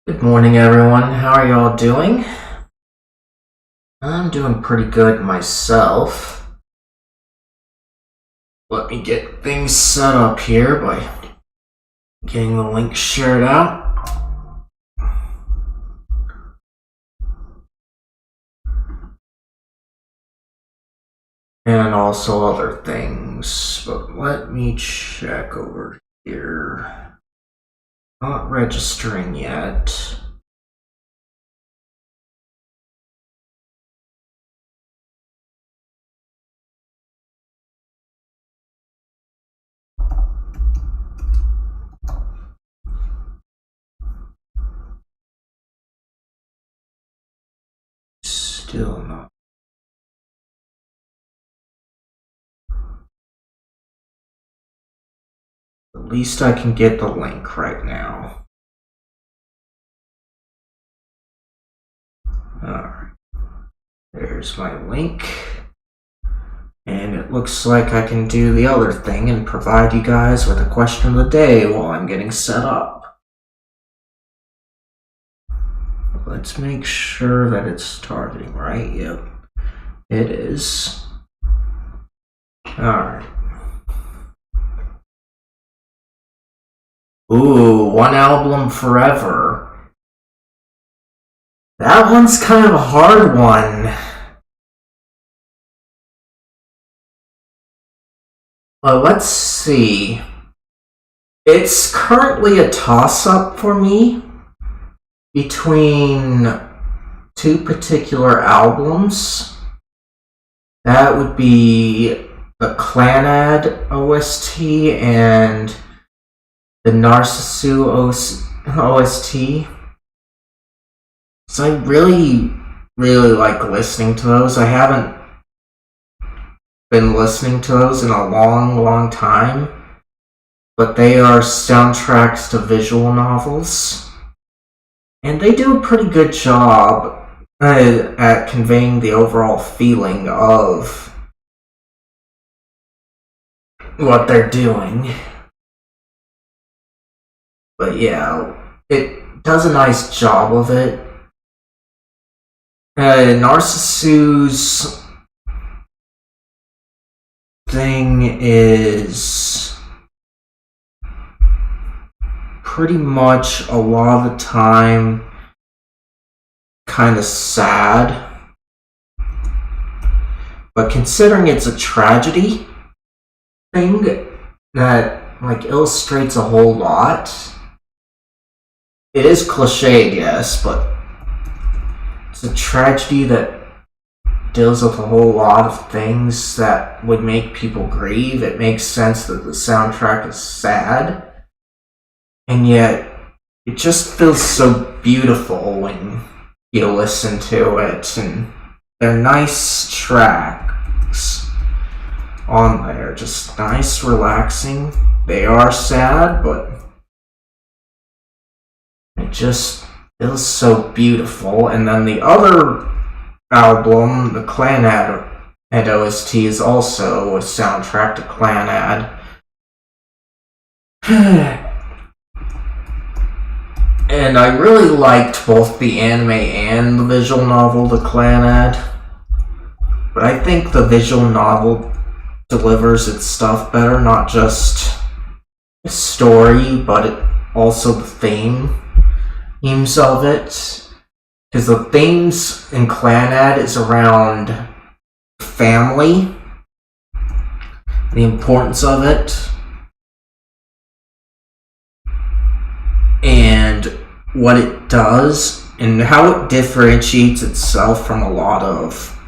Good morning, everyone. How are y'all doing? I'm doing pretty good myself. Let me get things set up here by getting the link shared out. And also other things, but let me check over here. Not registering yet. Still not. At least I can get the link right now. Alright. There's my link. And it looks like I can do the other thing and provide you guys with a question of the day while I'm getting set up. Let's make sure that it's targeting right. Yep, it is. Alright. Ooh, one album forever. That one's kind of a hard one. Well, let's see. It's currently a toss-up for me between two particular albums. That would be the Clanad OST and the Narcissu OST. So I really like listening to those. I haven't been listening to those in a long time, but they are soundtracks to visual novels, and they do a pretty good job at conveying the overall feeling of what they're doing. But yeah, it does a nice job of it. Narcissu's thing is pretty much a lot of the time kind of sad, but considering it's a tragedy thing that illustrates a whole lot. It is cliched, yes, but it's a tragedy that deals with a whole lot of things that would make people grieve. It makes sense that the soundtrack is sad, and yet it just feels so beautiful when you listen to it, and they're nice tracks on there, just nice, relaxing. They are sad, but it just feels so beautiful. And then the other album, the Clanad OST, is also a soundtrack to Clanad. And I really liked both the anime and the visual novel, the Clanad. But I think the visual novel delivers its stuff better, not just the story, but also the themes of it. Because the themes in Clanad is around family, the importance of it, and what it does, and how it differentiates itself from a lot of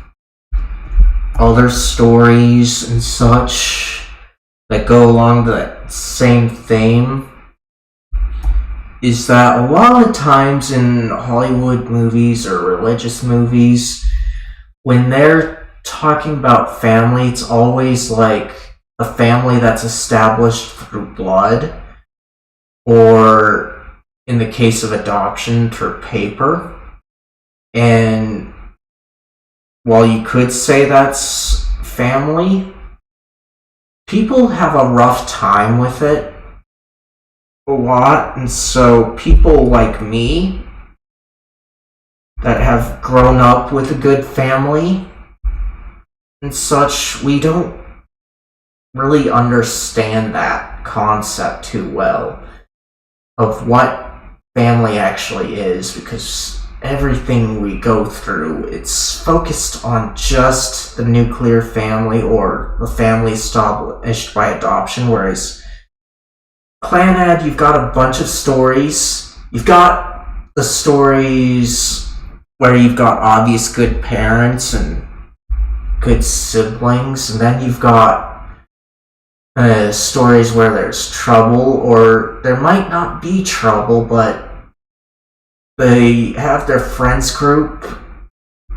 other stories and such that go along that same theme. Is that a lot of times in Hollywood movies or religious movies, when they're talking about family, it's always like a family that's established through blood, or in the case of adoption, through paper. And while you could say that's family, people have a rough time with it a lot, and so people like me that have grown up with a good family and such, we don't really understand that concept too well of what family actually is, because everything we go through, it's focused on just the nuclear family or the family established by adoption, whereas Clanad, you've got a bunch of stories. You've got the stories where you've got obvious good parents and good siblings, and then you've got stories where there's trouble, or there might not be trouble, but they have their friends group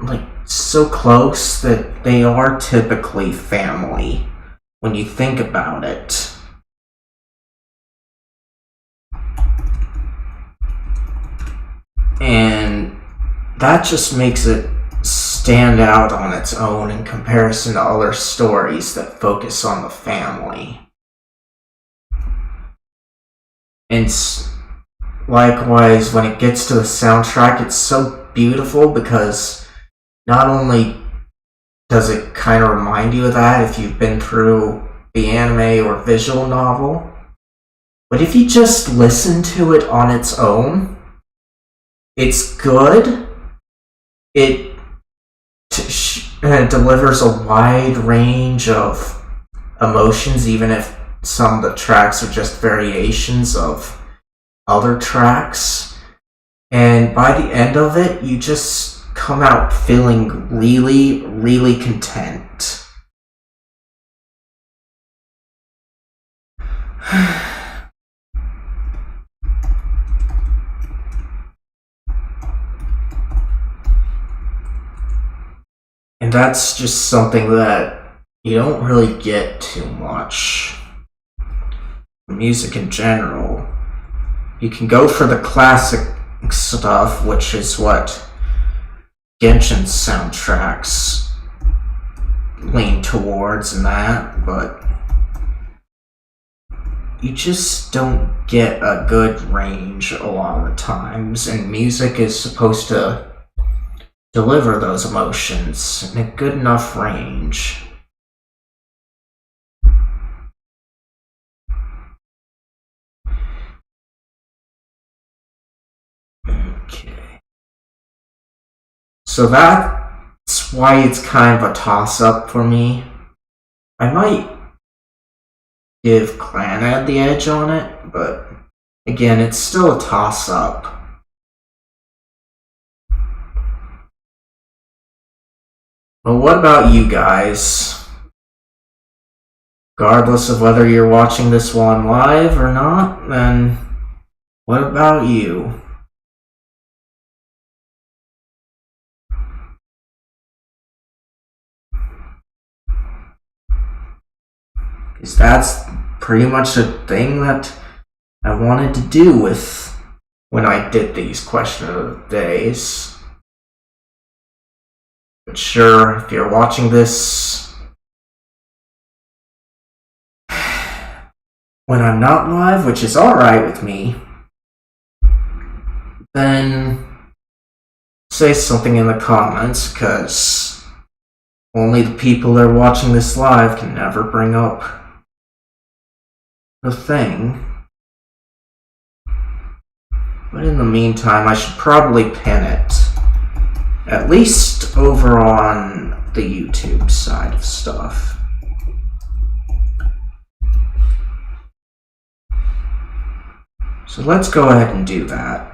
like so close that they are typically family when you think about it. And that just makes it stand out on its own in comparison to other stories that focus on the family. And likewise, when it gets to the soundtrack, it's so beautiful because not only does it kind of remind you of that if you've been through the anime or visual novel, but if you just listen to it on its own, it's good. It delivers a wide range of emotions, even if some of the tracks are just variations of other tracks. And by the end of it, you just come out feeling really, really content. And that's just something that you don't really get too much. Music in general. You can go for the classic stuff, which is what Genshin's soundtracks lean towards and that, but you just don't get a good range a lot of the times, and music is supposed to deliver those emotions in a good enough range. Okay. So that's why it's kind of a toss-up for me. I might give Clanad the edge on it, but again, it's still a toss-up. Well, what about you guys? Regardless of whether you're watching this one live or not, then what about you? Because that's pretty much the thing that I wanted to do with when I did these question of the days. But sure, if you're watching this when I'm not live, which is alright with me, then say something in the comments, because only the people that are watching this live can never bring up the thing. But in the meantime, I should probably pin it. At least over on the YouTube side of stuff. So let's go ahead and do that.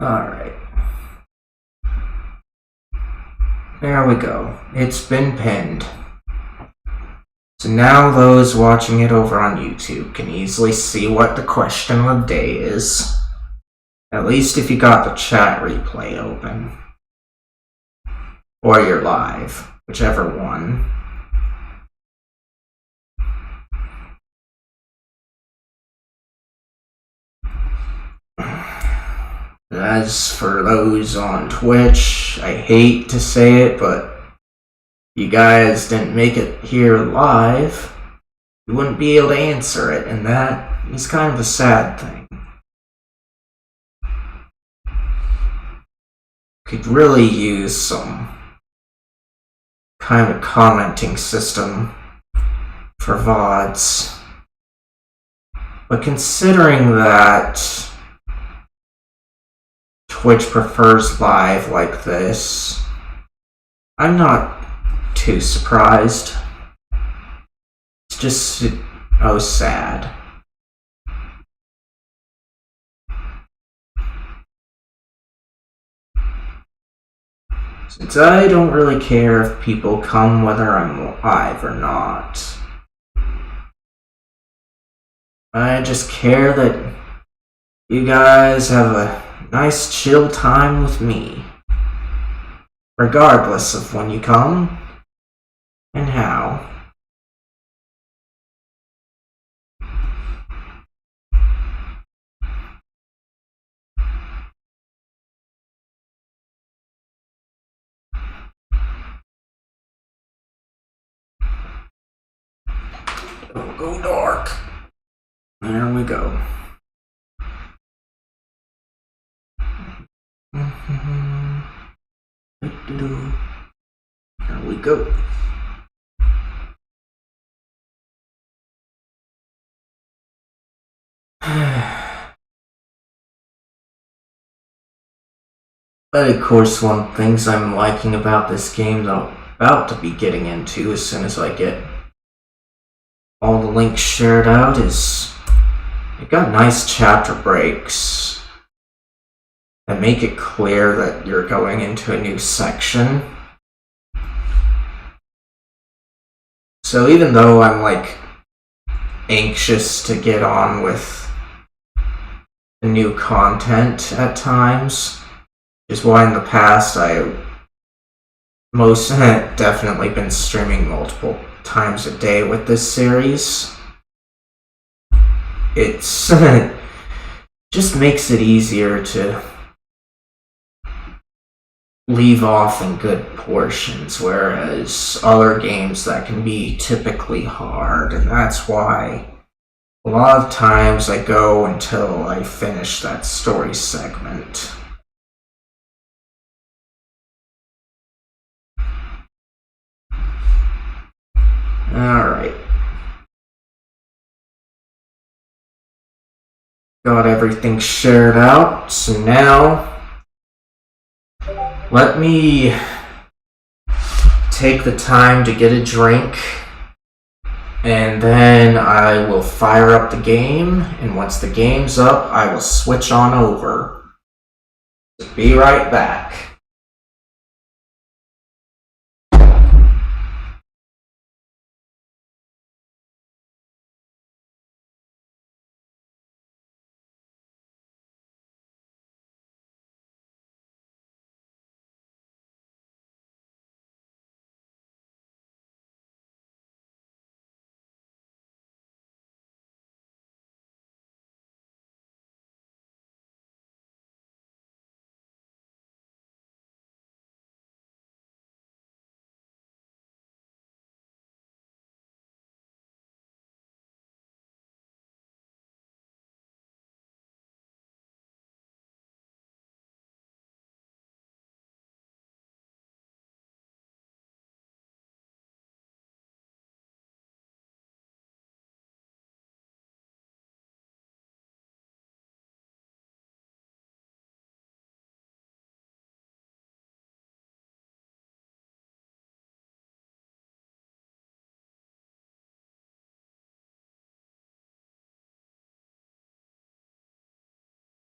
Alright. There we go. It's been pinned. So now those watching it over on YouTube can easily see what the question of the day is. At least if you got the chat replay open. Or you're live, whichever one. As for those on Twitch, I hate to say it, but you guys didn't make it here live, you wouldn't be able to answer it, and that is kind of a sad thing. Could really use some kind of commenting system for VODs. But considering that Twitch prefers live like this, I'm not too surprised. It's just sad. Since I don't really care if people come whether I'm live or not. I just care that you guys have a nice chill time with me. Regardless of when you come and how. Don't go dark. There we go. There we go. But of course, one of the things I'm liking about this game that I'm about to be getting into as soon as I get all the links shared out is it got nice chapter breaks that make it clear that you're going into a new section. So even though I'm like anxious to get on with the new content at times, which is why in the past I most definitely been streaming multiple times a day with this series. It's just makes it easier to leave off in good portions, whereas other games that can be typically hard, and that's why a lot of times I go until I finish that story segment. Alright. Got everything shared out, so now let me take the time to get a drink, and then I will fire up the game, and once the game's up, I will switch on over. So be right back.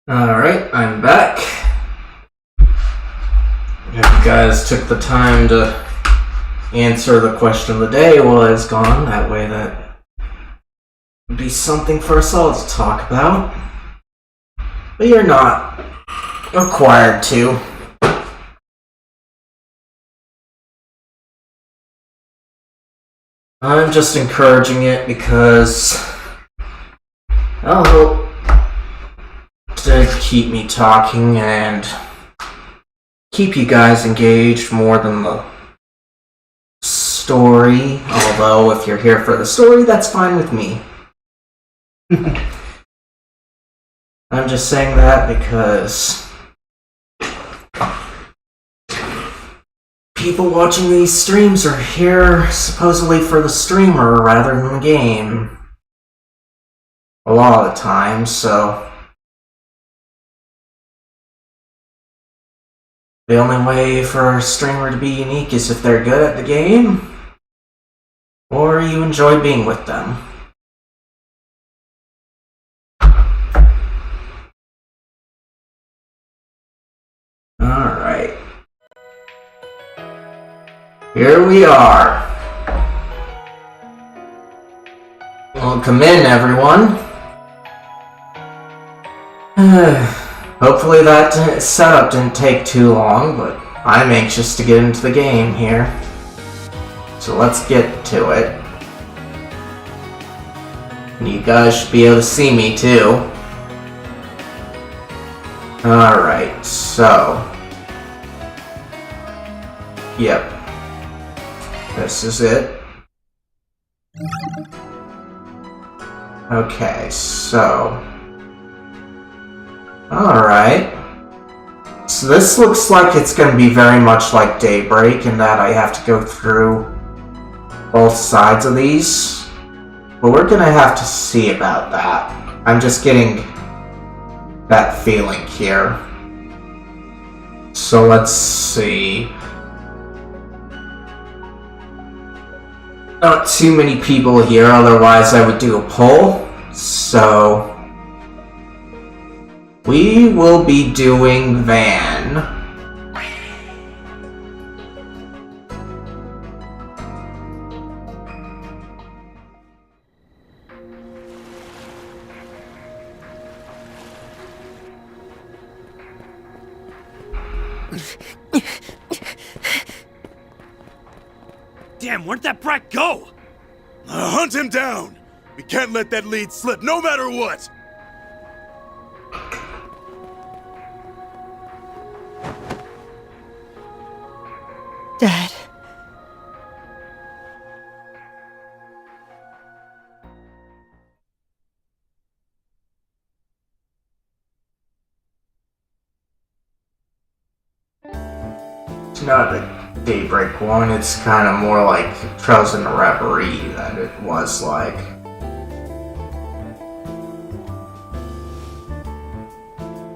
Alright, I'm back. If you guys took the time to answer the question of the day while I was gone, that way that would be something for us all to talk about. But you're not required to. I'm just encouraging it because I'll help to keep me talking and keep you guys engaged more than the story, although if you're here for the story, that's fine with me. I'm just saying that because people watching these streams are here supposedly for the streamer rather than the game. A lot of the time, so the only way for a streamer to be unique is if they're good at the game, or you enjoy being with them. Alright. Here we are. Welcome in, everyone. Hopefully that setup didn't take too long, but I'm anxious to get into the game here. So let's get to it. You guys should be able to see me too. Alright, so... Yep. This is it. Okay, so... Alright. So this looks like it's going to be very much like Daybreak in that I have to go through both sides of these. But we're going to have to see about that. I'm just getting that feeling here. So let's see. Not too many people here, otherwise I would do a poll. So we will be doing Van. Damn, where'd that brat go? Hunt him down! We can't let that lead slip, no matter what! Dad. It's not a Daybreak one, it's kind of more like Trials in the Reverie than it was like.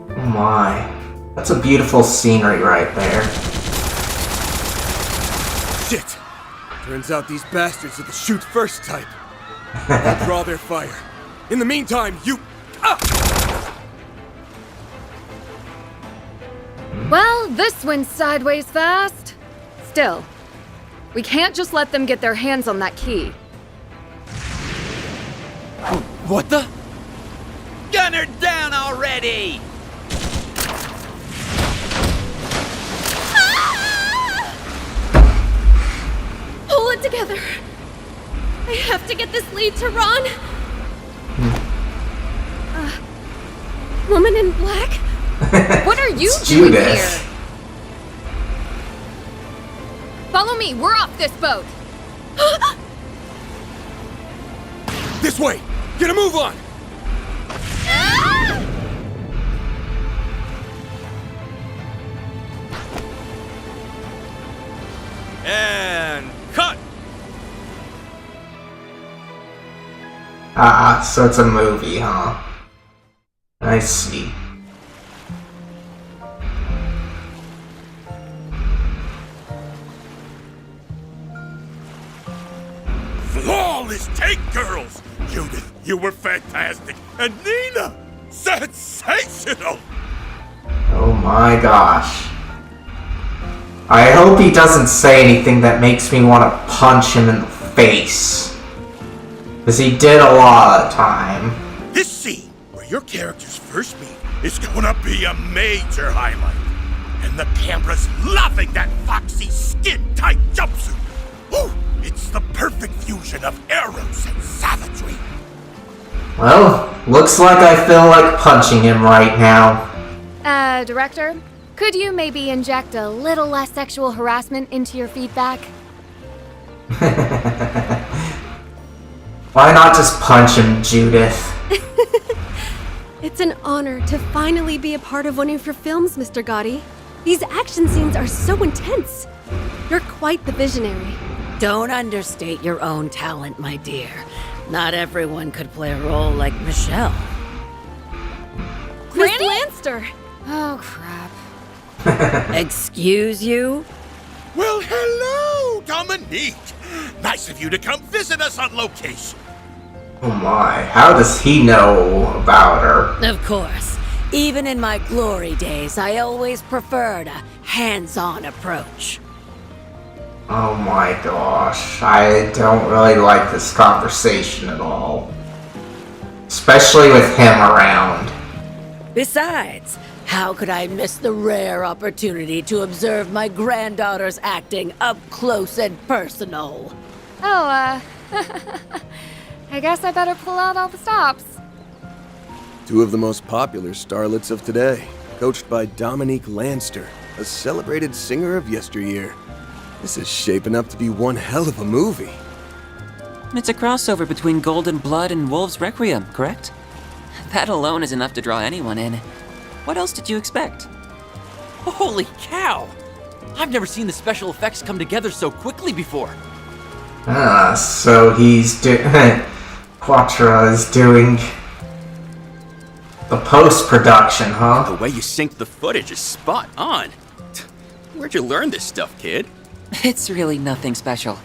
Oh my. That's a beautiful scenery right there. Shit! Turns out these bastards are the shoot first type. I'll draw their fire. In the meantime, you... Well, this went sideways fast. Still, we can't just let them get their hands on that key. What the? Gun her down already! Pull it together. I have to get this lead to Ron. Woman in black? What are you doing here? Follow me, we're off this boat. This way! Get a move on! And cut! Ah, so it's a movie, huh? I see. Flawless take, girls! Judith, you were fantastic! And Nina! Sensational! Oh my gosh. I hope he doesn't say anything that makes me want to punch him in the face. Because he did a lot of the time. This scene, where your characters first meet, is gonna be a major highlight. And the camera's loving that foxy, skin-tight jumpsuit. Woo! It's the perfect fusion of eros and savagery. Well, looks like I feel like punching him right now. Director, could you maybe inject a little less sexual harassment into your feedback? Why not just punch him, Judith? It's an honor to finally be a part of one of your films, Mr. Gotti. These action scenes are so intense. You're quite the visionary. Don't understate your own talent, my dear. Not everyone could play a role like Michelle. Miss Lanster! Oh, crap. Excuse you? Well, hello, Dominique. Nice of you to come visit us on location. Oh my, how does he know about her? Of course. Even in my glory days, I always preferred a hands-on approach. Oh my gosh, I don't really like this conversation at all. Especially with him around. Besides, how could I miss the rare opportunity to observe my granddaughter's acting up close and personal? Oh, I guess I better pull out all the stops. Two of the most popular starlets of today, coached by Dominique Lanster, a celebrated singer of yesteryear. This is shaping up to be one hell of a movie. It's a crossover between Golden Blood and Wolves Requiem, correct? That alone is enough to draw anyone in. What else did you expect? Holy cow! I've never seen the special effects come together so quickly before. Ah, so he's Quattro is doing the post-production, huh? The way you sync the footage is spot on. Where'd you learn this stuff, kid? It's really nothing special.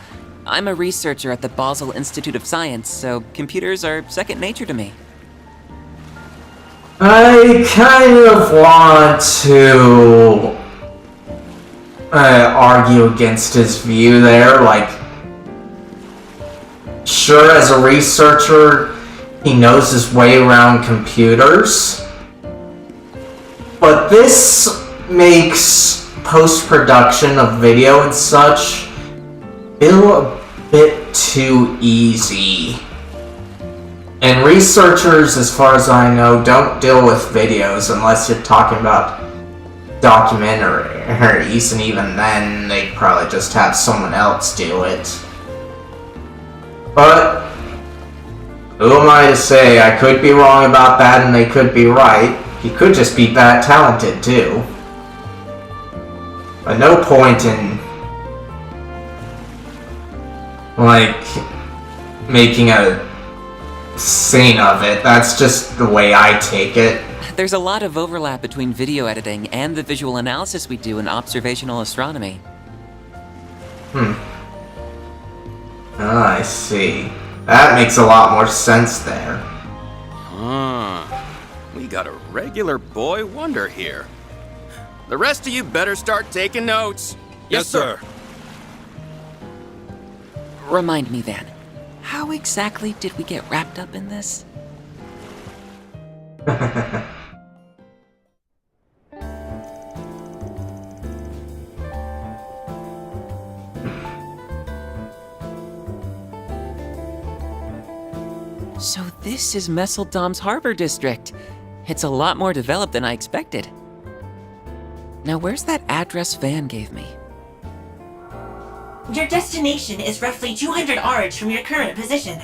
I'm a researcher at the Basel Institute of Science, so computers are second nature to me. I kind of want to argue against his view there. Like, sure, as a researcher, he knows his way around computers, but this makes post-production of video and such feel a bit too easy. And researchers, as far as I know, don't deal with videos unless you're talking about documentaries, and even then, they probably just have someone else do it. But who am I to say? I could be wrong about that, and they could be right. He could just be that talented, too. But no point in, like, making a scene of it. That's just the way I take it. There's a lot of overlap between video editing and the visual analysis we do in observational astronomy. Ah, I see. That makes a lot more sense there. We got a regular boy wonder here. The rest of you better start taking notes. Yes, sir. Remind me then, how exactly did we get wrapped up in this? So this is Messeldom's Harbor District. It's a lot more developed than I expected. Now where's that address Van gave me? Your destination is roughly 200 ards from your current position.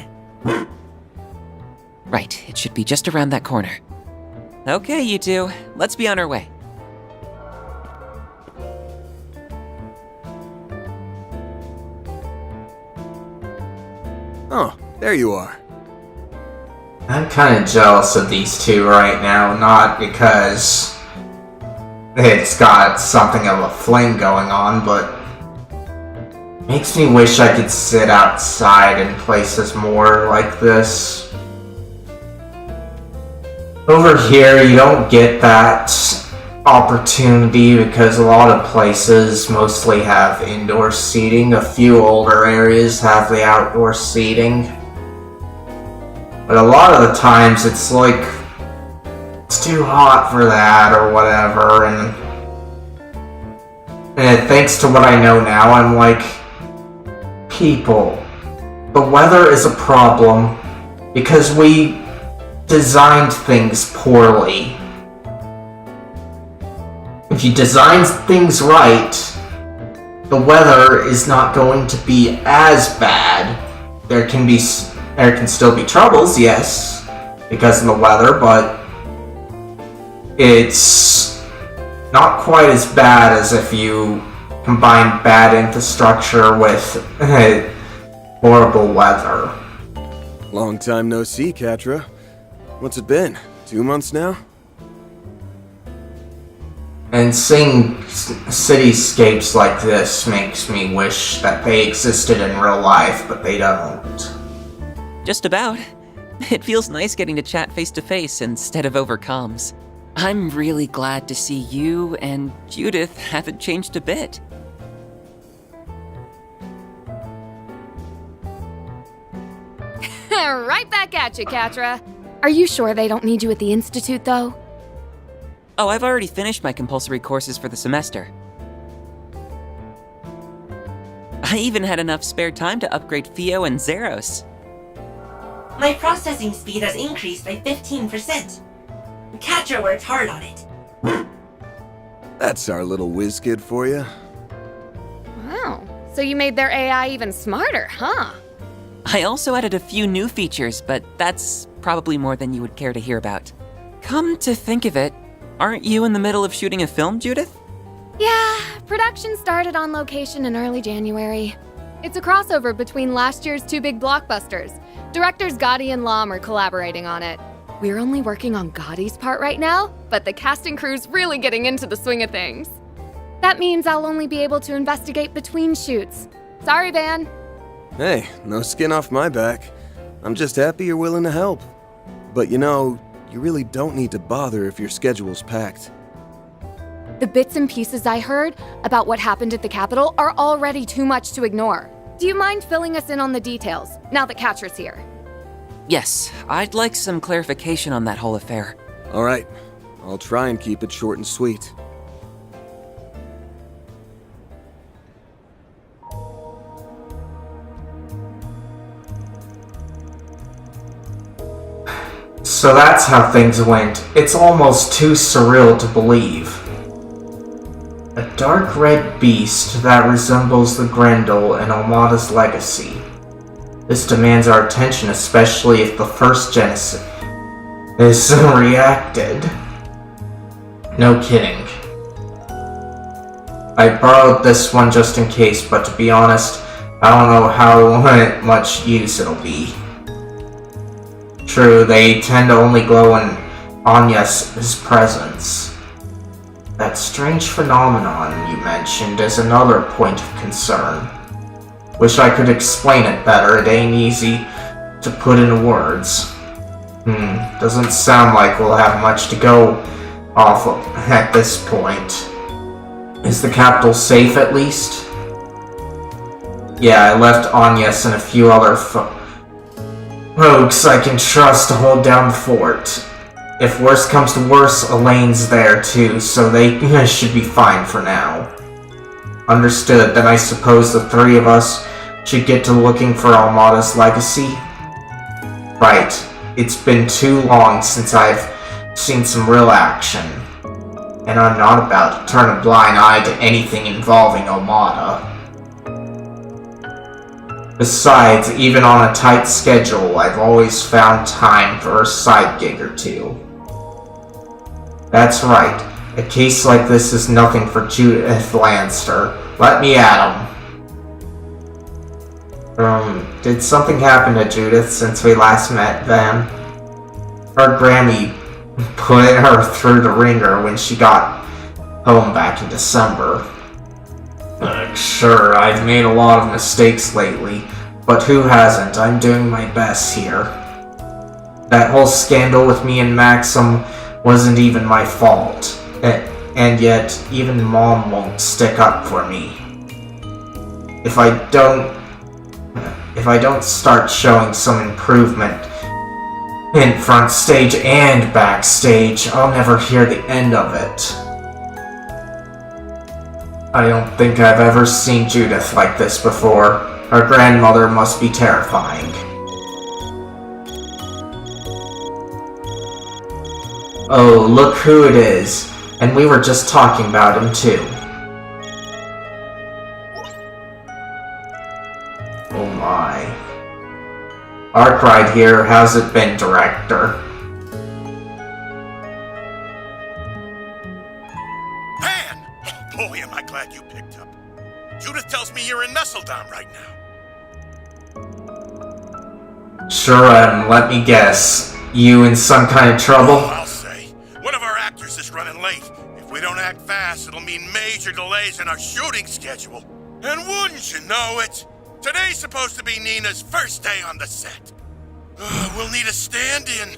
Right, it should be just around that corner. Okay, you two, let's be on our way. Oh, there you are. I'm kind of jealous of these two right now, not because it's got something of a fling going on, but makes me wish I could sit outside in places more like this. Over here, you don't get that opportunity because a lot of places mostly have indoor seating. A few older areas have the outdoor seating. But a lot of the times it's like, it's too hot for that or whatever, and thanks to what I know now, I'm like, people, the weather is a problem because we designed things poorly. If you design things right, the weather is not going to be as bad. There can still be troubles, yes, because of the weather, but it's not quite as bad as if you combine bad infrastructure with horrible weather. Long time no see, Catra. What's it been? 2 months now? And seeing cityscapes like this makes me wish that they existed in real life, but they don't. Just about. It feels nice getting to chat face to face instead of over comms. I'm really glad to see you and Judith haven't changed a bit. Right back at you, Catra. Are you sure they don't need you at the Institute, though? Oh, I've already finished my compulsory courses for the semester. I even had enough spare time to upgrade Theo and Zeros. My processing speed has increased by 15%. Catra worked hard on it. That's our little whiz kid for you. Wow. So you made their AI even smarter, huh? I also added a few new features, but that's probably more than you would care to hear about. Come to think of it, aren't you in the middle of shooting a film, Judith? Yeah, production started on location in early January. It's a crossover between last year's two big blockbusters. Directors Gotti and Lam are collaborating on it. We're only working on Gotti's part right now, but the cast and crew's really getting into the swing of things. That means I'll only be able to investigate between shoots. Sorry, Van. Hey, no skin off my back. I'm just happy you're willing to help. But you know, you really don't need to bother if your schedule's packed. The bits and pieces I heard about what happened at the Capitol are already too much to ignore. Do you mind filling us in on the details, now that Catra's here? Yes, I'd like some clarification on that whole affair. All right, I'll try and keep it short and sweet. So that's how things went. It's almost too surreal to believe. A dark red beast that resembles the Grendel in Almada's legacy. This demands our attention, especially if the first Genesis is reacted. No kidding. I borrowed this one just in case, but to be honest, I don't know how much use it'll be. True, they tend to only glow in Anya's presence. That strange phenomenon you mentioned is another point of concern. Wish I could explain it better, it ain't easy to put into words. Doesn't sound like we'll have much to go off of at this point. Is the capital safe at least? Yeah, I left Anyas and a few other folks I can trust to hold down the fort. If worse comes to worse, Elaine's there too, so they should be fine for now. Understood, then I suppose the three of us should get to looking for Almada's legacy? Right, it's been too long since I've seen some real action. And I'm not about to turn a blind eye to anything involving Almada. Besides, even on a tight schedule, I've always found time for a side gig or two. That's right, a case like this is nothing for Judith Lanster. Let me at him. Did something happen to Judith since we last met, Van? Her Grammy put her through the ringer when she got home back in December. Sure, I've made a lot of mistakes lately, but who hasn't? I'm doing my best here. That whole scandal with me and Maxim wasn't even my fault, and yet even Mom won't stick up for me. If I don't start showing some improvement in front stage and backstage, I'll never hear the end of it. I don't think I've ever seen Judith like this before. Her grandmother must be terrifying. Oh, look who it is. And we were just talking about him too. Oh my. Arkwright here, how's it been, director? Pan! Oh boy, am I glad you picked up. Judith tells me you're in Messeldom right now. Sure am, let me guess. You in some kind of trouble? Oh, I'll say. One of our actors is running late. If we don't act fast, it'll mean major delays in our shooting schedule. And wouldn't you know it? Today's supposed to be Nina's first day on the set. We'll need a stand-in,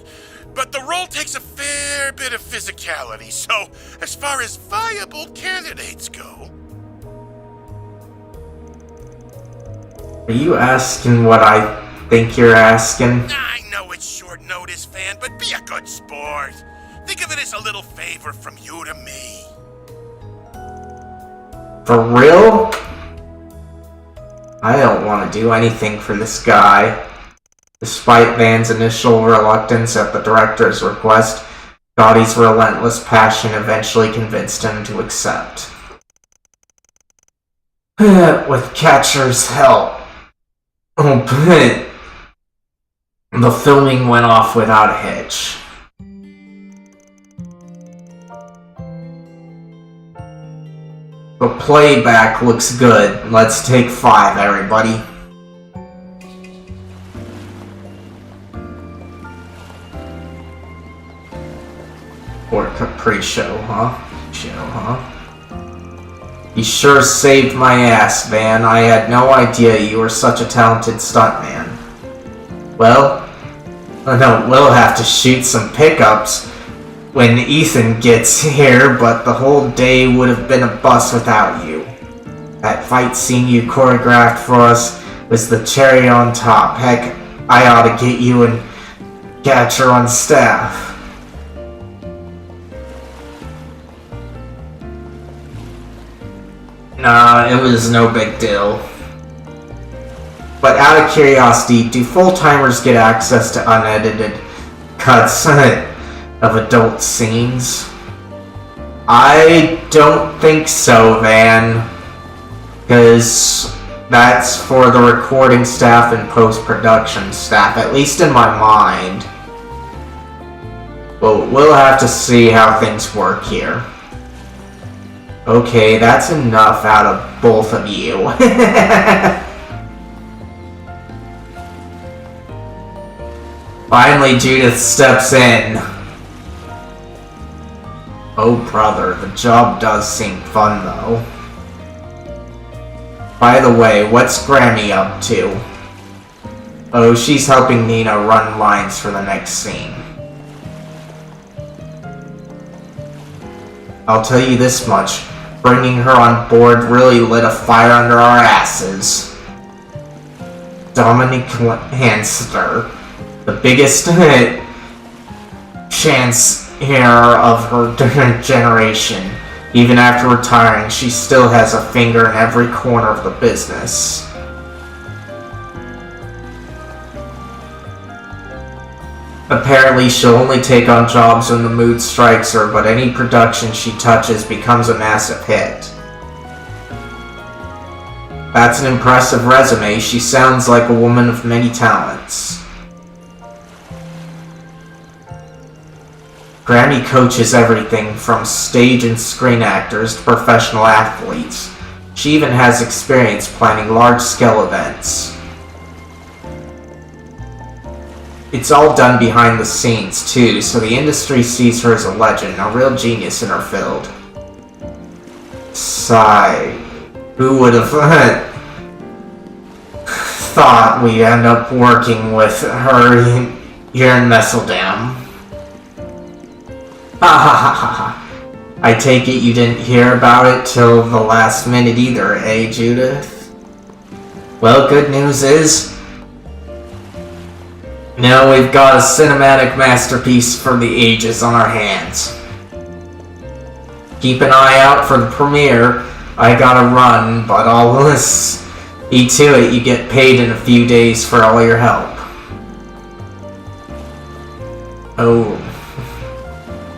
but the role takes a fair bit of physicality, so as far as viable candidates go... Are you asking what I think you're asking? I know it's short notice, Fan, but be a good sport. Think of it as a little favor from you to me. For real? I don't want to do anything for this guy. Despite Van's initial reluctance at the director's request, Gotti's relentless passion eventually convinced him to accept. With Catcher's help. Oh, but the filming went off without a hitch. The playback looks good. Let's take 5, everybody. Or pre-show, huh? You sure saved my ass, Van. I had no idea you were such a talented stuntman. Well, no, we'll have to shoot some pickups when Ethan gets here, but the whole day would have been a bust without you. That fight scene you choreographed for us was the cherry on top. Heck, I ought to get you and Catcher on staff. Nah, it was no big deal. But out of curiosity, do full-timers get access to unedited cuts of adult scenes? I don't think so, Van. Because that's for the recording staff and post-production staff, at least in my mind. But we'll have to see how things work here. Okay, that's enough out of both of you. Finally, Judith steps in. Oh, brother, the job does seem fun, though. By the way, what's Grammy up to? Oh, she's helping Nina run lines for the next scene. I'll tell you this much. Bringing her on board really lit a fire under our asses. Dominic Hanster, the biggest chance here of her generation. Even after retiring, she still has a finger in every corner of the business. Apparently, she'll only take on jobs when the mood strikes her, but any production she touches becomes a massive hit. That's an impressive resume. She sounds like a woman of many talents. Grammy coaches everything from stage and screen actors to professional athletes. She even has experience planning large-scale events. It's all done behind the scenes, too, so the industry sees her as a legend, a real genius in her field. Sigh. Who would have thought we'd end up working with her here in Messeldam? Ha ha ha ha ha. I take it you didn't hear about it till the last minute either, eh, Judith? Well, good news is, now we've got a cinematic masterpiece for the ages on our hands. Keep an eye out for the premiere. I gotta run, but I'll see to it you get paid in a few days for all your help. Oh.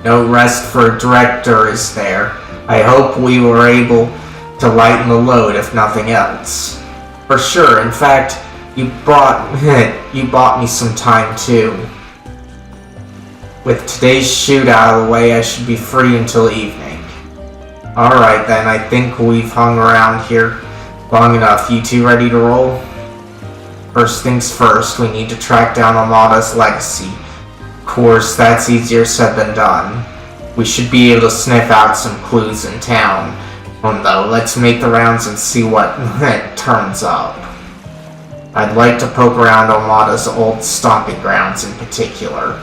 No rest for a director, is there? I hope we were able to lighten the load, if nothing else. For sure, in fact, You bought me some time too. With today's shoot out of the way, I should be free until evening. Alright then, I think we've hung around here long enough. You two ready to roll? First things first, we need to track down Amada's legacy. Of course, that's easier said than done. We should be able to sniff out some clues in town. Though, let's make the rounds and see what turns up. I'd like to poke around Amada's old stomping grounds in particular.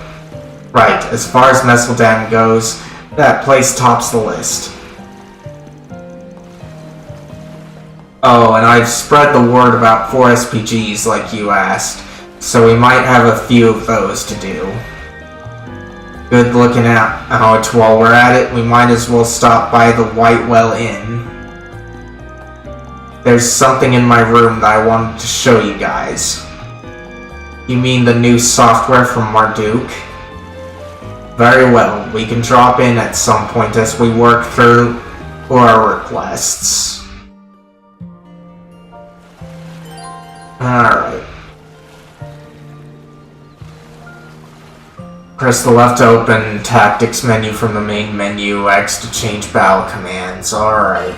Right, as far as Messeldam goes, that place tops the list. Oh, and I've spread the word about 4 SPGs like you asked, so we might have a few of those to do. Good looking out while we're at it, we might as well stop by the Whitewell Inn. There's something in my room that I wanted to show you guys. You mean the new software from Marduk? Very well, we can drop in at some point as we work through our requests. Alright. Press the left to open tactics menu from the main menu, X to change battle commands. Alright.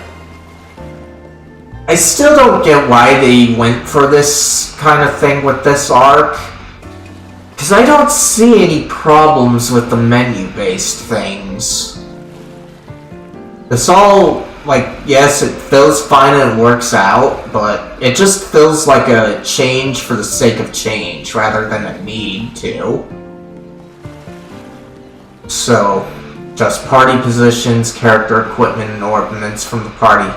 I still don't get why they went for this kind of thing with this arc. Because I don't see any problems with the menu-based things. This all, yes, it feels fine and it works out, but it just feels like a change for the sake of change, rather than a need to. So, just party positions, character equipment, and ordnance from the party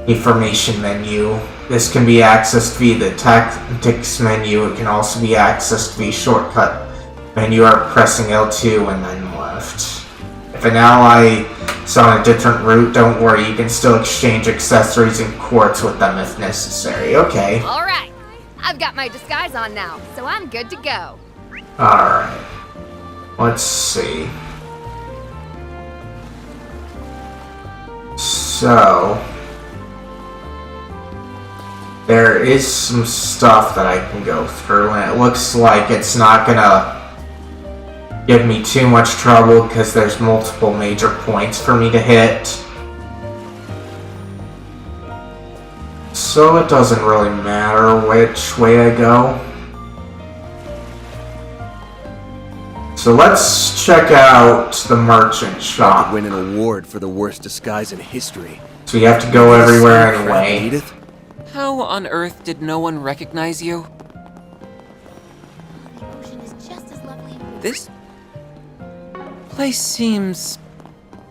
information menu. This can be accessed via the tactics menu. It can also be accessed via shortcut menu or pressing L2 and then left. If an ally is on a different route, don't worry, you can still exchange accessories and quartz with them if necessary. Okay. Alright, I've got my disguise on now, so I'm good to go. Alright. Let's see. So, there is some stuff that I can go through, and it looks like it's not gonna give me too much trouble because there's multiple major points for me to hit. So it doesn't really matter which way I go. So let's check out the merchant shop. Win an award for the worst disguise in history. So you have to go everywhere anyway. Edith? How on earth did no one recognize you? The ocean is just as lovely. This place seems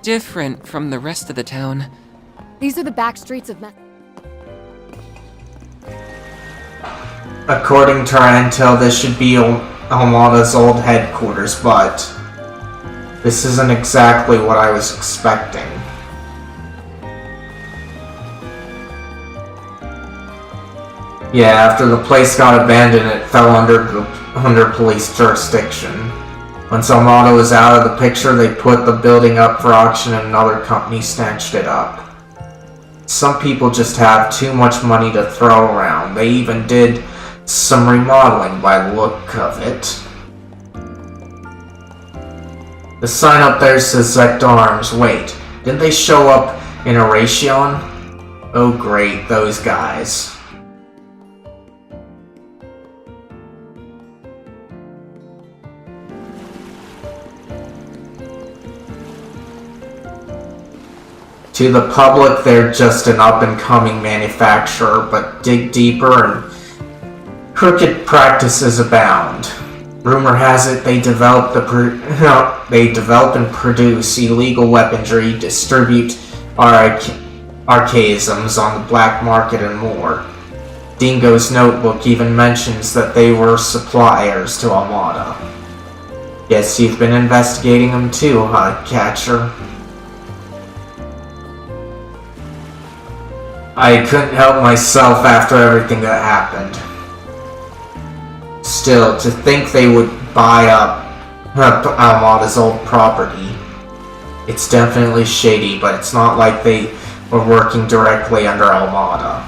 different from the rest of the town. These are the back streets of According to our intel, this should be Almada's old headquarters, but this isn't exactly what I was expecting. Yeah, after the place got abandoned, it fell under police jurisdiction. Once Almada was out of the picture, they put the building up for auction and another company snatched it up. Some people just have too much money to throw around. They even did some remodeling by the look of it. The sign up there says Zect Arms. Wait, didn't they show up in Aration? Oh great, those guys. To the public, they're just an up-and-coming manufacturer, but dig deeper and crooked practices abound. Rumor has it they develop and produce illegal weaponry, distribute archaisms on the black market, and more. Dingo's notebook even mentions that they were suppliers to Almada. Guess you've been investigating them too, huh, Catcher? I couldn't help myself after everything that happened. Still, to think they would buy up Almada's old property. It's definitely shady, but it's not like they were working directly under Almada.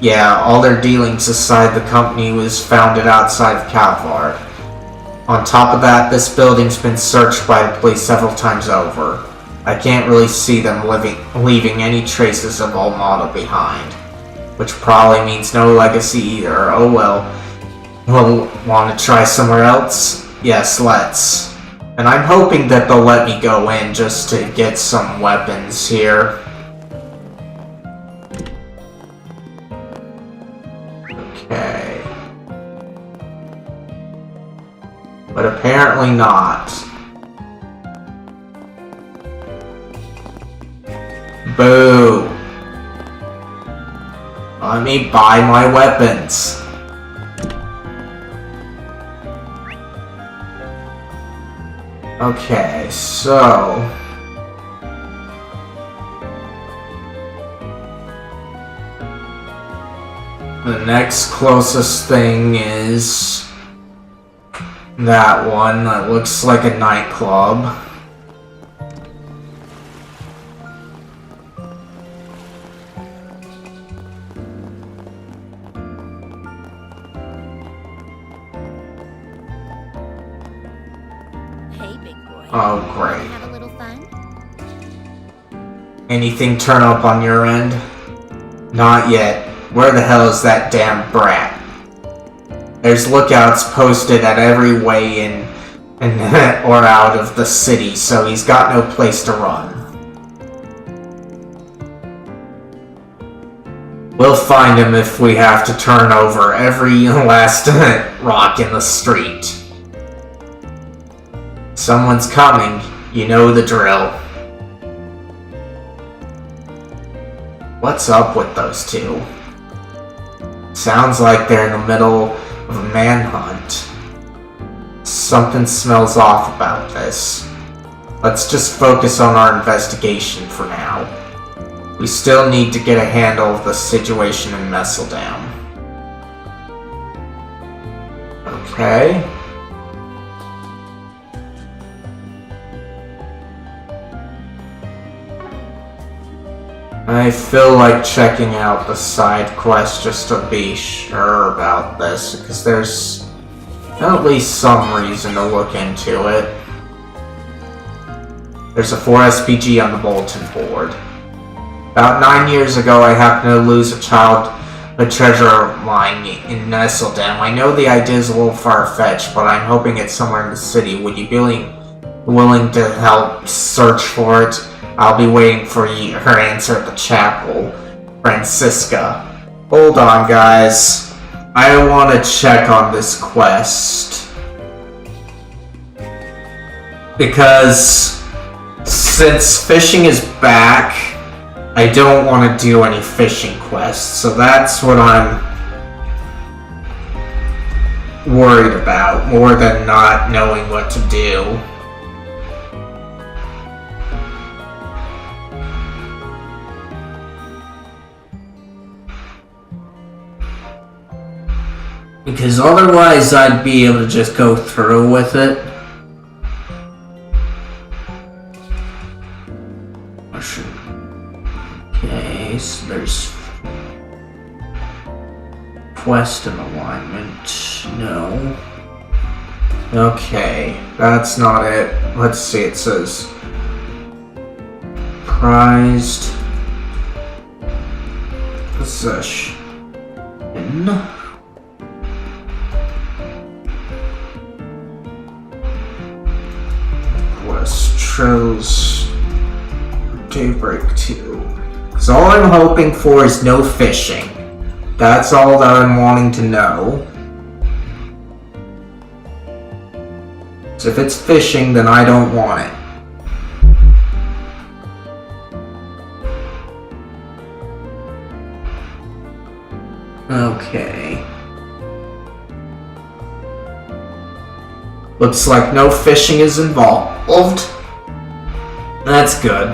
yeah, all their dealings aside, the company was founded outside of Calvard. On top of that, this building's been searched by the police several times over. I can't really see them leaving any traces of Almada behind. Which probably means no legacy either. Oh well. We'll want to try somewhere else? Yes, let's. And I'm hoping that they'll let me go in just to get some weapons here. Okay. But apparently not. Boo. Let me buy my weapons. Okay, so... the next closest thing is... that one that looks like a nightclub. Oh, great. Have a little fun? Anything turn up on your end? Not yet. Where the hell is that damn brat? There's lookouts posted at every way in or out of the city, so he's got no place to run. We'll find him if we have to turn over every last rock in the street. Someone's coming. You know the drill. What's up with those two? Sounds like they're in the middle of a manhunt. Something smells off about this. Let's just focus on our investigation for now. We still need to get a handle of the situation in Messeldown. Okay. I feel like checking out the side quest just to be sure about this, because there's at least some reason to look into it. There's a 4 SPG on the bulletin board. About 9 years ago, I happened to lose a treasure of mine in Nesseldown. I know the idea is a little far-fetched, but I'm hoping it's somewhere in the city. Would you be willing to help search for it? I'll be waiting for her answer at the chapel. Francisca. Hold on, guys. I want to check on this quest. Because since fishing is back, I don't want to do any fishing quests. So that's what I'm worried about, more than not knowing what to do. Because otherwise I'd be able to just go through with it. Okay, so there's quest and alignment. No. Okay, that's not it. Let's see, it says prized possession. Chose Daybreak 2. Because all I'm hoping for is no fishing. That's all that I'm wanting to know. So if it's fishing, then I don't want it. Okay. Looks like no fishing is involved. That's good.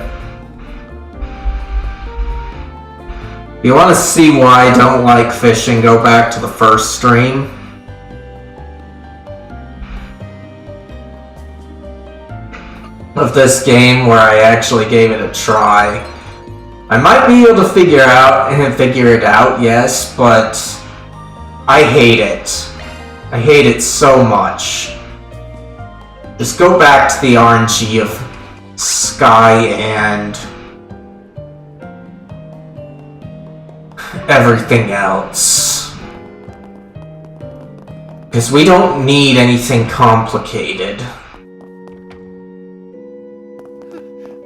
If you want to see why I don't like fishing, go back to the first stream. Of this game where I actually gave it a try. I might be able to figure it out, yes, but I hate it. I hate it so much. Just go back to the RNG of Sky and everything else. Because we don't need anything complicated.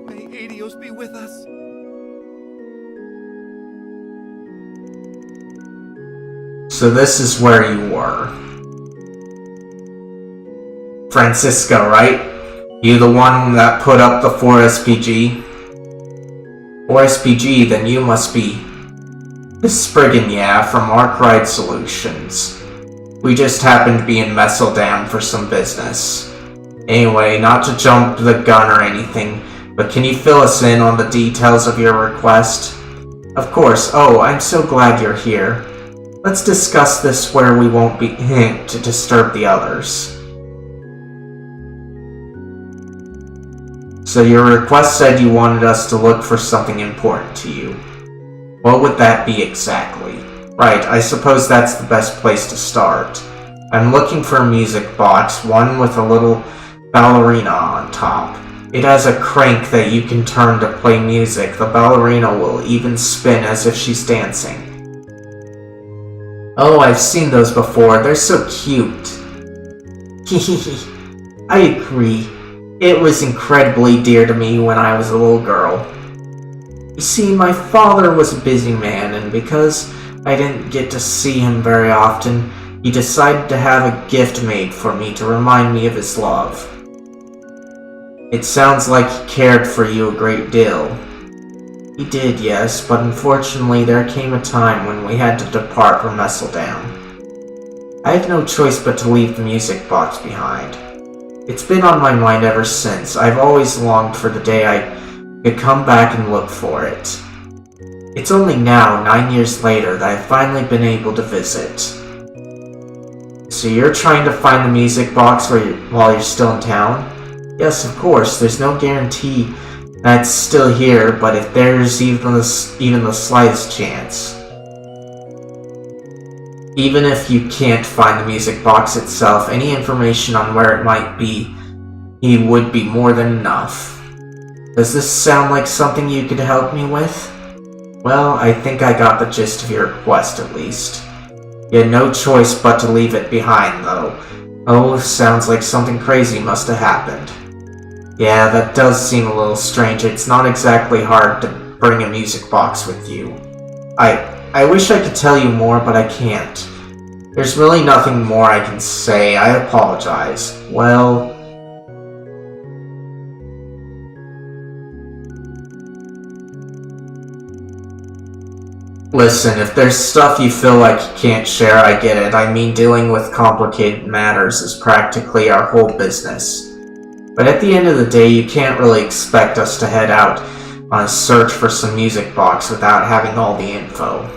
May Adios be with us. So this is where you were. Francisco, right? You the one that put up the 4SPG? 4SPG, then you must be Spriggan, yeah, from Arkride Solutions. We just happened to be in Messeldam for some business. Anyway, not to jump the gun or anything, but can you fill us in on the details of your request? Of course. Oh, I'm so glad you're here. Let's discuss this where we won't be to disturb the others. So your request said you wanted us to look for something important to you. What would that be exactly? Right, I suppose that's the best place to start. I'm looking for a music box, one with a little ballerina on top. It has a crank that you can turn to play music. The ballerina will even spin as if she's dancing. Oh, I've seen those before. They're so cute. I agree. It was incredibly dear to me when I was a little girl. You see, my father was a busy man, and because I didn't get to see him very often, he decided to have a gift made for me to remind me of his love. It sounds like he cared for you a great deal. He did, yes, but unfortunately there came a time when we had to depart from Messeldam. I had no choice but to leave the music box behind. It's been on my mind ever since. I've always longed for the day I could come back and look for it. It's only now, 9 years later, that I've finally been able to visit. So you're trying to find the music box while you're still in town? Yes, of course. There's no guarantee that it's still here, but if there's even the slightest chance. Even if you can't find the music box itself, any information on where it might be, it would be more than enough. Does this sound like something you could help me with? Well, I think I got the gist of your request at least. You had no choice but to leave it behind, though. Oh, sounds like something crazy must have happened. Yeah, that does seem a little strange. It's not exactly hard to bring a music box with you. I wish I could tell you more, but I can't. There's really nothing more I can say. I apologize. Well... Listen, if there's stuff you feel like you can't share, I get it. I mean, dealing with complicated matters is practically our whole business. But at the end of the day, you can't really expect us to head out on a search for some music box without having all the info.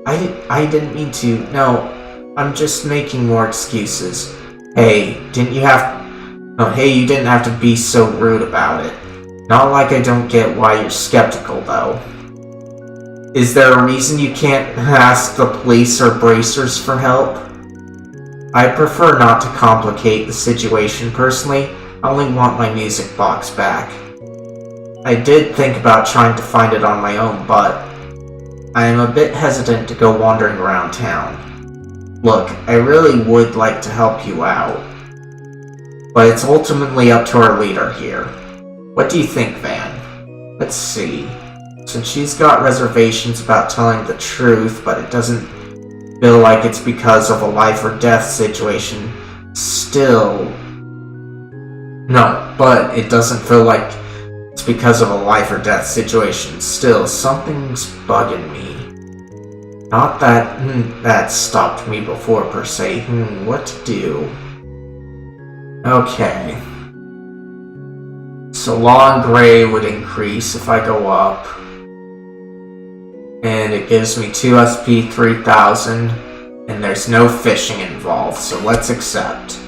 I didn't mean to. No, I'm just making more excuses. Hey, you didn't have to be so rude about it. Not like I don't get why you're skeptical, though. Is there a reason you can't ask the police or bracers for help? I prefer not to complicate the situation personally. I only want my music box back. I did think about trying to find it on my own, but I am a bit hesitant to go wandering around town. Look, I really would like to help you out, but it's ultimately up to our leader here. What do you think, Van? Let's see. Since she's got reservations about telling the truth, but it doesn't feel like it's because of a life or death situation, still... No, but it doesn't feel like it's because of a life or death situation. Still, something's bugging me. Not that that stopped me before, per se. What to do? Okay. So law and gray would increase if I go up. And it gives me 2 SP 3000. And there's no fishing involved, so let's accept.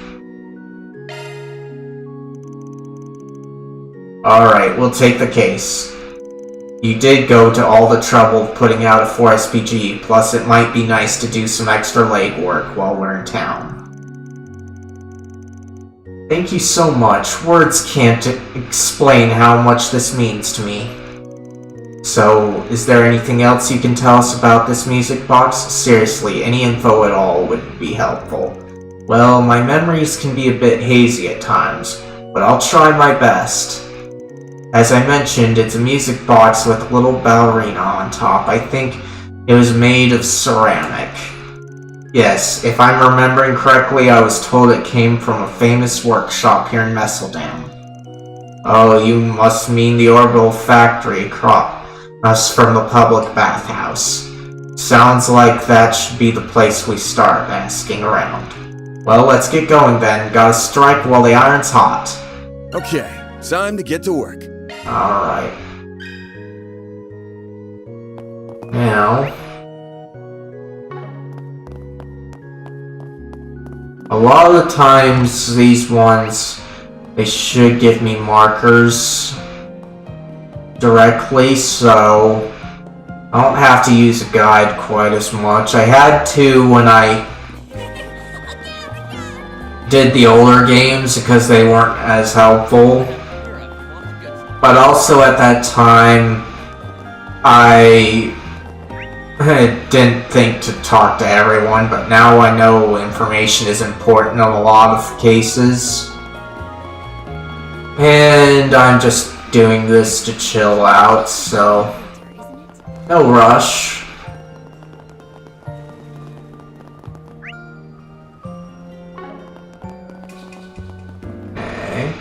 Alright, we'll take the case. you did go to all the trouble of putting out a 4SPG, plus it might be nice to do some extra legwork while we're in town. Thank you so much. Words can't explain how much this means to me. So, is there anything else you can tell us about this music box? Seriously, any info at all would be helpful. Well, my memories can be a bit hazy at times, but I'll try my best. As I mentioned, it's a music box with a little ballerina on top. I think it was made of ceramic. Yes, if I'm remembering correctly, I was told it came from a famous workshop here in Messeldam. Oh, you must mean the orbital factory across from the public bathhouse. Sounds like that should be the place we start asking around. Well, let's get going then. Gotta strike while the iron's hot. Okay, time to get to work. Alright. Now, a lot of the times these ones, they should give me markers directly, so I don't have to use a guide quite as much. I had to when I did the older games because they weren't as helpful. But also at that time, I didn't think to talk to everyone, but now I know information is important in a lot of cases. And I'm just doing this to chill out, so no rush. Okay.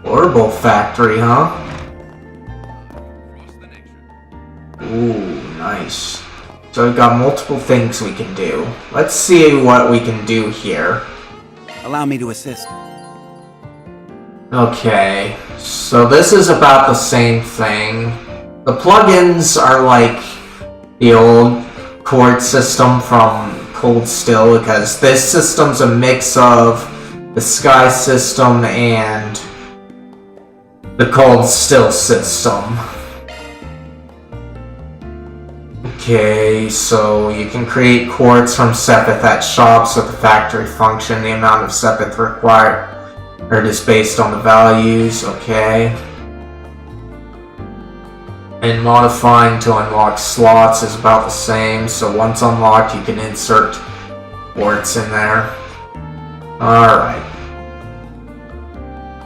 Orbital factory, huh? Ooh, nice. So we've got multiple things we can do. Let's see what we can do here. Allow me to assist. Okay, so this is about the same thing. The plugins are like the old chord system from Cold Still, because this system's a mix of the Sky system and the Cold Still system. Okay, so you can create quartz from Sepith at shops with the factory function. The amount of Sepith required is based on the values, okay. And modifying to unlock slots is about the same, so once unlocked you can insert quartz in there. Alright.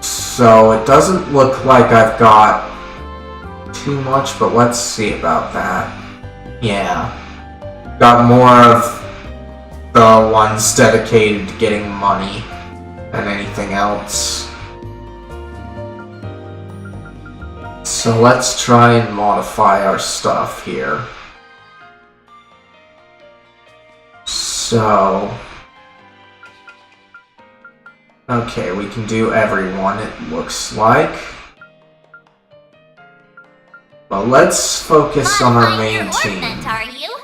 So it doesn't look like I've got too much, but let's see about that. Yeah. Got more of the ones dedicated to getting money than anything else. So let's try and modify our stuff here. So, okay, we can do everyone, it looks like. But let's focus on our main team. Are you?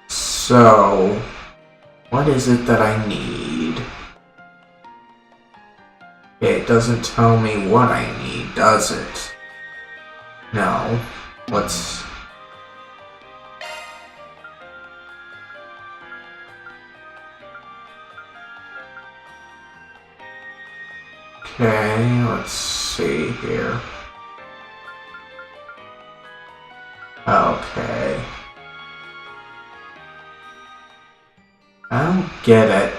So, what is it that I need? Okay, it doesn't tell me what I need, does it? No. Let's... Okay, let's see here. Okay. I don't get it.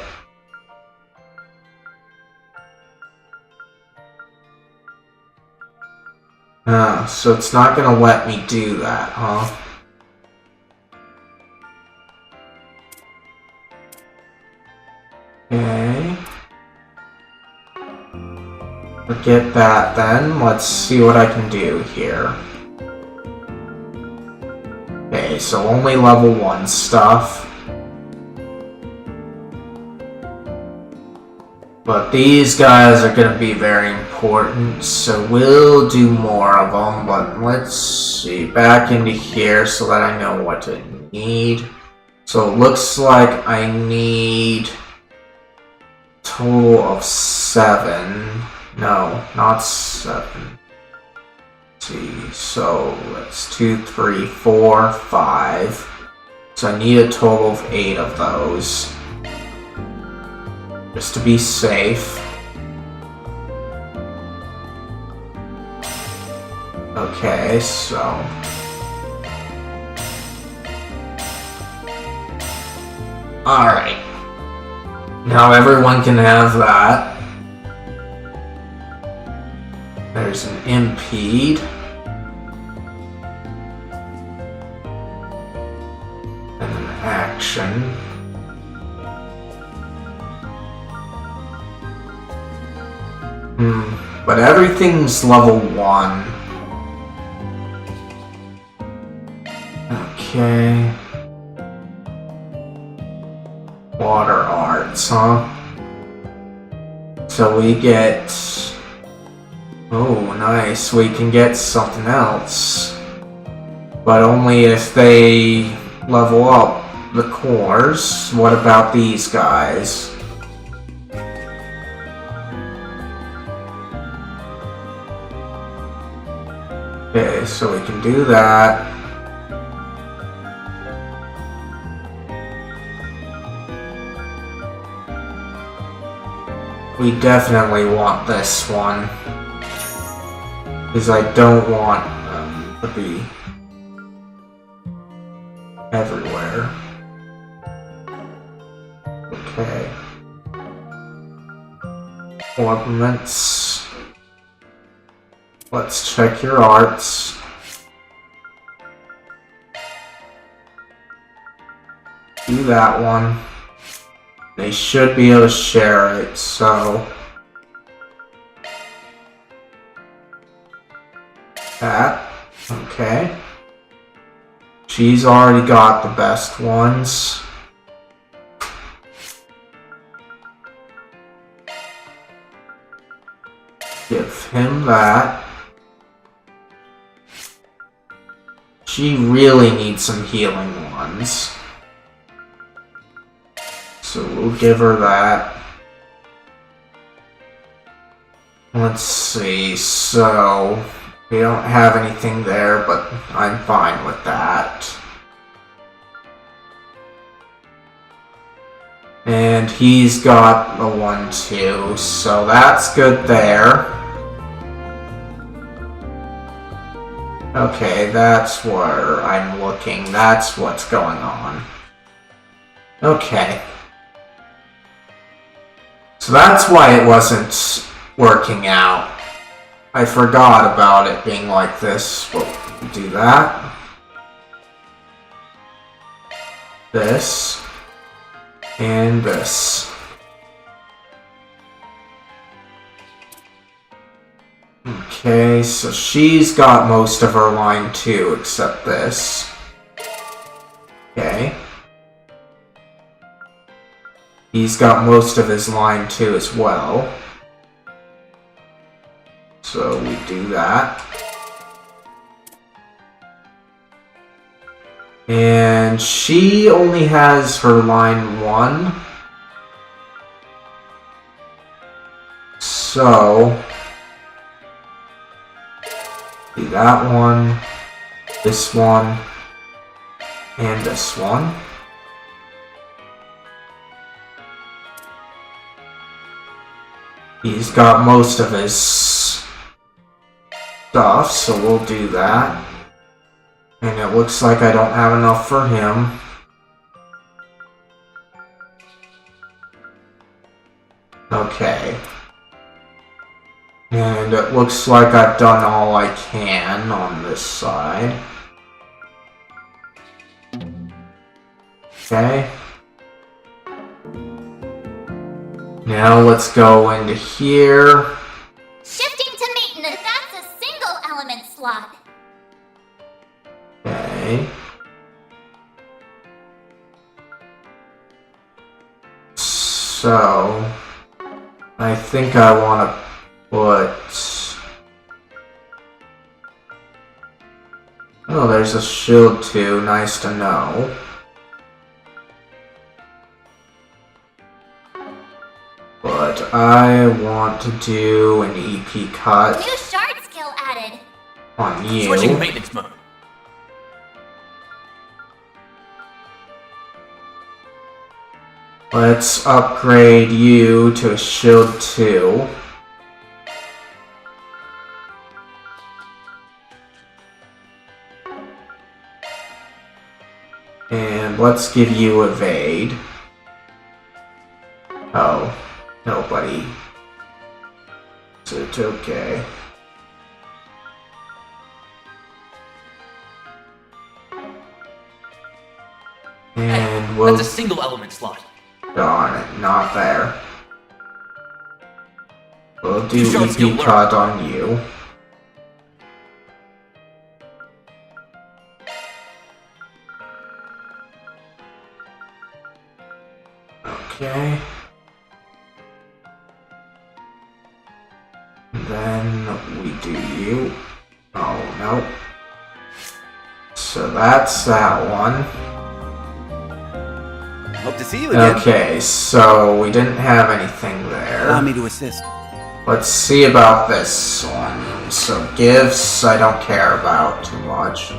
So it's not gonna let me do that, huh? Okay. Forget that then. Let's see what I can do here. Okay, so only level 1 stuff. But these guys are going to be very important, so we'll do more of them. But let's see, back into here so that I know what to need. So it looks like I need a total of 7. No, not 7. Let's see, so that's 2, 3, 4, 5. So I need a total of 8 of those. Just to be safe. Okay, so... Alright. Now everyone can have that. There's an impede. And an action. But everything's level 1. Okay. Water arts, huh? So we get... Oh, nice. We can get something else. But only if they level up the cores. What about these guys? Okay, so we can do that. We definitely want this one. Because I don't want them to be everywhere. Okay. Ornaments. Let's check your arts. Do that one. They should be able to share it, so... That. Okay. She's already got the best ones. Give him that. She really needs some healing ones. So we'll give her that. Let's see, so... We don't have anything there, but I'm fine with that. And he's got the 1 too, so that's good there. Okay, that's where I'm looking. That's what's going on. Okay. So that's why it wasn't working out. I forgot about it being like this. We'll do that. This. And this. Okay, so she's got most of her line too, except this. Okay. He's got most of his line too as well. So we do that. And she only has her line 1. So do that one, this one, and this one. He's got most of his stuff, so we'll do that. And it looks like I don't have enough for him. Okay. And it looks like I've done all I can on this side. Okay. Now let's go into here. Shifting to maintenance, that's a single element slot. Okay. So, I think I want to put... Oh, there's a shield too. Nice to know. But but I want to do an EP cut New shard skill added. on you. Switching to maintenance mode. Let's upgrade you to a shield 2. And let's give you evade. Oh, nobody. So it's okay. And we'll... That's a single element slot. Darn it, not there. We'll do You showed skill EP learned. cut on you. Okay. Then we do you. Oh, no. So that's that one. Hope to see you again. Okay, so we didn't have anything Allow there. me to assist. Let's see about this one. So gifts, I don't care about too much.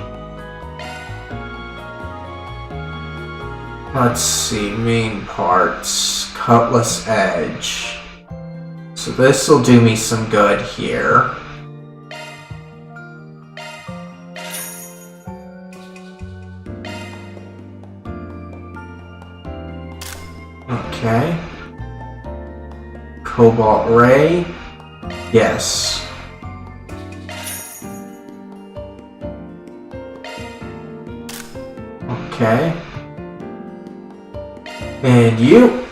Let's see, main parts, cutlass edge. So this will do me some good here. Okay. Cobalt ray. Yes. Okay. And you.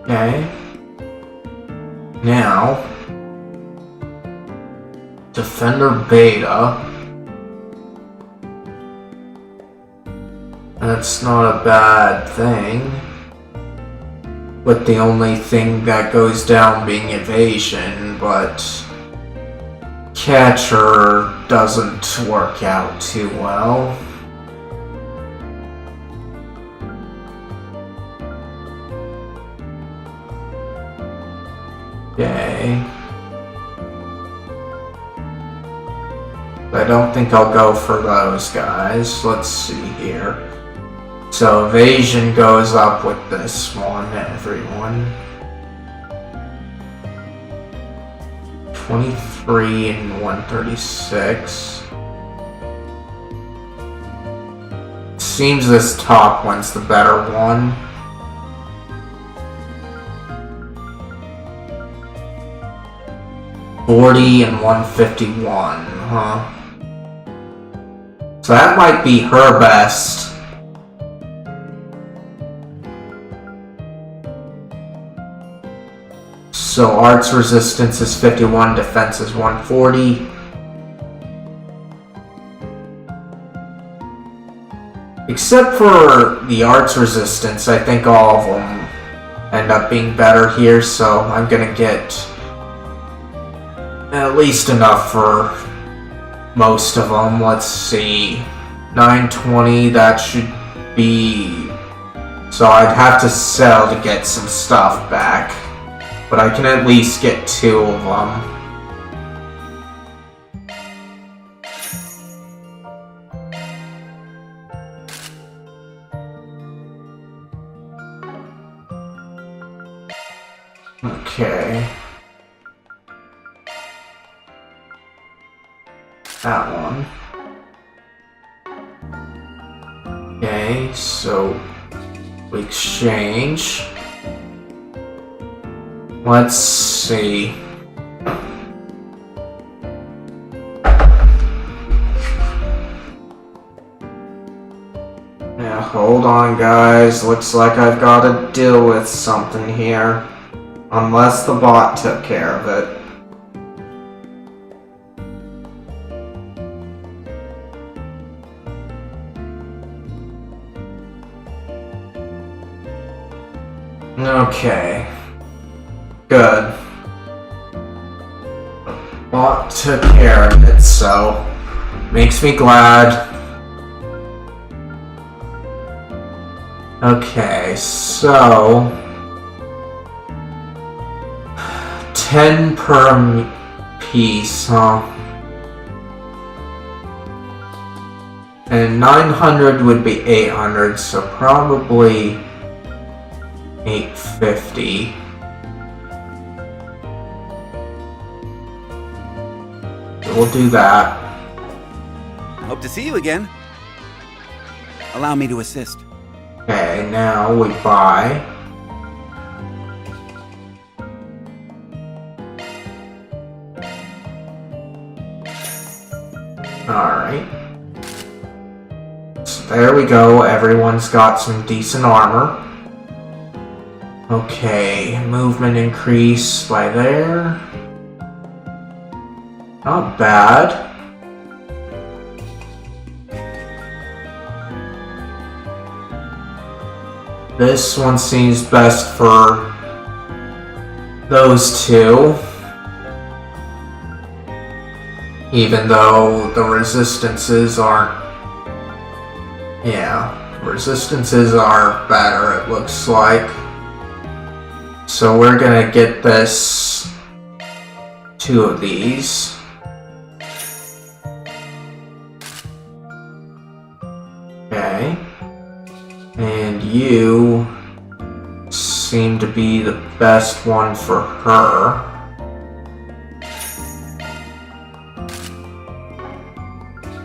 Okay. Now, Defender Beta. That's not a bad thing. With the only thing that goes down being evasion, but Catcher doesn't work out too well. Okay. I don't think I'll go for those guys. Let's see here. So evasion goes up with this one, everyone. 23 and 136. Seems this top one's the better one. $40 and 151, huh? So that might be her best. So arts resistance is 51, defense is 140. Except for the arts resistance, I think all of them end up being better here, so I'm gonna get at least enough for most of them. Let's see. 920, that should be... So I'd have to sell to get some stuff back. But I can at least get 2 of them. Okay. That one. Okay, so we exchange. Let's see. Yeah, hold on guys. Looks like I've got to deal with something here. Unless the bot took care of it. Okay. Good. Bot took care of it, so makes me glad. Okay, so 10 per piece, huh? And 900 would be 800, so probably 850. So we'll do that. Hope to see you again. Allow me to assist. Okay, now we buy. Alright. So there we go, everyone's got some decent armor. Okay, movement increase by there. Not bad. This one seems best for those two. Even though the resistances aren't... Yeah, resistances are better, it looks like. So we're gonna get this... 2 of these. Okay. And you seem to be the best one for her.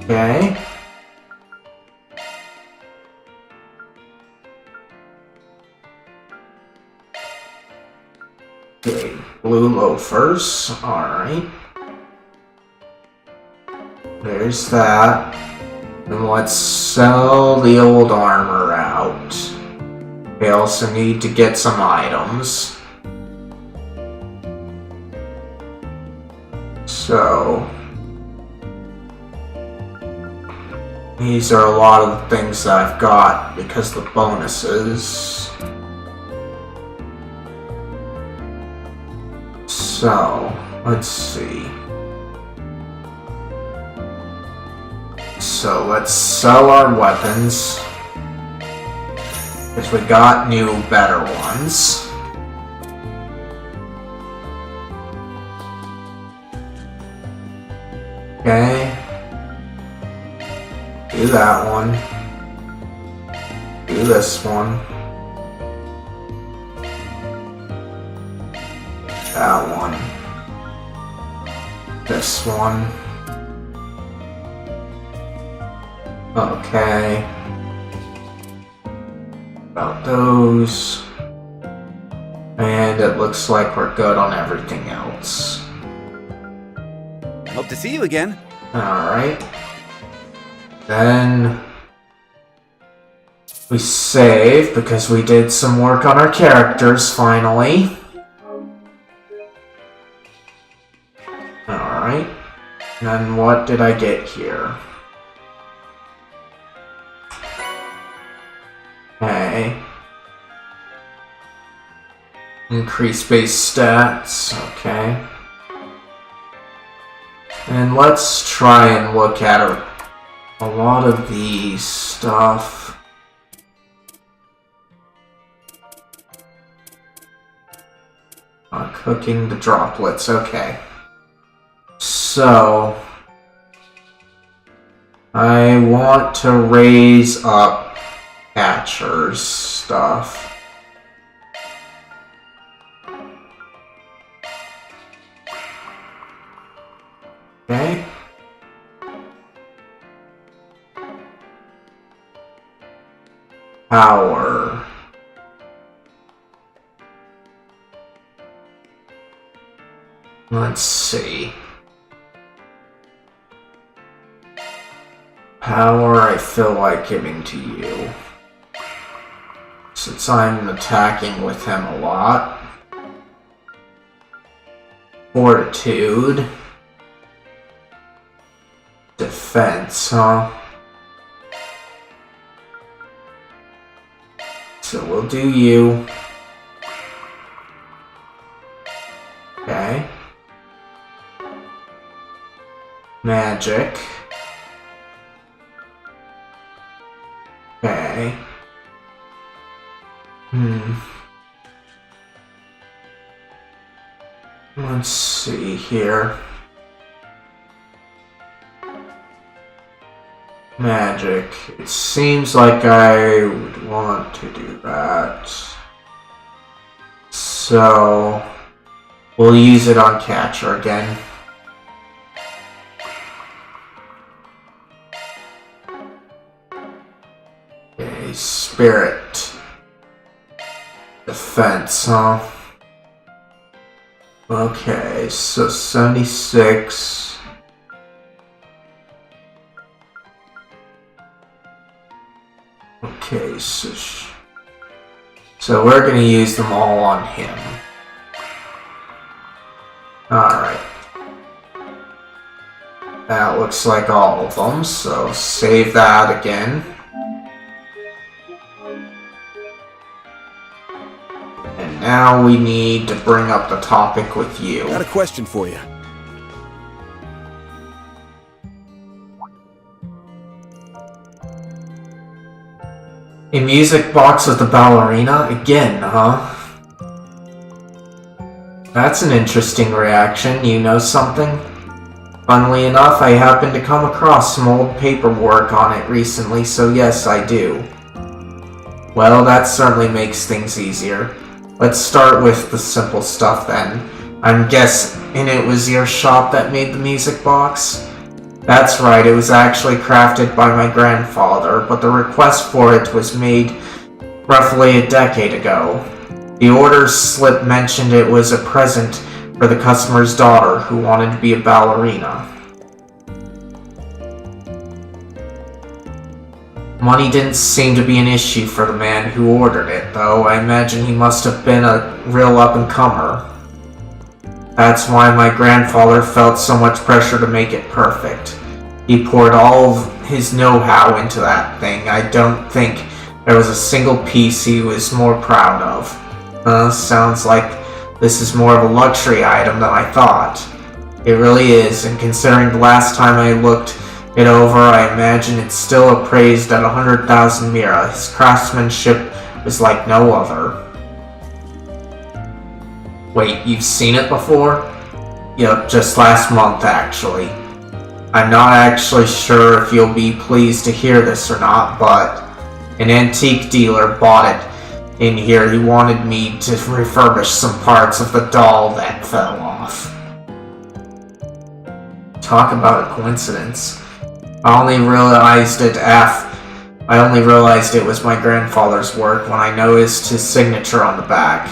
Okay. Okay, blue loafers. Alright. There's that. And let's sell the old armor out. We also need to get some items. So... these are a lot of the things that I've got because of the bonuses. So, let's see. So let's sell our weapons. Because we got new, better ones. Okay. Do that one. Do this one. That one. This one. Okay. About those. And it looks like we're good on everything else. Hope to see you again. Alright. Then we save because we did some work on our characters finally. Alright. And then what did I get here? Okay. Increase base stats. Okay. And let's try and look at a lot of these stuff. Cooking the droplets. Okay. So I want to raise up Catcher's stuff. Okay. Power. Let's see. Power I feel like giving to you. Since I'm attacking with him a lot. Fortitude. Defense, huh? So we'll do you. Okay. Magic. Okay. Let's see here. Magic. It seems like I would want to do that. So, we'll use it on Catcher again. Okay, Spirit. Defense, huh? Okay, so 76. Okay, so we're gonna use them all on him. Alright. That looks like all of them, so save that again. And now we need to bring up the topic with you. Got a question for you. A music box with a ballerina? Again, huh? That's an interesting reaction. You know something? Funnily enough, I happened to come across some old paperwork on it recently, so yes, I do. Well, that certainly makes things easier. Let's start with the simple stuff then. I'm guessing it was your shop that made the music box? That's right, it was actually crafted by my grandfather, but the request for it was made roughly a decade ago. The order slip mentioned it was a present for the customer's daughter who wanted to be a ballerina. Money didn't seem to be an issue for the man who ordered it, though. I imagine he must have been a real up-and-comer. That's why my grandfather felt so much pressure to make it perfect. He poured all of his know-how into that thing. I don't think there was a single piece he was more proud of. Sounds like this is more of a luxury item than I thought. It really is, and considering the last time I looked it over, I imagine it's still appraised at 100,000 mira. His craftsmanship was like no other. Wait, you've seen it before? Yep, just last month actually. I'm not actually sure if you'll be pleased to hear this or not, but an antique dealer bought it in here. He wanted me to refurbish some parts of the doll that fell off. Talk about a coincidence. I only realized it was my grandfather's work when I noticed his signature on the back.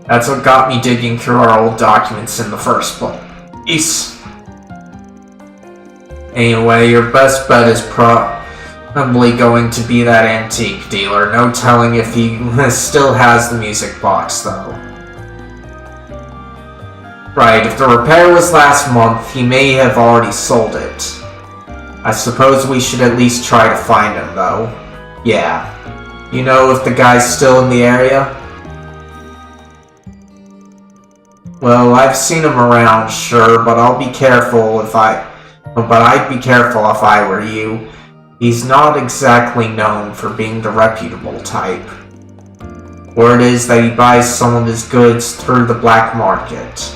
That's what got me digging through our old documents in the first place. Anyway, your best bet is probably going to be that antique dealer. No telling if he still has the music box, though. Right, if the repair was last month, he may have already sold it. I suppose we should at least try to find him, though. Yeah. You know if the guy's still in the area? Well, I've seen him around, sure, but I'd be careful if I were you. He's not exactly known for being the reputable type. Word is that he buys some of his goods through the black market.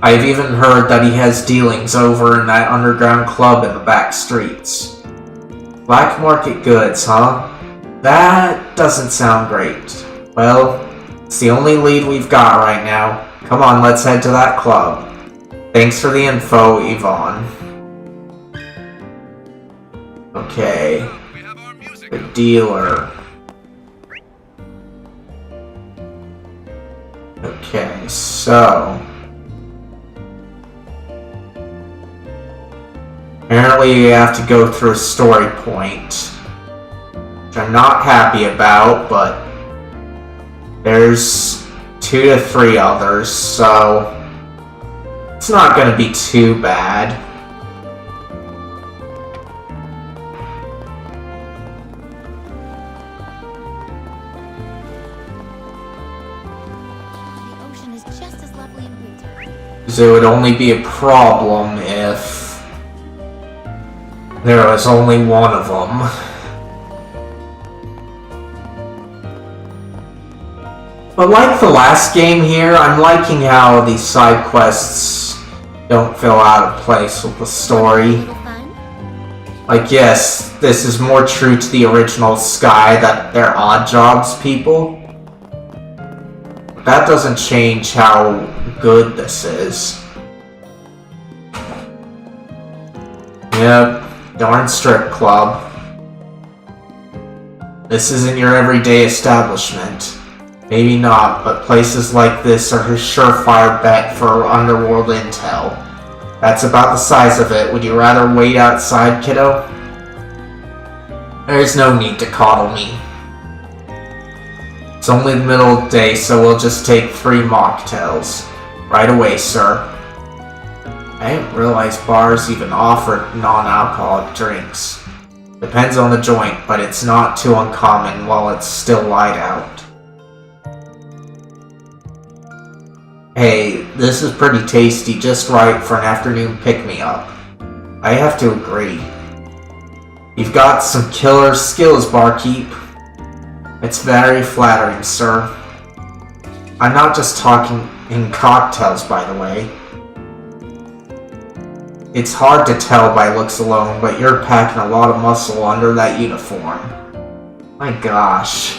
I've even heard that he has dealings over in that underground club in the back streets. Black market goods, huh? That doesn't sound great. Well, it's the only lead we've got right now. Come on, let's head to that club. Thanks for the info, Yvonne. Okay. The dealer. Okay, so... apparently you have to go through a story point, which I'm not happy about, but there's 2 to 3 others, so it's not going to be too bad. The ocean is just as lovely in winter. Because it would only be a problem if there was only one of them. But like the last game here, I'm liking how these side quests don't feel out of place with the story. Like, yes, this is more true to the original Sky that they're odd jobs people. But that doesn't change how good this is. Yep, darn strip club. This isn't your everyday establishment. Maybe not, but places like this are his surefire bet for underworld intel. That's about the size of it. Would you rather wait outside, kiddo? There's no need to coddle me. It's only the middle of the day, so we'll just take 3 mocktails. Right away, sir. I didn't realize bars even offered non-alcoholic drinks. Depends on the joint, but it's not too uncommon while it's still light out. Hey, this is pretty tasty, just right for an afternoon pick-me-up. I have to agree. You've got some killer skills, barkeep. It's very flattering, sir. I'm not just talking in cocktails, by the way. It's hard to tell by looks alone, but you're packing a lot of muscle under that uniform. My gosh.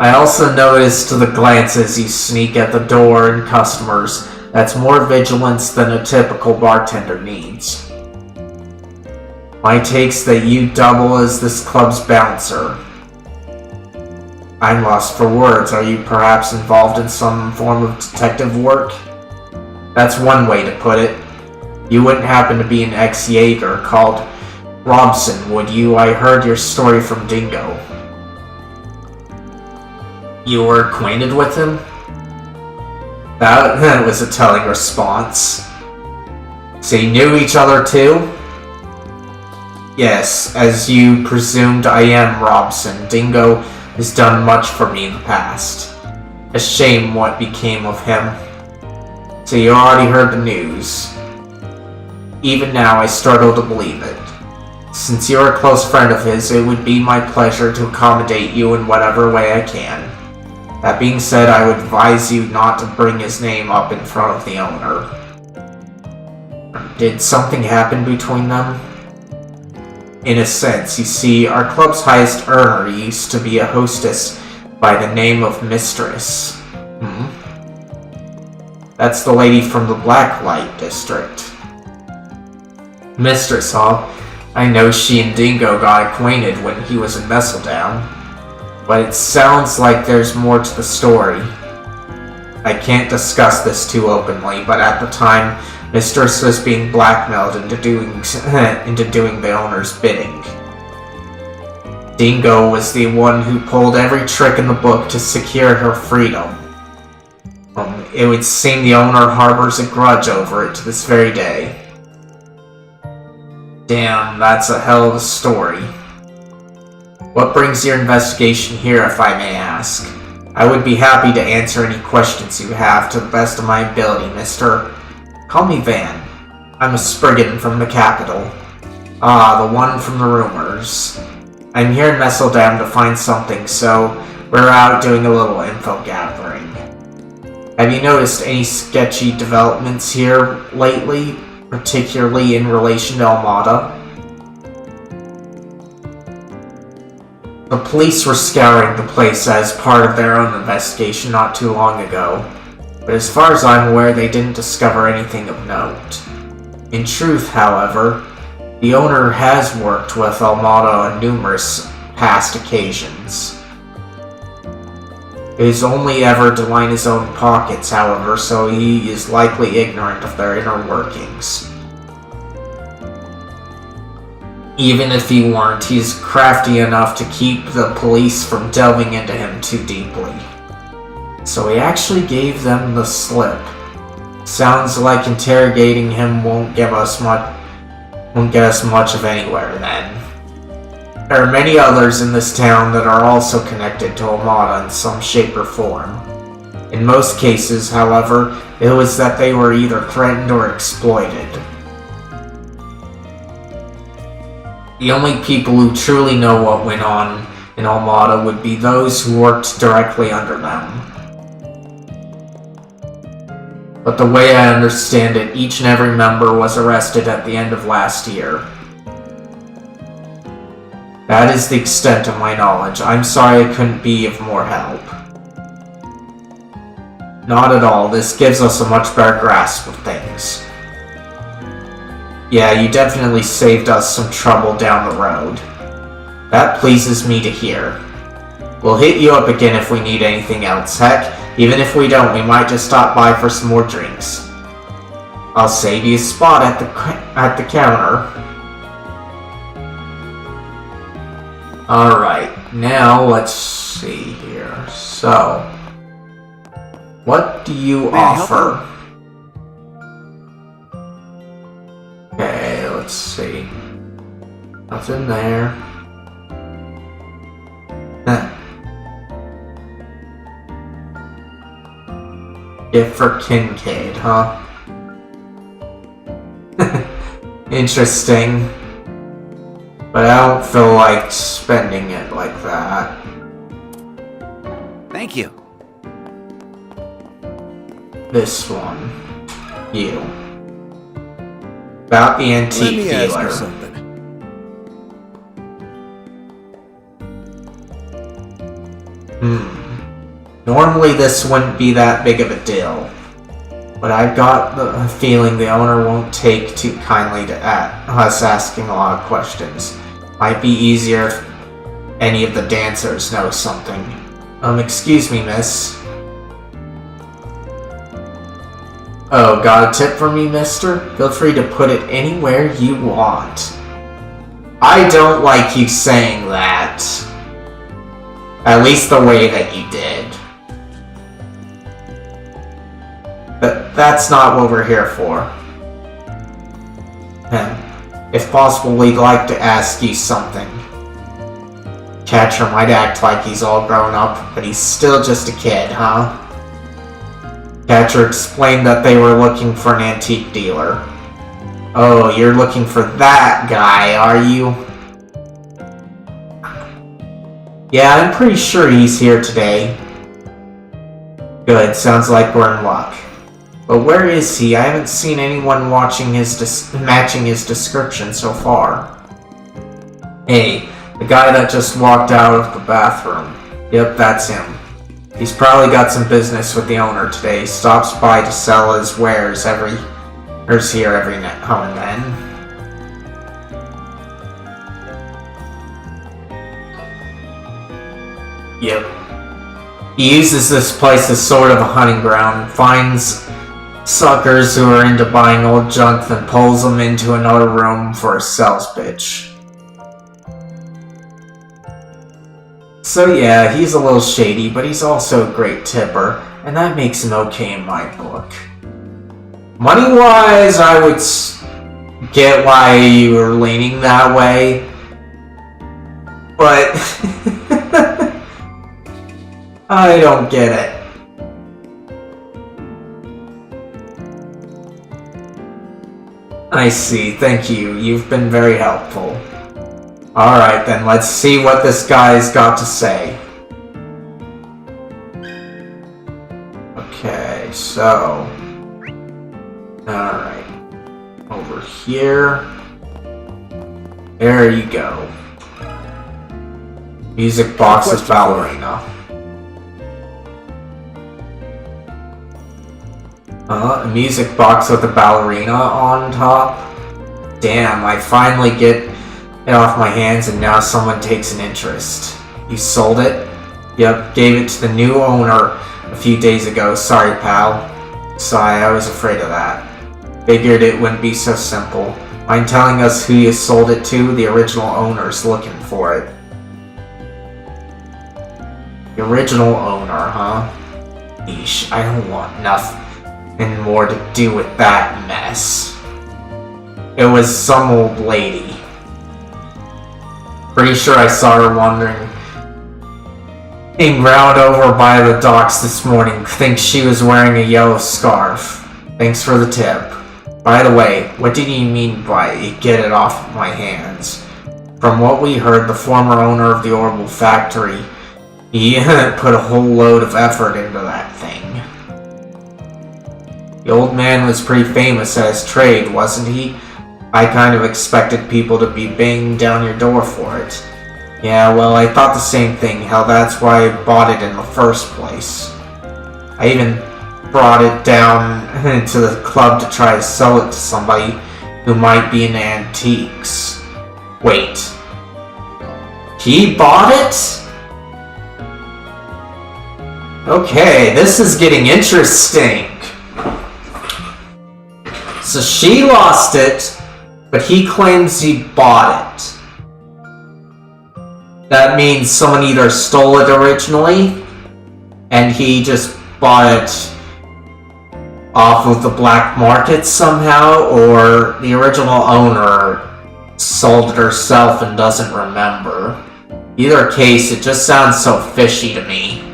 I also noticed the glances you sneak at the door and customers. That's more vigilance than a typical bartender needs. My take's that you double as this club's bouncer. I'm lost for words. Are you perhaps involved in some form of detective work? That's one way to put it. You wouldn't happen to be an ex-Jaeger called Robson, would you? I heard your story from Dingo. You were acquainted with him? That was a telling response. So you knew each other too? Yes, as you presumed, I am Robson. Dingo has done much for me in the past. A shame what became of him. So you already heard the news. Even now, I struggle to believe it. Since you're a close friend of his, it would be my pleasure to accommodate you in whatever way I can. That being said, I would advise you not to bring his name up in front of the owner. Did something happen between them? In a sense, you see, our club's highest earner used to be a hostess by the name of Mistress. That's the lady from the Blacklight District. Mistress, huh? I know she and Dingo got acquainted when he was in Messeldown. But it sounds like there's more to the story. I can't discuss this too openly, but at the time, Mistress was being blackmailed into doing the owner's bidding. Dingo was the one who pulled every trick in the book to secure her freedom. It would seem the owner harbors a grudge over it to this very day. Damn, that's a hell of a story. What brings your investigation here, if I may ask? I would be happy to answer any questions you have to the best of my ability, mister. Call me Van. I'm a Spriggan from the capital. Ah, the one from the rumors. I'm here in Messeldown to find something, so we're out doing a little info gathering. Have you noticed any sketchy developments here lately, particularly in relation to Almada? The police were scouring the place as part of their own investigation not too long ago, but as far as I'm aware, they didn't discover anything of note. In truth, however, the owner has worked with Almada on numerous past occasions. It is only ever to line his own pockets, however, so he is likely ignorant of their inner workings. Even if he weren't, he's crafty enough to keep the police from delving into him too deeply. So he actually gave them the slip. Sounds like interrogating him won't get us much of anywhere then. There are many others in this town that are also connected to Almada in some shape or form. In most cases, however, it was that they were either threatened or exploited. The only people who truly know what went on in Almada would be those who worked directly under them. But the way I understand it, each and every member was arrested at the end of last year. That is the extent of my knowledge. I'm sorry I couldn't be of more help. Not at all. This gives us a much better grasp of things. Yeah, you definitely saved us some trouble down the road. That pleases me to hear. We'll hit you up again if we need anything else. Heck, even if we don't, we might just stop by for some more drinks. I'll save you a spot at the counter. Alright, now let's see here. So, what do you offer? Okay, let's see. Nothing there. Gift for Kincaid, huh? Interesting. But I don't feel like spending it like that. Thank you. This one. You. About the antique Let me dealer. ask you something. Normally this wouldn't be that big of a deal. But I've got the feeling the owner won't take too kindly to us asking a lot of questions. Might be easier if any of the dancers know something. Excuse me, miss. Oh, got a tip for me, mister? Feel free to put it anywhere you want. I don't like you saying that. At least the way that you did. But that's not what we're here for. If possible, we'd like to ask you something. Catcher might act like he's all grown up, but he's still just a kid, huh? Catcher explained that they were looking for an antique dealer. Oh, you're looking for that guy, are you? Yeah, I'm pretty sure he's here today. Good, sounds like we're in luck. But where is he? I haven't seen anyone matching his description so far. Hey, the guy that just walked out of the bathroom. Yep, that's him. He's probably got some business with the owner today. Stops by to sell his wares here every now and then. Yep. He uses this place as sort of a hunting ground, finds suckers who are into buying old junk, then pulls them into another room for a sales pitch. So yeah, he's a little shady, but he's also a great tipper, and that makes him okay in my book. Money-wise, I would get why you were leaning that way, but I don't get it. I see, thank you. You've been very helpful. Alright then, let's see what this guy's got to say. Okay, so... Alright. Over here. There you go. Music box with ballerina. A music box with a ballerina on top? Damn, I finally get it off my hands and now someone takes an interest. You sold it? Yep, gave it to the new owner a few days ago. Sorry, pal. Sorry, I was afraid of that. Figured it wouldn't be so simple. Mind telling us who you sold it to? The original owner's looking for it. The original owner, huh? Yeesh, I don't want nothing more to do with that mess. It was some old lady. Pretty sure I saw her wandering being round over by the docks this morning. Think she was wearing a yellow scarf. Thanks for the tip. By the way, what did you mean by get it off my hands? From what we heard, the former owner of the Orbital Factory, he put a whole load of effort into that thing. The old man was pretty famous at his trade, wasn't he? I kind of expected people to be banging down your door for it. Yeah, well, I thought the same thing, how that's why I bought it in the first place. I even brought it down into the club to try to sell it to somebody who might be into antiques. Wait. He bought it? Okay, this is getting interesting. So she lost it, but he claims he bought it. That means someone either stole it originally, and he just bought it off of the black market somehow, or the original owner sold it herself and doesn't remember. Either case, it just sounds so fishy to me.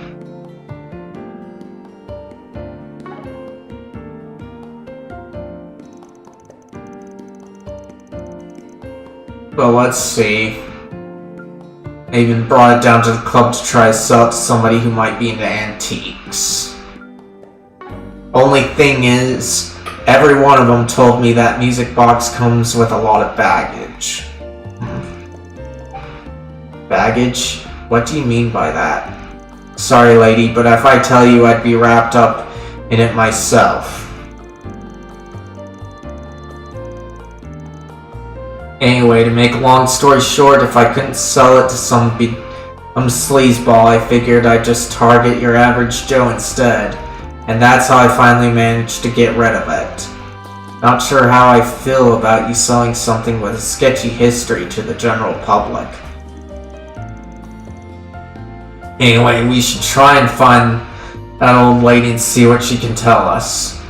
But let's see. I even brought it down to the club to try to sell it to somebody who might be into antiques. Only thing is, every one of them told me that music box comes with a lot of baggage. Baggage? What do you mean by that? Sorry, lady, but if I tell you, I'd be wrapped up in it myself. Anyway, to make a long story short, if I couldn't sell it to some sleazeball, I figured I'd just target your average Joe instead. And that's how I finally managed to get rid of it. Not sure how I feel about you selling something with a sketchy history to the general public. Anyway, we should try and find that old lady and see what she can tell us.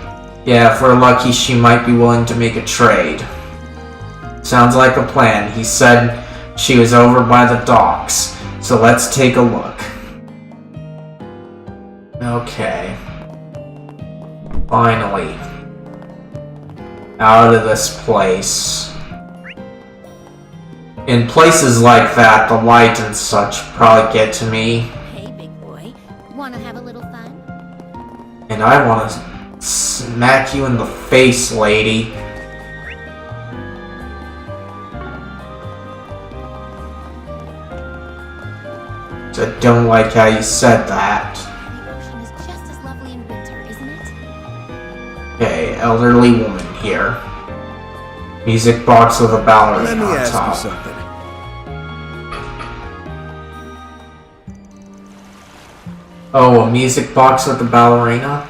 Yeah, if we're lucky, she might be willing to make a trade. Sounds like a plan. He said she was over by the docks, so let's take a look. Okay. Finally. Out of this place. In places like that, the light and such probably get to me. Hey, big boy. Wanna have a little fun? And I want to smack you in the face, lady. I don't like how you said that. The ocean is just as lovely in winter, isn't it? Okay, elderly woman here. Music box with a ballerina Let me on ask top. you something. Oh, a music box with a ballerina?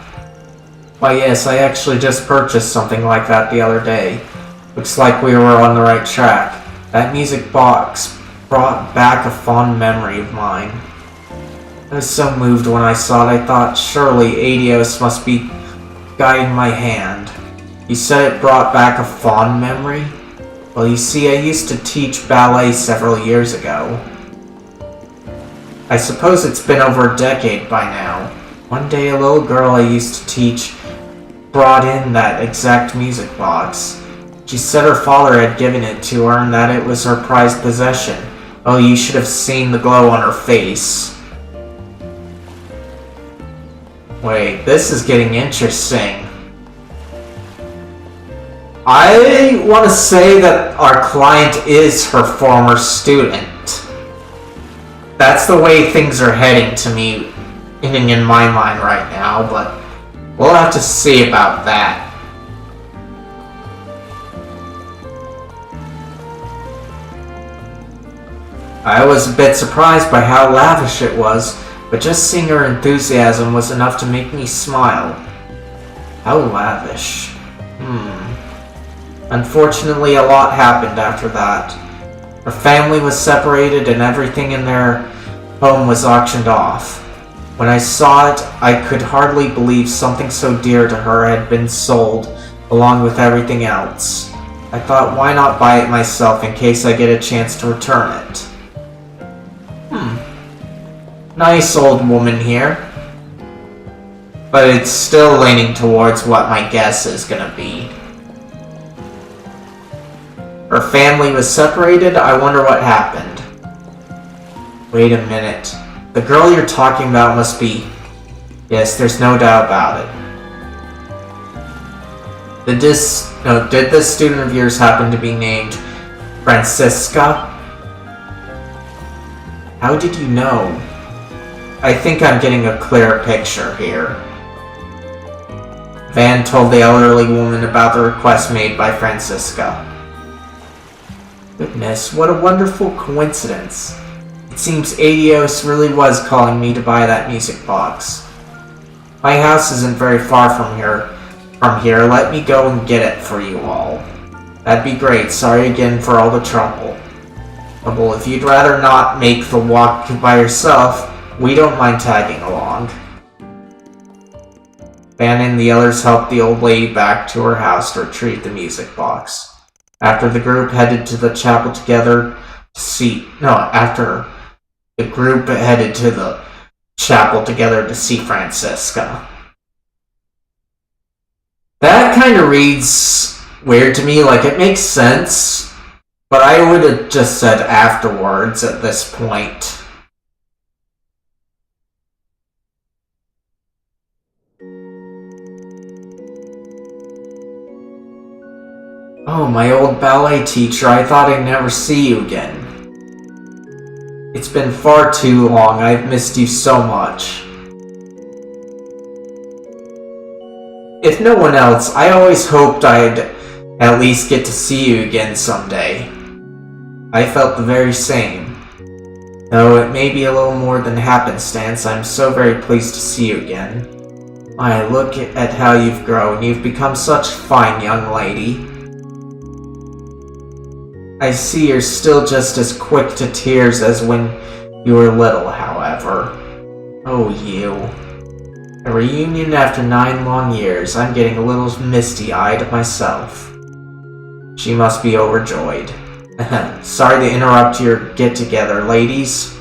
Why yes, I actually just purchased something like that the other day. Looks like we were on the right track. That music box brought back a fond memory of mine. I was so moved when I saw it, I thought surely Adios must be guiding my hand. You said it brought back a fond memory? Well, you see, I used to teach ballet several years ago. I suppose it's been over a decade by now. One day a little girl I used to teach brought in that exact music box. She said her father had given it to her and that it was her prized possession. Oh, you should have seen the glow on her face. Wait, this is getting interesting. I want to say that our client is her former student. That's the way things are heading to me in my mind right now, but we'll have to see about that. I was a bit surprised by how lavish it was, but just seeing her enthusiasm was enough to make me smile. How lavish. Unfortunately, a lot happened after that. Her family was separated and everything in their home was auctioned off. When I saw it, I could hardly believe something so dear to her had been sold, along with everything else. I thought, why not buy it myself in case I get a chance to return it? Nice old woman here. But it's still leaning towards what my guess is gonna be. Her family was separated. I wonder what happened. Wait a minute. The girl you're talking about must be... Yes, there's no doubt about it. Did this student of yours happen to be named Francisca? How did you know? I think I'm getting a clearer picture here. Van told the elderly woman about the request made by Francisca. Goodness, what a wonderful coincidence. It seems Adios really was calling me to buy that music box. My house isn't very far from here. Let me go and get it for you all. That'd be great. Sorry again for all the trouble. Well, if you'd rather not make the walk by yourself, we don't mind tagging along. Van and the others helped the old lady back to her house to retrieve the music box. After the group headed to the chapel together to see... after the group headed to the chapel together to see Francisca. That kind of reads weird to me, like it makes sense, but I would have just said afterwards at this point. Oh, my old ballet teacher, I thought I'd never see you again. It's been far too long, I've missed you so much. If no one else, I always hoped I'd at least get to see you again someday. I felt the very same. Though it may be a little more than happenstance, I'm so very pleased to see you again. I look at how you've grown, you've become such a fine young lady. I see you're still just as quick to tears as when you were little, however. Oh, you. A reunion after 9 long years. I'm getting a little misty-eyed myself. She must be overjoyed. Sorry to interrupt your get-together, ladies.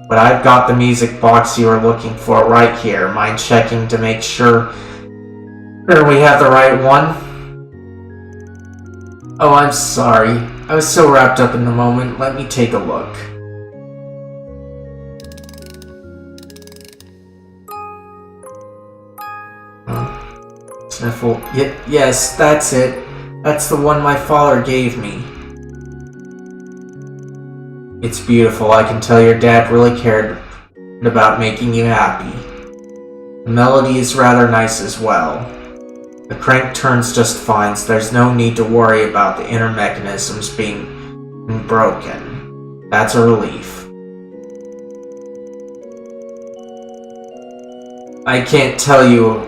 But I've got the music box you were looking for right here. Mind checking to make sure we have the right one? Oh, I'm sorry. I was so wrapped up in the moment. Let me take a look. Sniffle. Yes, that's it. That's the one my father gave me. It's beautiful. I can tell your dad really cared about making you happy. The melody is rather nice as well. The crank turns just fine, so there's no need to worry about the inner mechanisms being broken. That's a relief. I can't tell you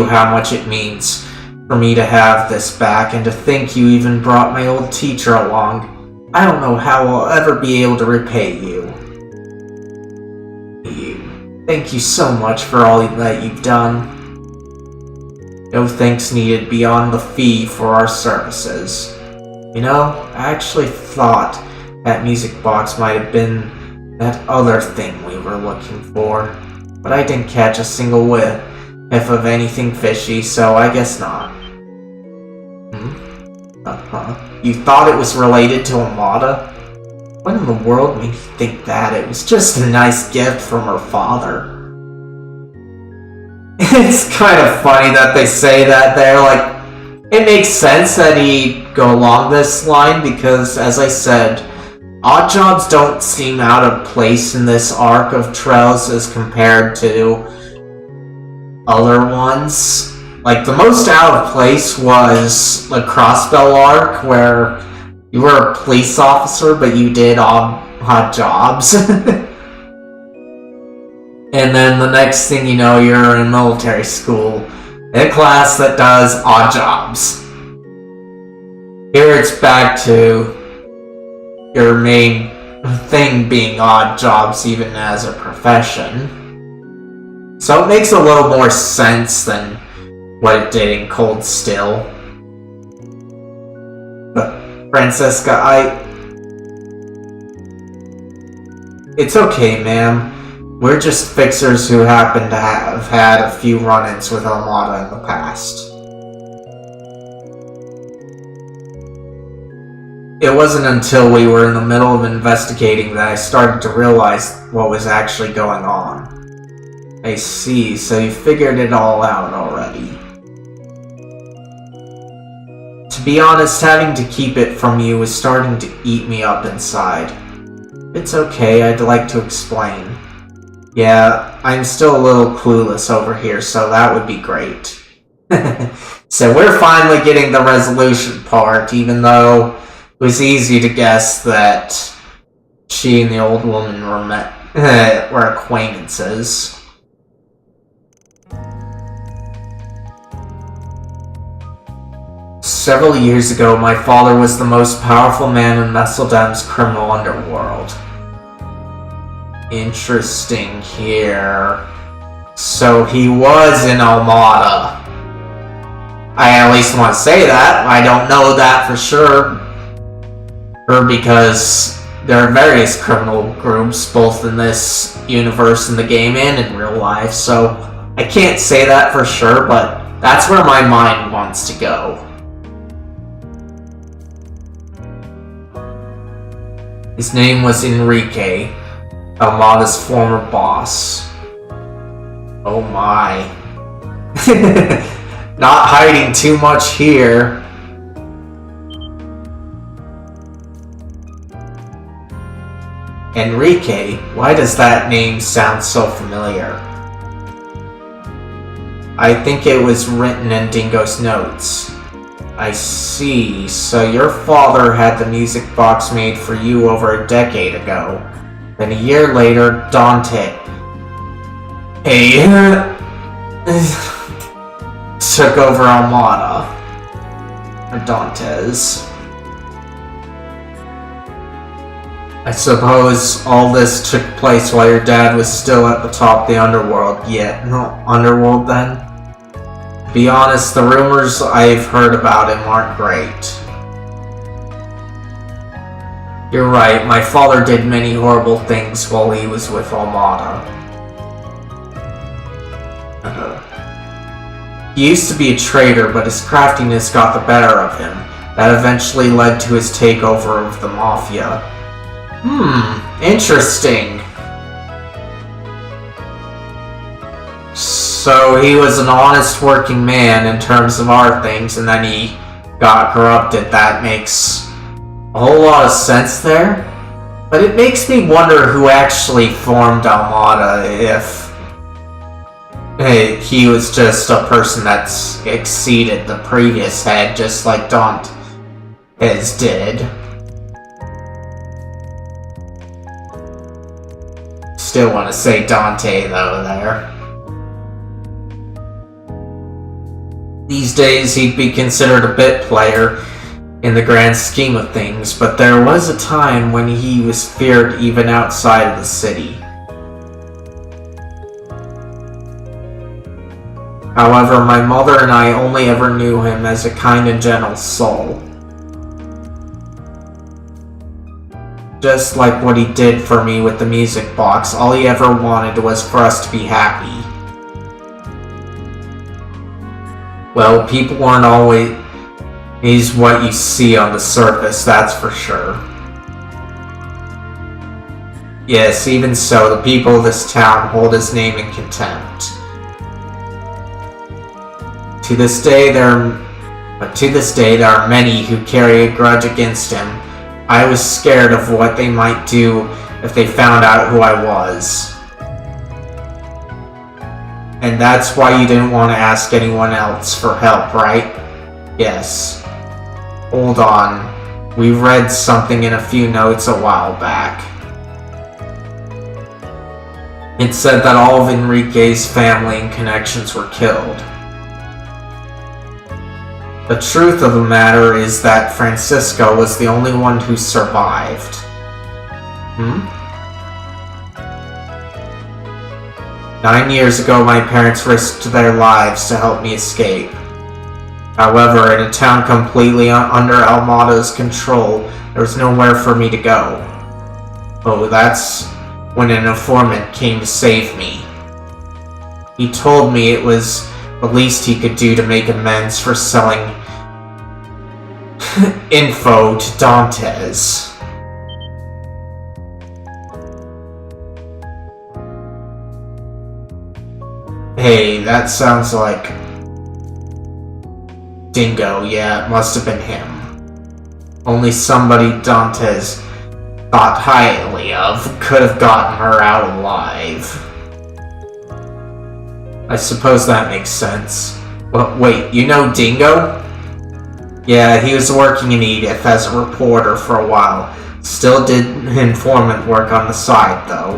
how much it means for me to have this back, and to think you even brought my old teacher along. I don't know how I'll ever be able to repay you. Thank you so much for all that you've done. No thanks needed beyond the fee for our services. You know, I actually thought that music box might have been that other thing we were looking for, but I didn't catch a single whiff of anything fishy, so I guess not. You thought it was related to Amada? What in the world made you think that? It was just a nice gift from her father. It's kind of funny that they say that there, like, it makes sense that he'd go along this line because, as I said, odd jobs don't seem out of place in this arc of Trails as compared to other ones. Like, the most out of place was the Crossbell arc, where you were a police officer, but you did odd jobs. And then the next thing you know, you're in military school, in a class that does odd jobs. Here it's back to your main thing being odd jobs, even as a profession. So it makes a little more sense than what it did in Cold Steel. But Francisca, it's okay, ma'am. We're just fixers who happen to have had a few run-ins with Armada in the past. It wasn't until we were in the middle of investigating that I started to realize what was actually going on. I see, so you figured it all out already. To be honest, having to keep it from you was starting to eat me up inside. It's okay, I'd like to explain. Yeah, I'm still a little clueless over here, so that would be great. So we're finally getting the resolution part, even though it was easy to guess that she and the old woman were acquaintances. Several years ago, my father was the most powerful man in Messeldam's criminal underworld. Interesting here. So he was in Almada. I at least want to say that. I don't know that for sure. Or because there are various criminal groups, both in this universe in the game and in real life, so I can't say that for sure, but that's where my mind wants to go. His name was Enrique, Almada's former boss. Oh my. Not hiding too much here. Enrique? Why does that name sound so familiar? I think it was written in Dingo's notes. I see, so your father had the music box made for you over a decade ago. Then a year later, Dante took over Almada. Or Dantes. I suppose all this took place while your dad was still at the top of the underworld. Yeah, no, underworld then? To be honest, the rumors I've heard about him aren't great. You're right, my father did many horrible things while he was with Almada. He used to be a traitor, but his craftiness got the better of him. That eventually led to his takeover of the Mafia. Interesting. So he was an honest working man in terms of our things, and then he got corrupted. That makes a whole lot of sense there. But it makes me wonder who actually formed Almada, if he was just a person that's exceeded the previous head, just like Dantes did. Still want to say Dante, though, there. These days, he'd be considered a bit player in the grand scheme of things, but there was a time when he was feared even outside of the city. However, my mother and I only ever knew him as a kind and gentle soul. Just like what he did for me with the music box, all he ever wanted was for us to be happy. Well, people weren't always what you see on the surface, that's for sure. Yes, even so, the people of this town hold his name in contempt. To this day, there are many who carry a grudge against him. I was scared of what they might do if they found out who I was. And that's why you didn't want to ask anyone else for help, right? Yes. Hold on. We read something in a few notes a while back. It said that all of Enrique's family and connections were killed. The truth of the matter is that Francisco was the only one who survived. 9 years ago, my parents risked their lives to help me escape. However, in a town completely under Almada's control, there was nowhere for me to go. Oh, that's when an informant came to save me. He told me it was the least he could do to make amends for selling info to Dantes. Hey, that sounds like Dingo. Yeah, it must have been him. Only somebody Dantes thought highly of could have gotten her out alive. I suppose that makes sense. Well, wait, you know Dingo? Yeah, he was working in Edith as a reporter for a while. Still did informant work on the side, though.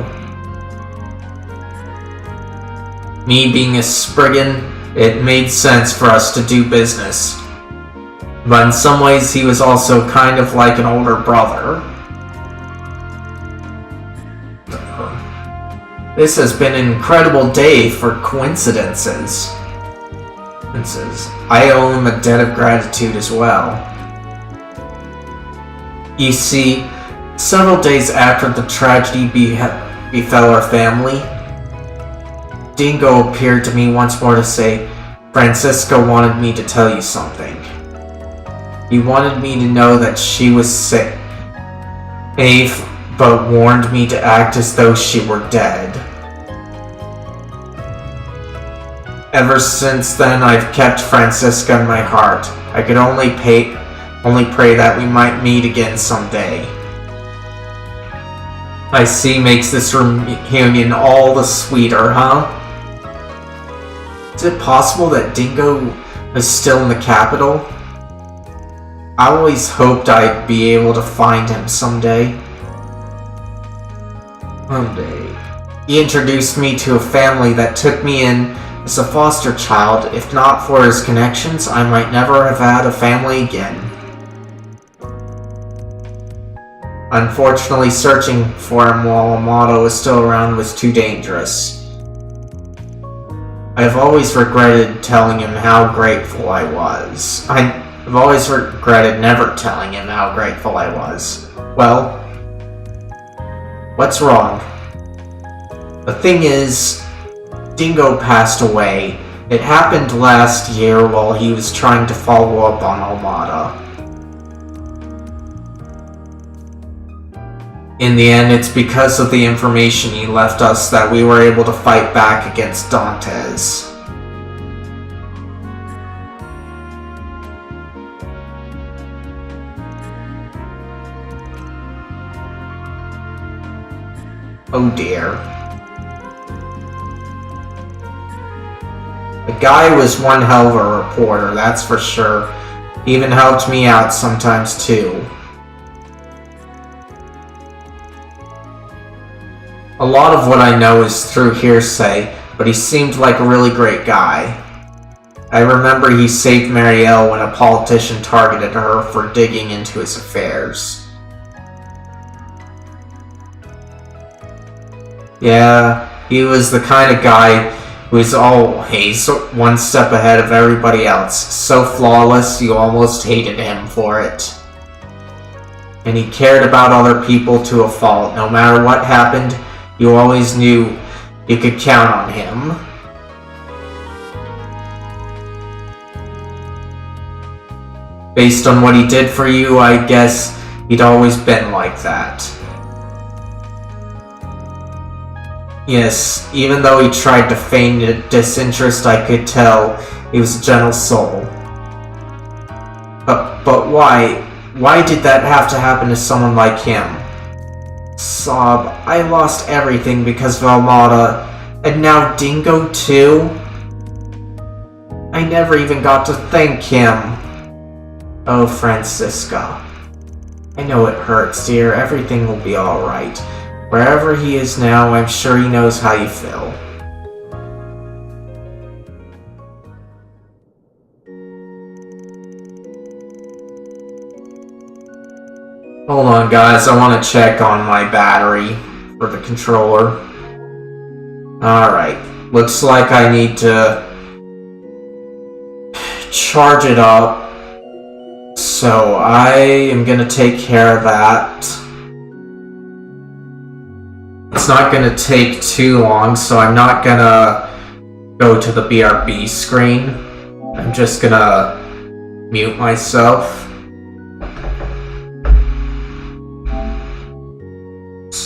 Me being a Spriggan, it made sense for us to do business. But in some ways, he was also kind of like an older brother. This has been an incredible day for coincidences. I owe him a debt of gratitude as well. You see, several days after the tragedy befell our family, Dingo appeared to me once more to say, Francisca wanted me to tell you something. He wanted me to know that she was sick, but warned me to act as though she were dead. Ever since then, I've kept Francisca in my heart. I could only pray that we might meet again someday. I see makes this reunion all the sweeter, huh? Is it possible that Dingo is still in the capital? I always hoped I'd be able to find him someday. One day. He introduced me to a family that took me in as a foster child. If not for his connections, I might never have had a family again. Unfortunately, searching for him while Amato was still around was too dangerous. I've always regretted telling him how grateful I was. I've always regretted never telling him how grateful I was. Well, what's wrong? The thing is, Dingo passed away. It happened last year while he was trying to follow up on Almada. In the end, it's because of the information he left us that we were able to fight back against Dantes. Oh dear. The guy was one hell of a reporter, that's for sure. He even helped me out sometimes too. A lot of what I know is through hearsay, but he seemed like a really great guy. I remember he saved Marielle when a politician targeted her for digging into his affairs. Yeah, he was the kind of guy who is always one step ahead of everybody else. So flawless, you almost hated him for it. And he cared about other people to a fault. No matter what happened, you always knew you could count on him. Based on what he did for you, I guess he'd always been like that. Yes, even though he tried to feign disinterest, I could tell he was a gentle soul. But why? Why did that have to happen to someone like him? Sob, I lost everything because of Almada, and now Dingo too? I never even got to thank him. Oh, Francisca. I know it hurts, dear. Everything will be alright. Wherever he is now, I'm sure he knows how you feel. Hold on, guys. I want to check on my battery for the controller. Alright. Looks like I need to charge it up. So I am going to take care of that. It's not going to take too long, so I'm not going to go to the BRB screen. I'm just going to mute myself.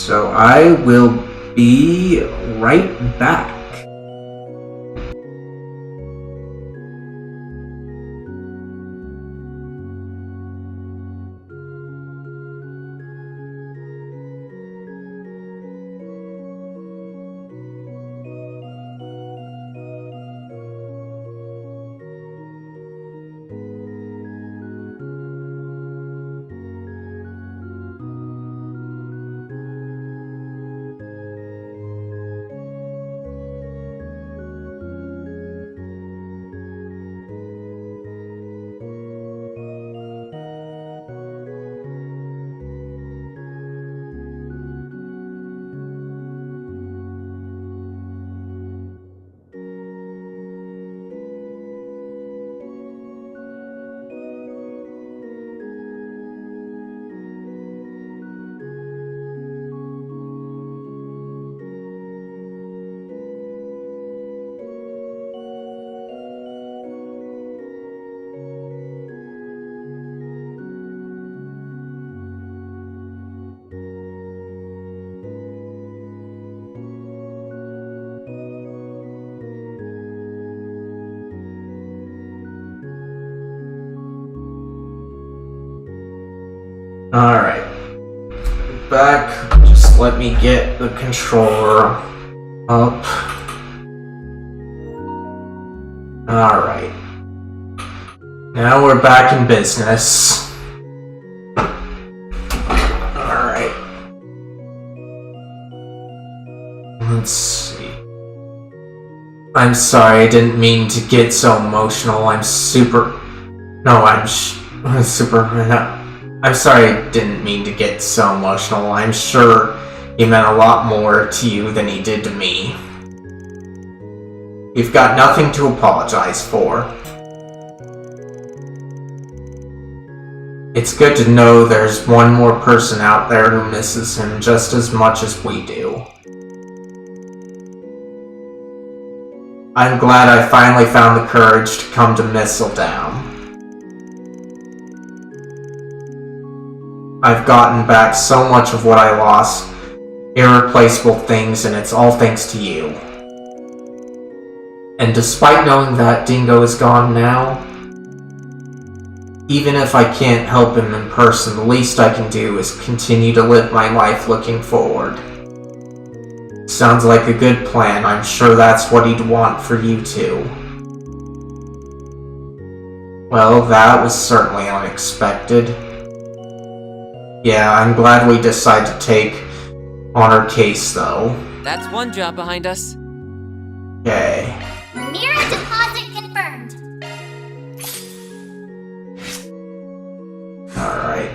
So I will be right back. Alright. Back. Just let me get the controller up. Alright. Now we're back in business. Alright. Let's see. I'm sorry, I didn't mean to get so emotional. I'm sorry, I didn't mean to get so emotional. I'm sure he meant a lot more to you than he did to me. You've got nothing to apologize for. It's good to know there's one more person out there who misses him just as much as we do. I'm glad I finally found the courage to come to Mistletown. I've gotten back so much of what I lost, irreplaceable things, and it's all thanks to you. And despite knowing that Dingo is gone now, even if I can't help him in person, the least I can do is continue to live my life looking forward. Sounds like a good plan. I'm sure that's what he'd want for you too. Well, that was certainly unexpected. Yeah, I'm glad we decided to take on our case, though. That's one job behind us. Okay. Mirror deposit confirmed. Alright.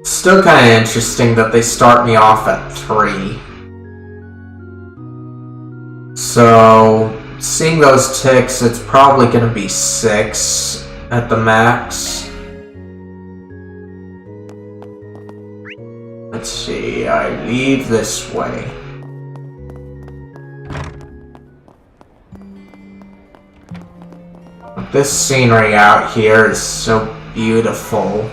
Still kind of interesting that they start me off at 3. So, seeing those ticks, it's probably going to be 6 at the max. Let's see, I leave this way. This scenery out here is so beautiful.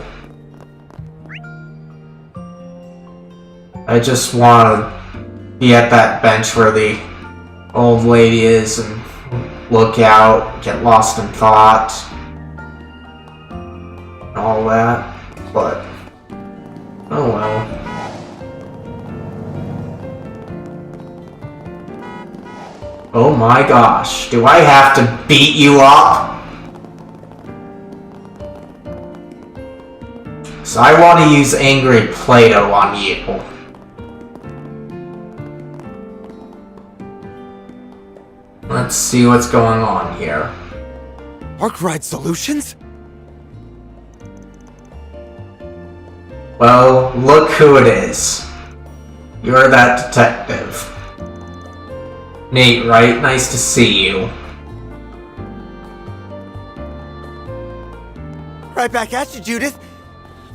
I just want to be at that bench where the old lady is and look out, get lost in thought, and all that, but oh well. Oh my gosh, do I have to beat you up? So I want to use Angry Play-Doh on you. Let's see what's going on here. Arc Ride Solutions? Well, look who it is. You're that detective. Nate, right? Nice to see you. Right back at you, Judith.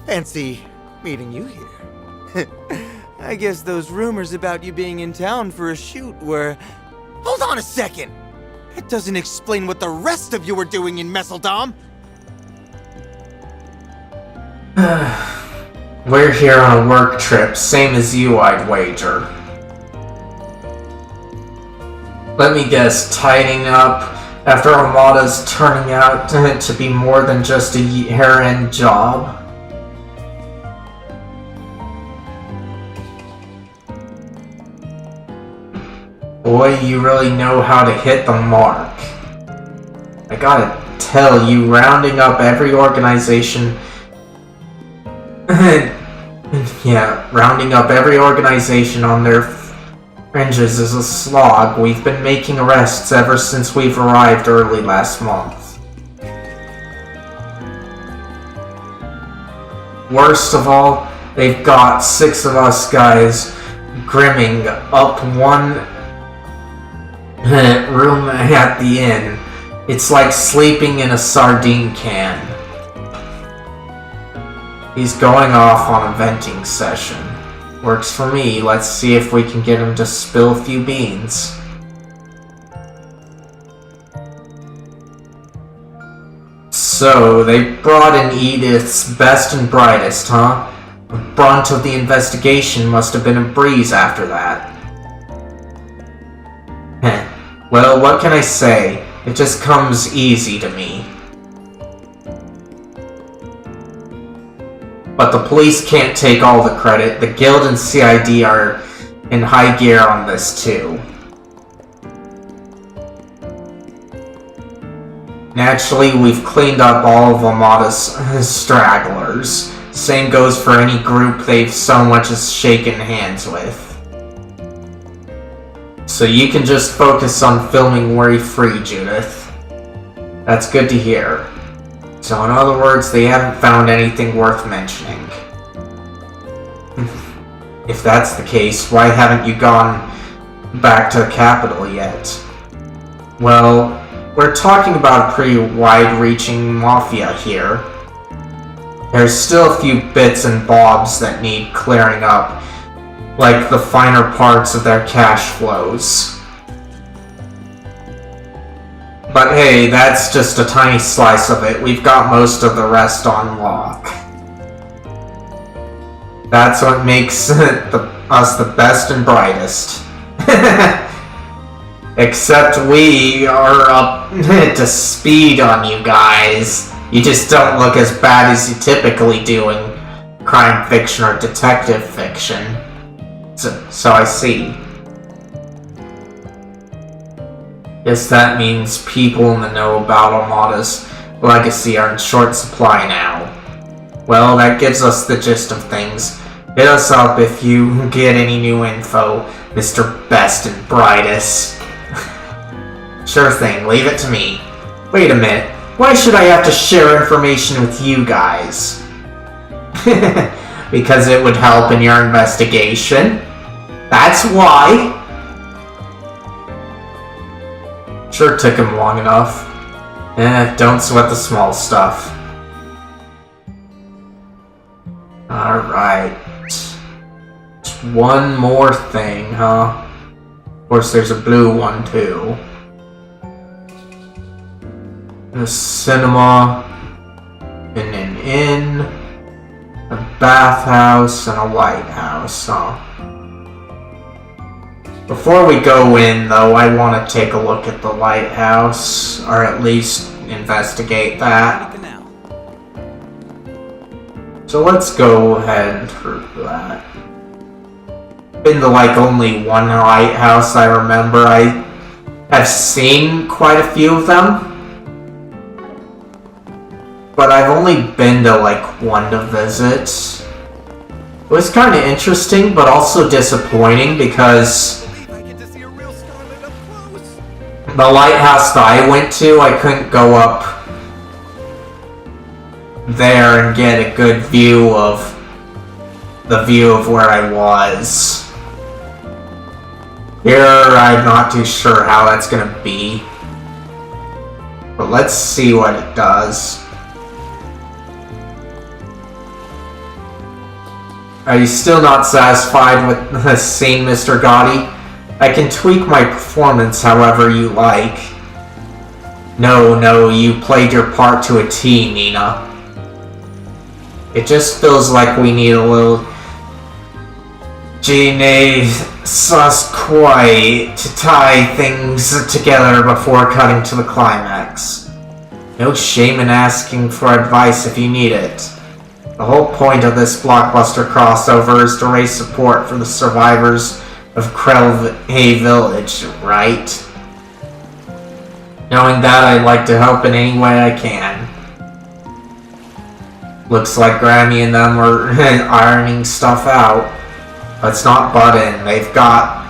Fancy meeting you here. I guess those rumors about you being in town for a shoot were... Hold on a second! That doesn't explain what the rest of you were doing in Messeldom! We're here on a work trip, same as you, I'd wager. Let me guess, tidying up after Armada's turning out to be more than just a year-end job? Boy, you really know how to hit the mark. I gotta tell you, rounding up every organization... yeah, rounding up every organization on their fringes is a slog. We've been making arrests ever since we've arrived early last month. Worst of all, they've got 6 of us guys grimming up one room at the inn. It's like sleeping in a sardine can. He's going off on a venting session. Works for me. Let's see if we can get him to spill a few beans. So, they brought in Edith's best and brightest, huh? The brunt of the investigation must have been a breeze after that. Heh. Well, what can I say? It just comes easy to me. But the police can't take all the credit. The Guild and CID are in high gear on this too. Naturally, we've cleaned up all of Amada's stragglers. Same goes for any group they've so much as shaken hands with. So you can just focus on filming worry-free, Judith. That's good to hear. So in other words, they haven't found anything worth mentioning. If that's the case, why haven't you gone back to the capital yet? Well, we're talking about a pretty wide-reaching mafia here. There's still a few bits and bobs that need clearing up, like the finer parts of their cash flows. But hey, that's just a tiny slice of it. We've got most of the rest on lock. That's what makes us the best and brightest. Except we are up to speed on you guys. You just don't look as bad as you typically do in crime fiction or detective fiction. So I see. Guess that means people in the know about Armada's legacy are in short supply now. Well, that gives us the gist of things. Hit us up if you get any new info, Mr. Best and Brightest. Sure thing, leave it to me. Wait a minute, why should I have to share information with you guys? Because it would help in your investigation. That's why. Sure took him long enough. Don't sweat the small stuff. Alright. Just one more thing, huh? Of course, there's a blue one, too. A cinema, and an inn, a bathhouse, and a lighthouse, huh? Before we go in, though, I want to take a look at the lighthouse, or at least investigate that. So let's go ahead and prove that. Been to like only one lighthouse I remember. I have seen quite a few of them, but I've only been to like one to visit. It was kind of interesting, but also disappointing because the lighthouse that I went to, I couldn't go up there and get a good view of where I was. Here, I'm not too sure how that's gonna be, but let's see what it does. Are you still not satisfied with the scene, Mr. Gotti? I can tweak my performance however you like. No, you played your part to a T, Nina. It just feels like we need a little je ne sais quoi to tie things together before cutting to the climax. No shame in asking for advice if you need it. The whole point of this blockbuster crossover is to raise support for the survivors of Krelve Village, right? Knowing that, I'd like to help in any way I can. Looks like Grammy and them are ironing stuff out. Let's not butt in. They've got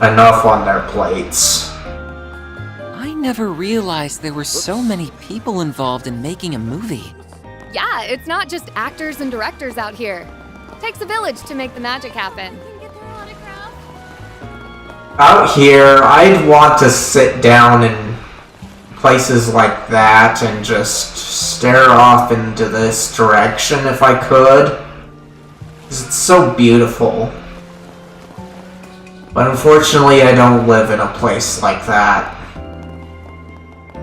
enough on their plates. I never realized there were so many people involved in making a movie. Yeah, it's not just actors and directors out here. It takes a village to make the magic happen. Out here, I'd want to sit down in places like that and just stare off into this direction if I could. 'Cause it's so beautiful. But unfortunately, I don't live in a place like that.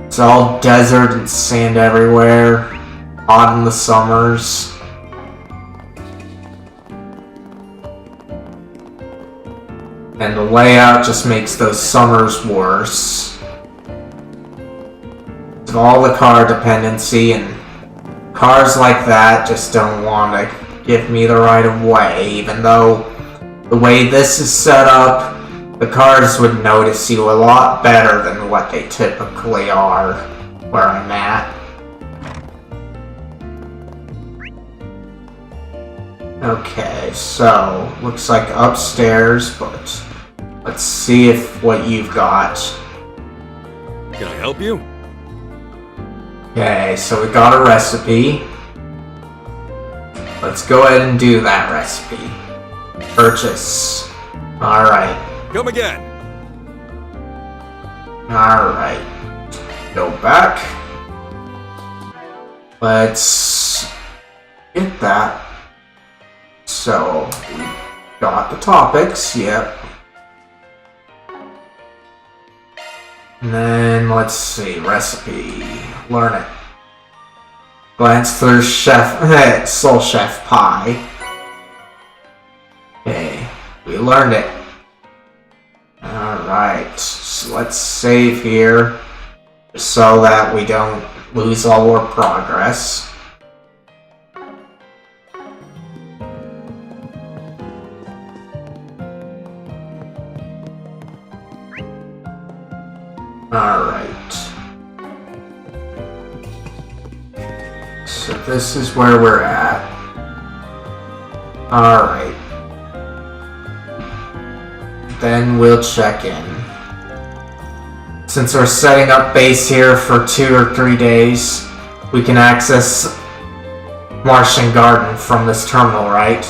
It's all desert and sand everywhere, hot in the summers. And the layout just makes those summers worse. With all the car dependency, and cars like that just don't want to give me the right of way, even though the way this is set up, the cars would notice you a lot better than what they typically are where I'm at. Okay, so looks like upstairs, but let's see if what you've got. Can I help you? Okay, so we got a recipe. Let's go ahead and do that recipe. Purchase. Alright. Come again. Alright. Go back. Let's get that. So, we got the topics, yep. And then, let's see, recipe. Learn it. Glance through Chef, Soul Chef Pie. Okay, we learned it. Alright, so let's save here so that we don't lose all our progress. Alright. So this is where we're at. Alright. Then we'll check in. Since we're setting up base here for 2 or 3 days, we can access Martian Garden from this terminal, right?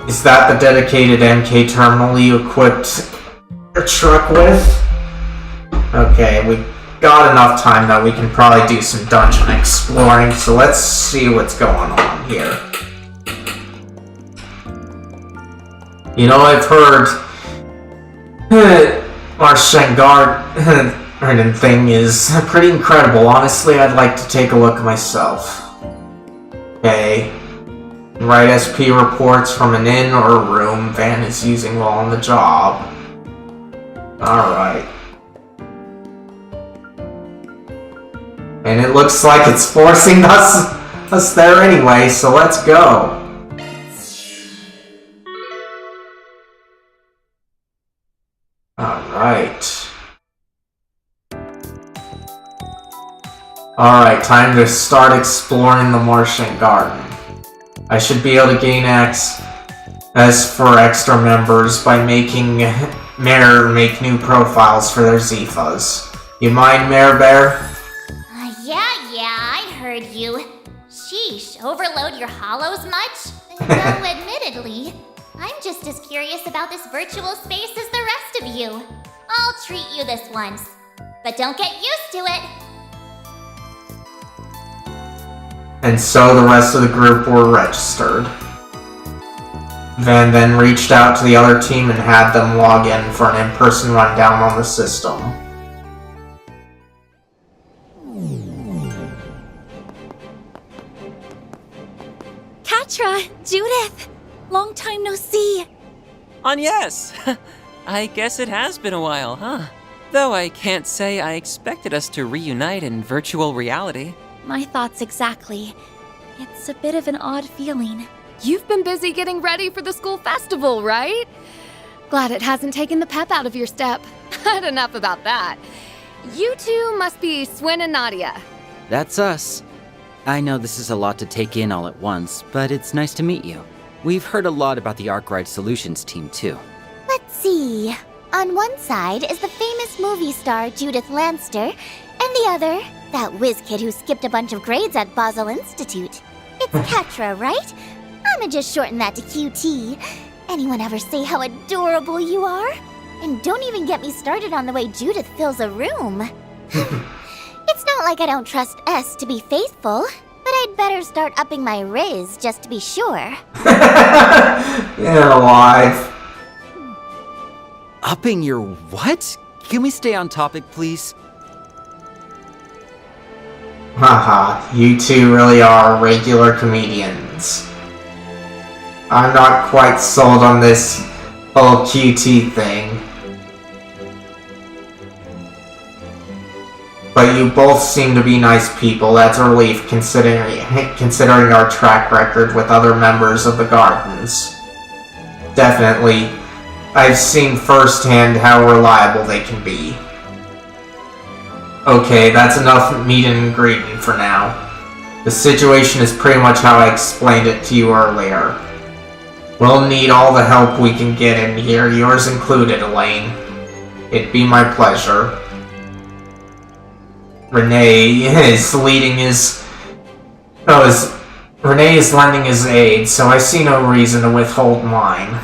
Is that the dedicated MK terminal you equipped your truck with? Okay, we got enough time that we can probably do some dungeon exploring, so let's see what's going on here. You know, I've heard Martian Garden thing is pretty incredible. Honestly, I'd like to take a look myself. Okay. Write SP reports from an inn or room Van is using while on the job. Alright. And it looks like it's forcing us there anyway, so let's go. Alright. Alright, time to start exploring the Martian Garden. I should be able to gain access for extra members by making Mare make new profiles for their Zifas. You mind, Mare Bear? Yeah, I heard you. Sheesh, overload your hollows much? Though admittedly, I'm just as curious about this virtual space as the rest of you. I'll treat you this once, but don't get used to it. And so the rest of the group were registered. Van then reached out to the other team and had them log in for an in-person rundown on the system. Catra, Judith! Long time no see. Yes. I guess it has been a while, huh? Though I can't say I expected us to reunite in virtual reality. My thoughts exactly. It's a bit of an odd feeling. You've been busy getting ready for the school festival, right? Glad it hasn't taken the pep out of your step. But enough about that. You two must be Swin and Nadia. That's us. I know this is a lot to take in all at once, but it's nice to meet you. We've heard a lot about the Arkwright Solutions team, too. Let's see. On one side is the famous movie star Judith Lanster, and the other, that whiz kid who skipped a bunch of grades at Basel Institute. It's Katra, right? I'ma just shorten that to QT. Anyone ever say how adorable you are? And don't even get me started on the way Judith fills a room. It's not like I don't trust S to be faithful, but I'd better start upping my riz just to be sure. Yeah, alive. Upping your what? Can we stay on topic, please? Haha, you two really are regular comedians. I'm not quite sold on this whole QT thing. But you both seem to be nice people. That's a relief considering our track record with other members of the Gardens. Definitely, I've seen firsthand how reliable they can be. Okay, that's enough meat and greeting for now. The situation is pretty much how I explained it to you earlier. We'll need all the help we can get in here, yours included, Elaine. It'd be my pleasure. Renee is lending his aid, so I see no reason to withhold mine.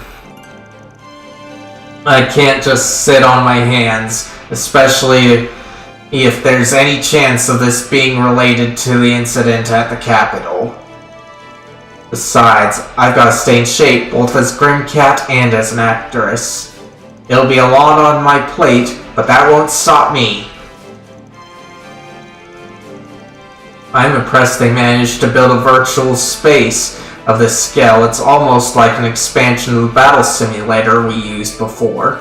I can't just sit on my hands, especially if there's any chance of this being related to the incident at the Capitol. Besides, I've got to stay in shape, both as Grimcat and as an actress. It'll be a lot on my plate, but that won't stop me. I'm impressed they managed to build a virtual space of this scale. It's almost like an expansion of the battle simulator we used before.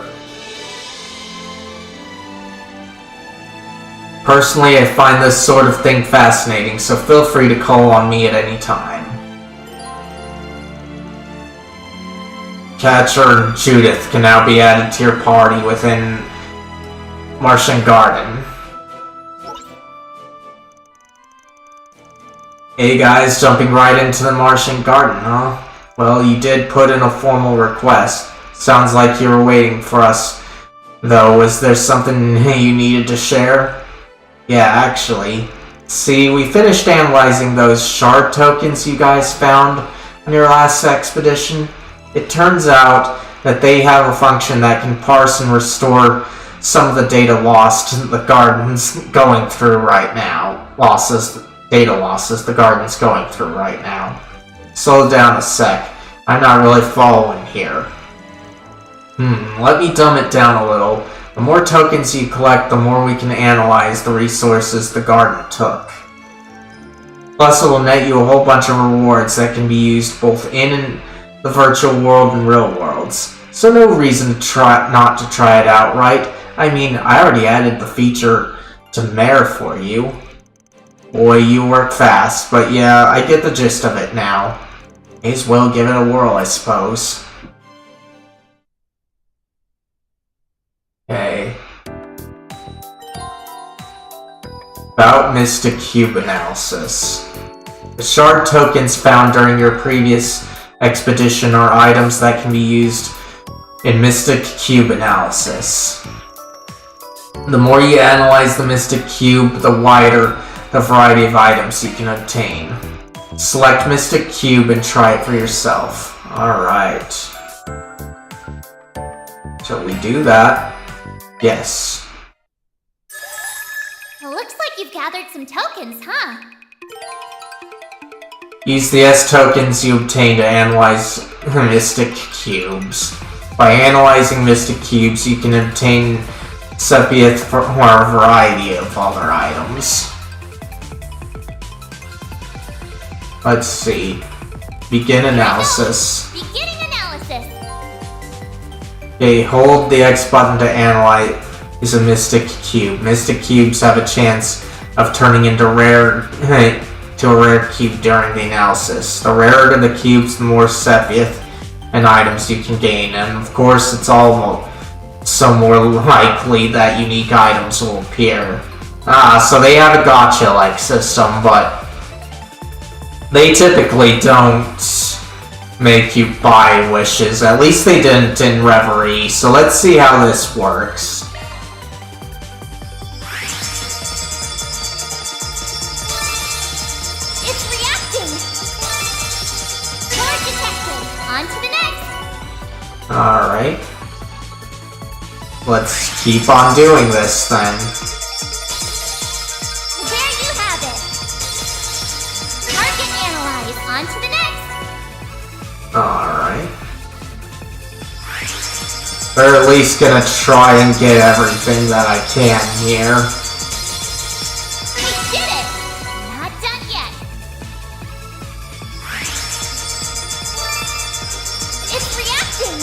Personally, I find this sort of thing fascinating, so feel free to call on me at any time. Catcher and Judith can now be added to your party within Martian Garden. Hey guys, jumping right into the Martian Garden, huh? Well, you did put in a formal request. Sounds like you were waiting for us. Though, was there something you needed to share? Yeah, actually. See, we finished analyzing those shard tokens you guys found on your last expedition. It turns out that they have a function that can parse and restore some of the data lost the Garden's going through right now. Data losses the Garden's going through right now. Slow down a sec. I'm not really following here. Let me dumb it down a little. The more tokens you collect, the more we can analyze the resources the Garden took. Plus, it will net you a whole bunch of rewards that can be used both in the virtual world and real worlds. So no reason to not to try it out, right? I mean, I already added the feature to Mare for you. Boy, you work fast, but yeah, I get the gist of it now. May as well give it a whirl, I suppose. Okay. About Mystic Cube Analysis. The shard tokens found during your previous expedition are items that can be used in Mystic Cube Analysis. The more you analyze the Mystic Cube, the wider the variety of items you can obtain. Select Mystic Cube and try it for yourself. Alright. Shall we do that? Yes. It looks like you've gathered some tokens, huh? Use the S tokens you obtain to analyze Mystic Cubes. By analyzing Mystic Cubes, you can obtain Sepia for a variety of other items. Let's see. Begin analysis. Beginning analysis. Okay, hold the X button to analyze a mystic cube. Mystic cubes have a chance of turning into a rare cube during the analysis. The rarer the cubes, the more sepith and items you can gain, and of course it's almost so more likely that unique items will appear. So they have a gacha-like system, but they typically don't make you buy wishes. At least they didn't in Reverie, so let's see how this works. It's reacting. Card detected. On to the next. Alright. Let's keep on doing this then. There you have it. Target analyzed. On to the next. Alright. They're at least gonna try and get everything that I can here. We did it. Not done yet. It's reacting.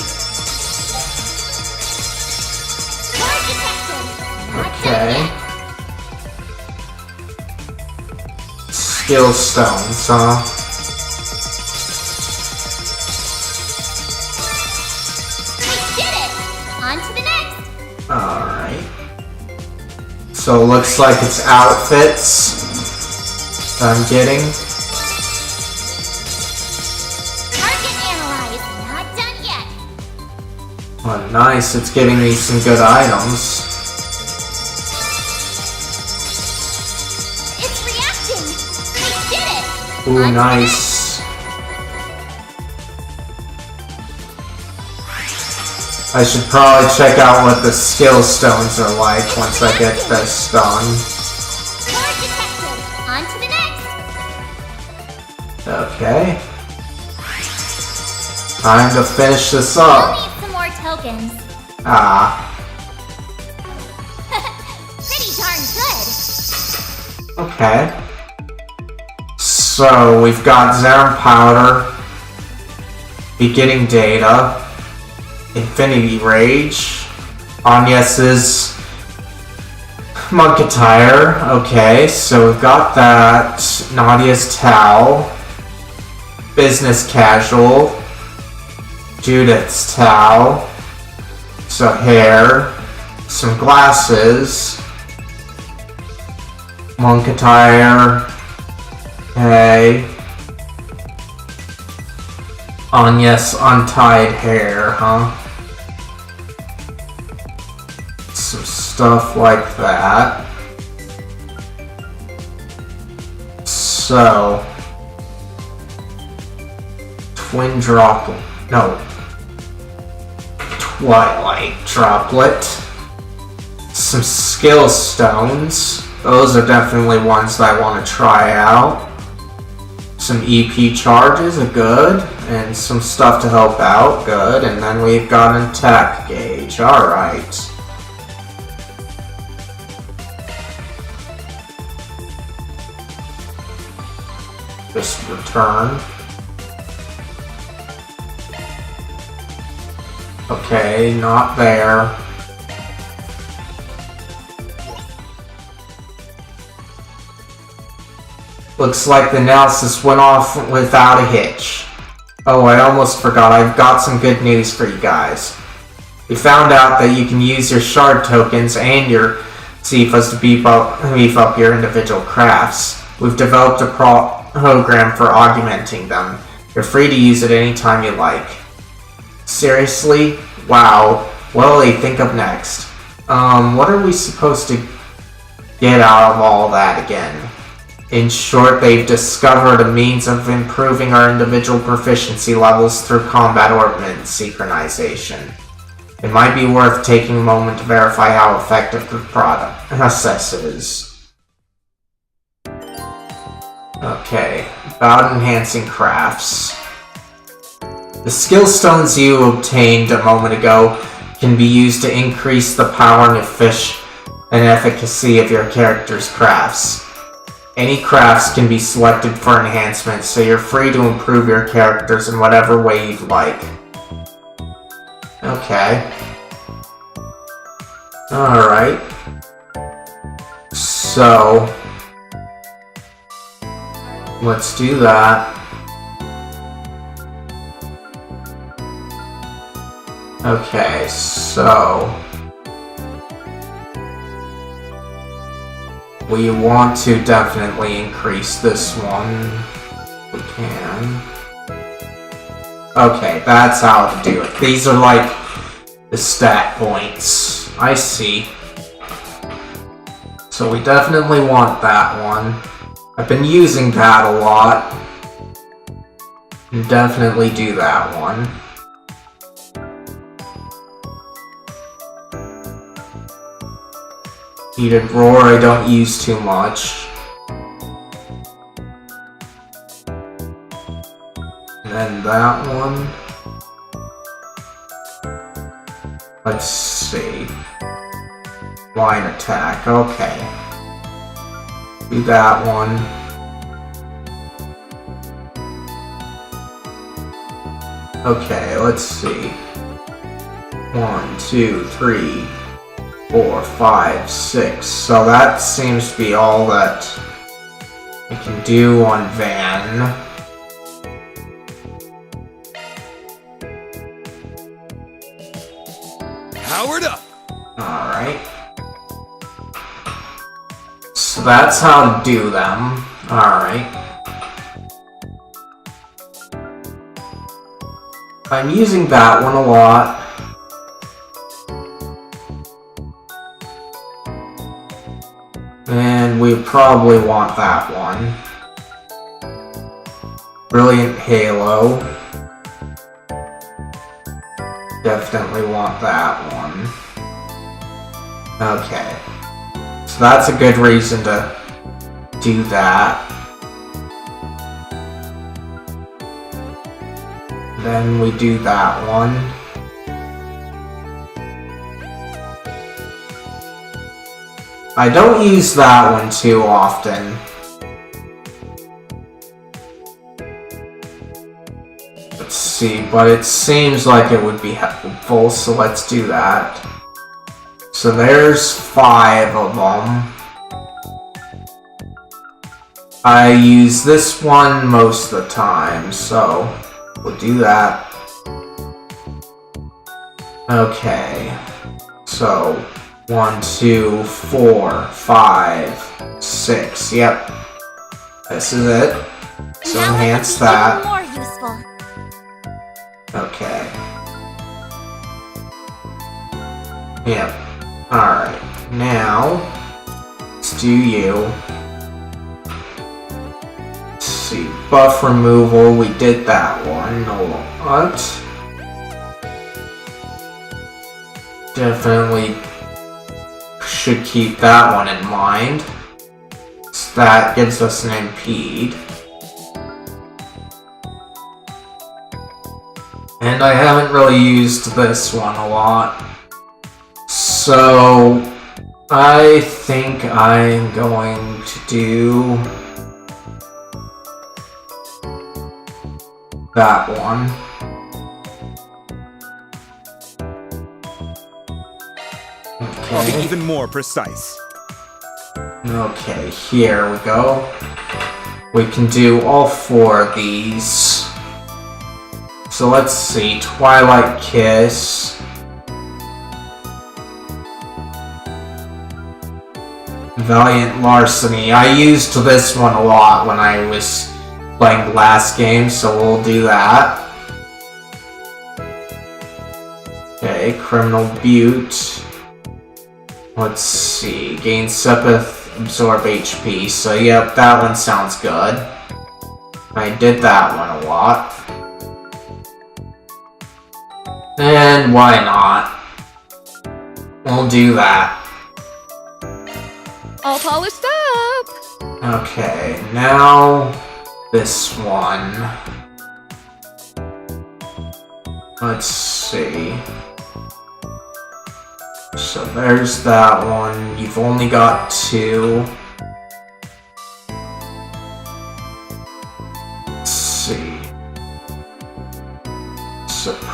Card detected. Not done Okay. yet. Skill stones, huh? We did it. On to the next. Alright. So it looks like it's outfits that I'm getting. Target analyzed. Not done yet. Oh, nice. It's giving me some good items. It's reacting. We did it. Ooh, nice. I should probably check out what the skill stones are like once I get this done. Card detected. On to the next. Okay. Time to finish this We'll up. need some more tokens. Pretty darn good. Okay. So, we've got Zerum Powder, Beginning Data, Infinity Rage, Agnes's Munketire. Okay, so we've got that. Nadia's Towel, Business Casual, Judith's Towel, so hair, some glasses, Munketire, okay. Agnes untied hair, huh? Some stuff like that. So, Twin Droplet. No. Twilight Droplet. Some skill stones. Those are definitely ones that I want to try out. Some EP charges are good. And some stuff to help out. Good. And then we've got an attack gauge. Alright. Just return. Okay, not there. Looks like the analysis went off without a hitch. Oh, I almost forgot. I've got some good news for you guys. We found out that you can use your shard tokens and your Cephas to beef up your individual crafts. We've developed a program for augmenting them. You're free to use it anytime you like. Seriously? Wow. What'll they think of next? What are we supposed to get out of all that again? In short, they've discovered a means of improving our individual proficiency levels through combat ornament synchronization. It might be worth taking a moment to verify how effective the process is. Okay, about enhancing crafts. The skill stones you obtained a moment ago can be used to increase the power and efficacy of your character's crafts. Any crafts can be selected for enhancements, so you're free to improve your characters in whatever way you'd like. Okay. Alright. So, let's do that. Okay, so we want to definitely increase this one. We can. Okay, that's how to do it. These are like the stat points. I see. So we definitely want that one. I've been using that a lot. Definitely do that one. Heated Roar I don't use too much. And then that one. Let's see. Line attack, okay. Do that one. Okay, let's see. 1, 2, 3, 4, 5, 6. So that seems to be all that I can do on Van. Powered up! Alright. So that's how to do them. Alright. I'm using that one a lot. And we probably want that one. Brilliant Halo. Definitely want that one. Okay. So that's a good reason to do that. Then we do that one. I don't use that one too often. Let's see, but it seems like it would be helpful, so let's do that. So there's 5 of them. I use this one most of the time, so we'll do that. Okay, so 1, 2, 4, 5, 6. Yep, this is it. So now enhance that that. would be even more useful. Okay. Yep. Alright. Now, let's do you. Let's see. Buff removal. We did that one. What? Definitely should keep that one in mind. So that gives us an impede. And I haven't really used this one a lot. So I think I'm going to do that one. I'll be even more precise. Okay, here we go. We can do all 4 of these. So let's see, Twilight Kiss. Valiant Larceny. I used this one a lot when I was playing the last game, so we'll do that. Okay, Criminal Butte. Let's see, gain Sepith, absorb HP, so yep, that one sounds good. I did that one a lot. And why not? We'll do that. All polished up! Okay, now this one. Let's see. So there's that one. You've only got 2.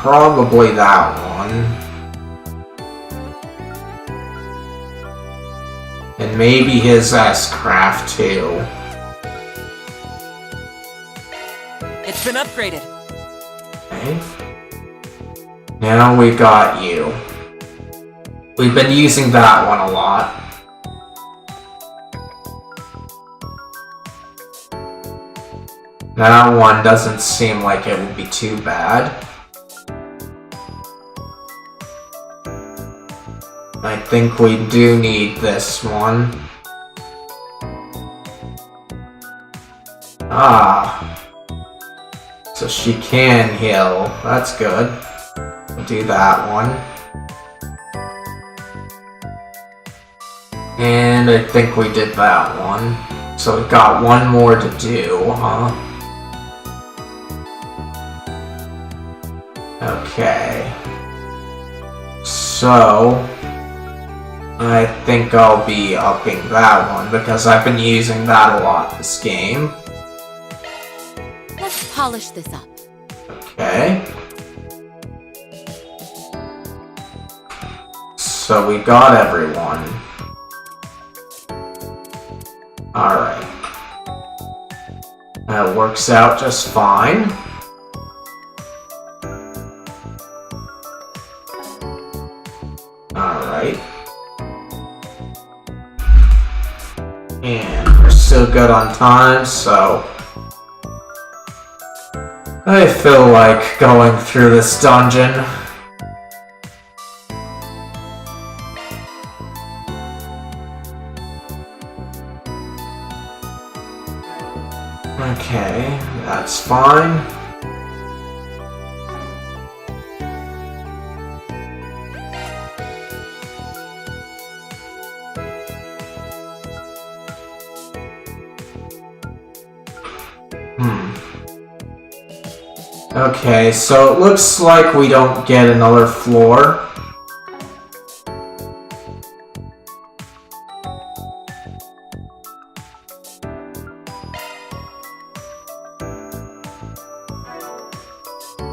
probably that one. And maybe his S-Craft too. It's been upgraded. Okay. Now we've got you. We've been using that one a lot. That one doesn't seem like it would be too bad. I think we do need this one. Ah. So she can heal. That's good. We'll do that one. And I think we did that one. So we've got one more to do, huh? Okay. So I think I'll be upping that one because I've been using that a lot this game. Let's polish this up. Okay. So we got everyone. Alright. That works out just fine. Alright. And we're still good on time, so I feel like going through this dungeon. Okay, that's fine. Okay, so it looks like we don't get another floor.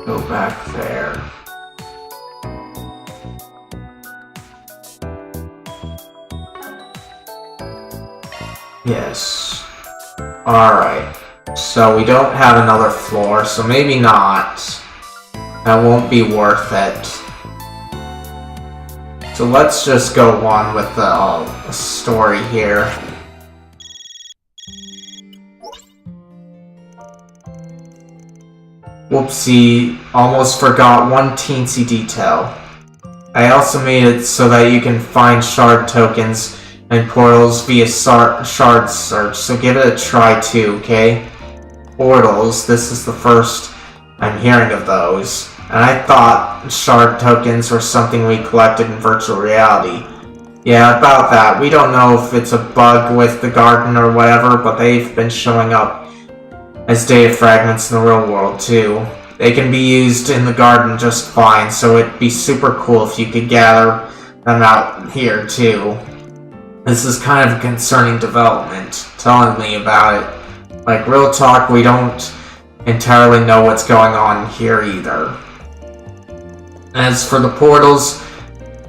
Go back there. Yes. Alright. So we don't have another floor, so maybe not. That won't be worth it. So let's just go on with the story here. Whoopsie, almost forgot one teensy detail. I also made it so that you can find shard tokens and portals via shard search, so give it a try too, okay? Portals, this is the first I'm hearing of those. And I thought shard tokens were something we collected in virtual reality. Yeah, about that. We don't know if it's a bug with the garden or whatever, but they've been showing up as data fragments in the real world too. They can be used in the garden just fine, so it'd be super cool if you could gather them out here too. This is kind of a concerning development, telling me about it. Like, real talk, we don't entirely know what's going on here either. As for the portals,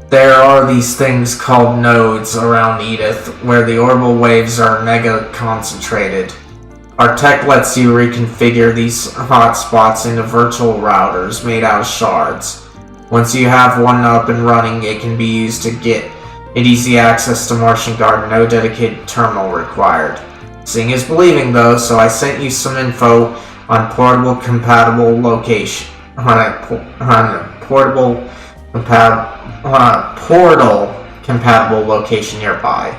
there are these things called nodes around Edith, where the orbital waves are mega concentrated. Our tech lets you reconfigure these hotspots into virtual routers made out of shards. Once you have one up and running, it can be used to get easy access to Martian Garden, no dedicated terminal required. Seeing is believing though, so I sent you some info on portal compatible location. Portal compatible location nearby.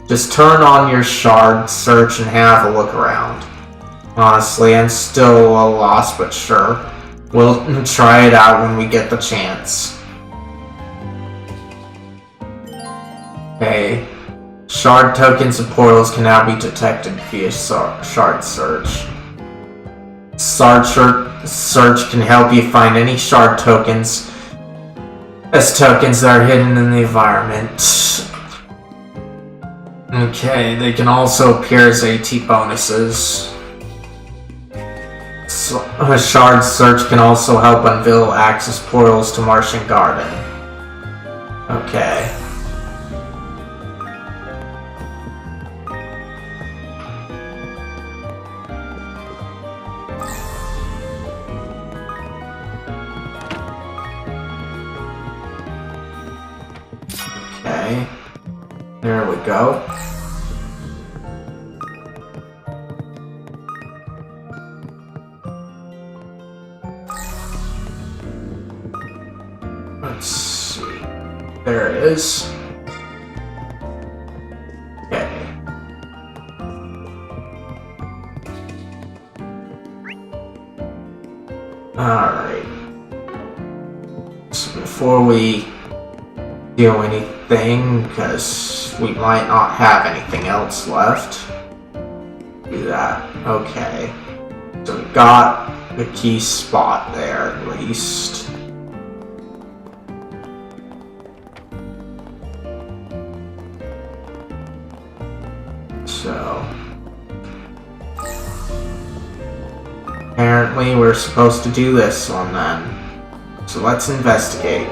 Just turn on your shard search and have a look around. Honestly, I'm still a loss, but sure. We'll try it out when we get the chance. Okay. Shard tokens and portals can now be detected via shard search. Shard search can help you find any shard tokens as tokens that are hidden in the environment. Okay, they can also appear as AT bonuses. A shard search can also help unveil access portals to Martian Garden. Okay. Okay. There we go. Let's see. There it is. Okay. Alright. So before we do anything, because we might not have anything else left, do that. Okay. So we got the key spot there at least. So apparently we're supposed to do this one then. So let's investigate.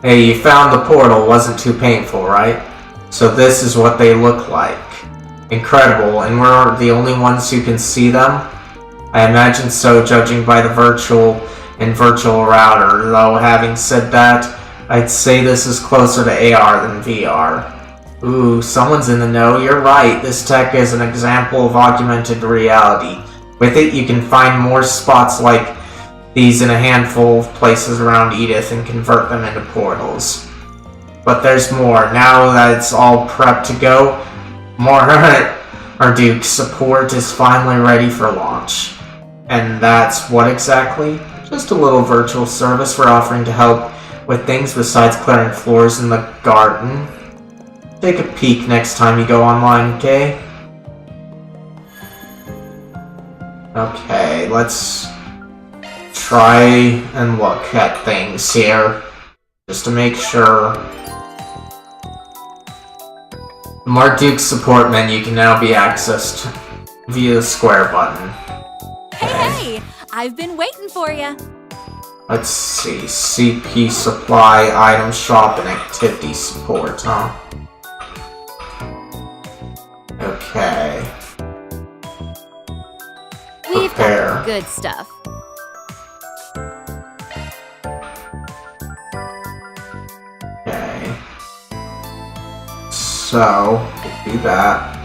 Hey, you found the portal, wasn't too painful, right? So this is what they look like. Incredible, and we're the only ones who can see them? I imagine so, judging by the virtual router, though having said that, I'd say this is closer to AR than VR. Ooh, someone's in the know, you're right, this tech is an example of augmented reality. With it, you can find more spots like these in a handful of places around Edith and convert them into portals. But there's more. Now that it's all prepped to go, Marduk support is finally ready for launch. And that's what exactly? Just a little virtual service we're offering to help with things besides clearing floors in the garden. Take a peek next time you go online, okay? Okay, let's try and look at things here, just to make sure. The Marduk support menu can now be accessed via the square button. Hey, I've been waiting for you. Let's see, CP supply, item shop, and activity support, huh? Okay. We've Prepare. got good stuff. Okay. So, we'll do that.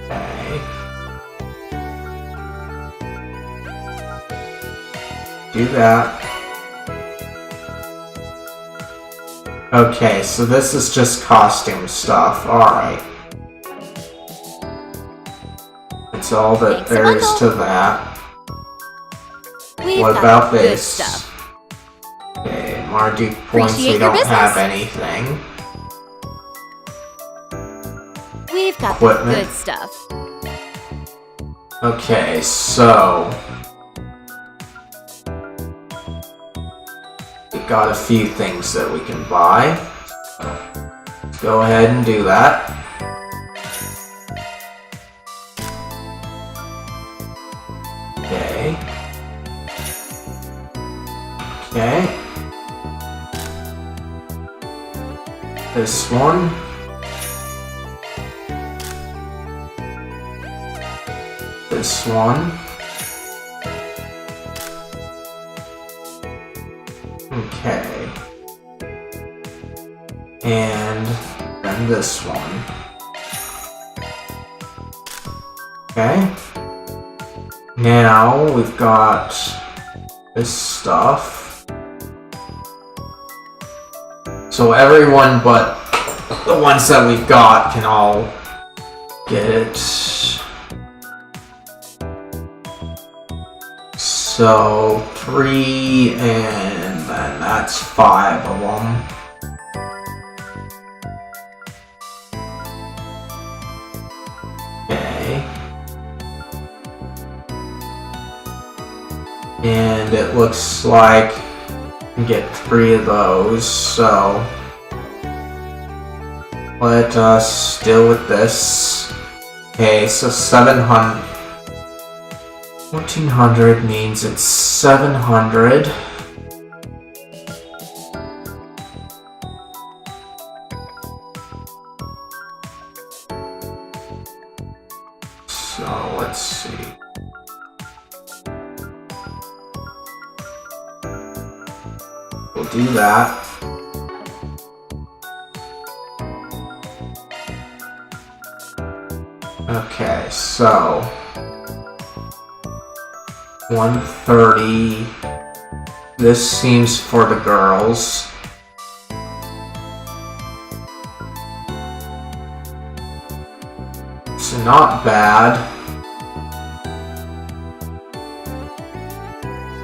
Okay. Do that. Okay, so this is just costume stuff. Alright. That's all that there is to that. We've What got about good this? stuff. Okay, Marduk points, Appreciate we your don't have business. anything. We've got Equipment. good stuff. Okay, so we've got a few things that we can buy. Let's go ahead and do that. Okay. Okay. This one. This one. Okay. And then this one. Okay. Now we've got this stuff. So everyone but the ones that we've got can all get it. So 3 and then that's 5 of them. Okay. And it looks like we get 3 of those, so let us deal with this. Okay, so 700. 1400 means it's 700. So let's see. We'll do that. Okay, so 130. This seems for the girls. So not bad.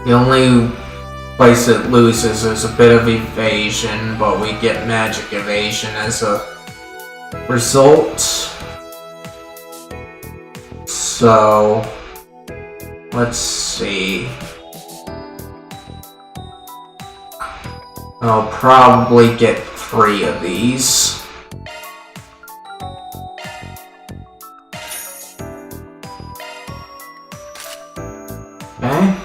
The only place it loses is a bit of evasion, but we get magic evasion as a result. So let's see. I'll probably get 3 of these. Okay.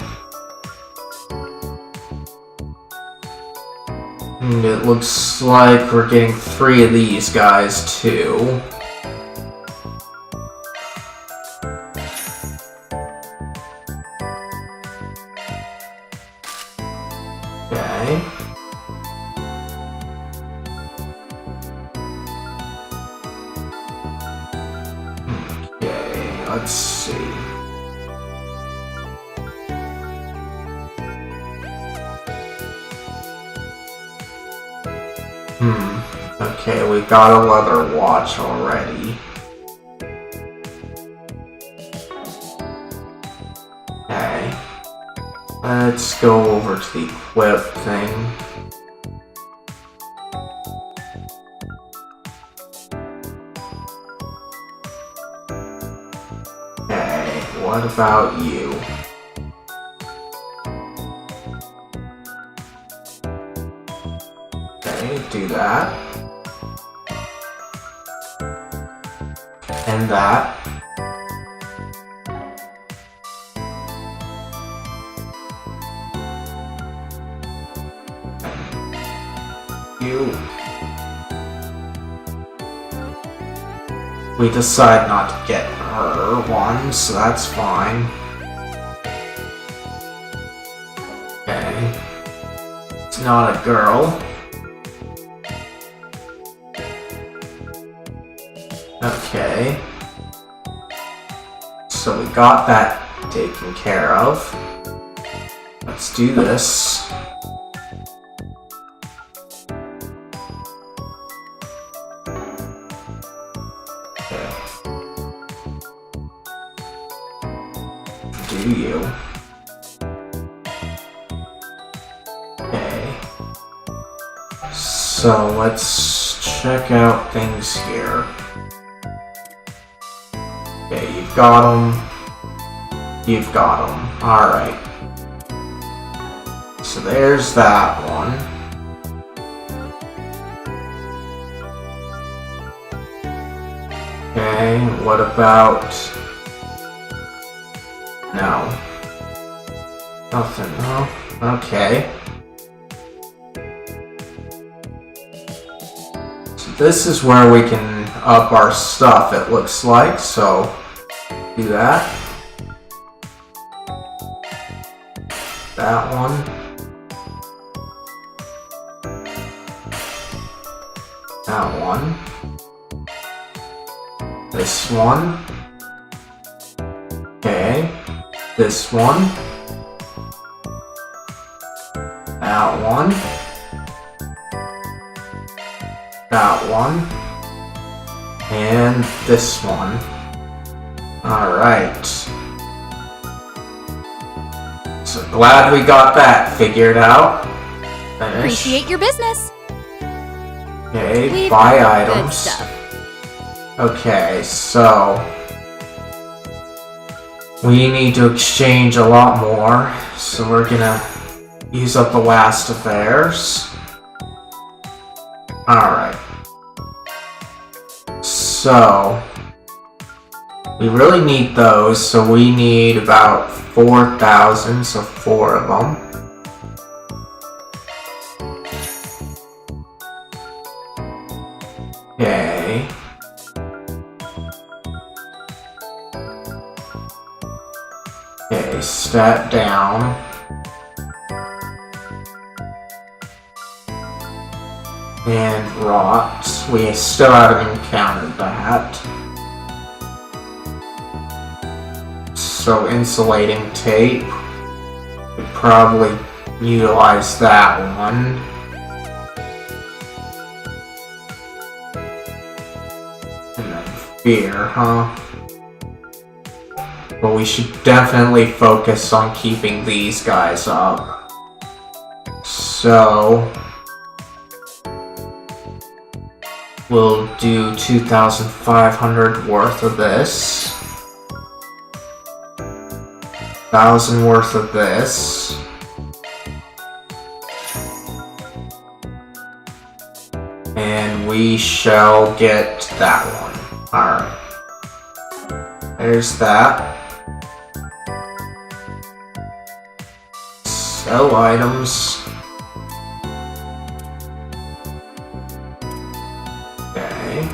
And it looks like we're getting 3 of these guys too. Okay. Okay, let's see. Okay, we got a leather watch already. Okay. Let's go over to the equip thing. Okay, what about you? Okay, do that. And that. You. We decide not to get her one, so that's fine. Okay. It's not a girl. Okay. So we got that taken care of. Let's do this. Okay. Do you? Okay. So let's check out things here. Okay, you've got them. You've got them. Alright. So there's that one. Okay, what about... No. Nothing, no? Okay. So this is where we can up our stuff, it looks like, so do that. That one. That one. This one. Okay. This one. That one. That one. And this one. Alright. So glad we got that figured out. Finish. Appreciate your business. Okay, We've buy got good items. stuff. Okay, so We need to exchange a lot more, so we're gonna use up the last of theirs. Alright. So, we really need those, so we need about 4,000, so 4 of them. Okay. Okay, stat down. And rot. We still haven't encountered that. So insulating tape. We'd probably utilize that one. And then fear, huh? But we should definitely focus on keeping these guys up. So we'll do 2,500 worth of this. 1,000 worth of this. And we shall get that one. Alright. There's that. Sell items. Okay.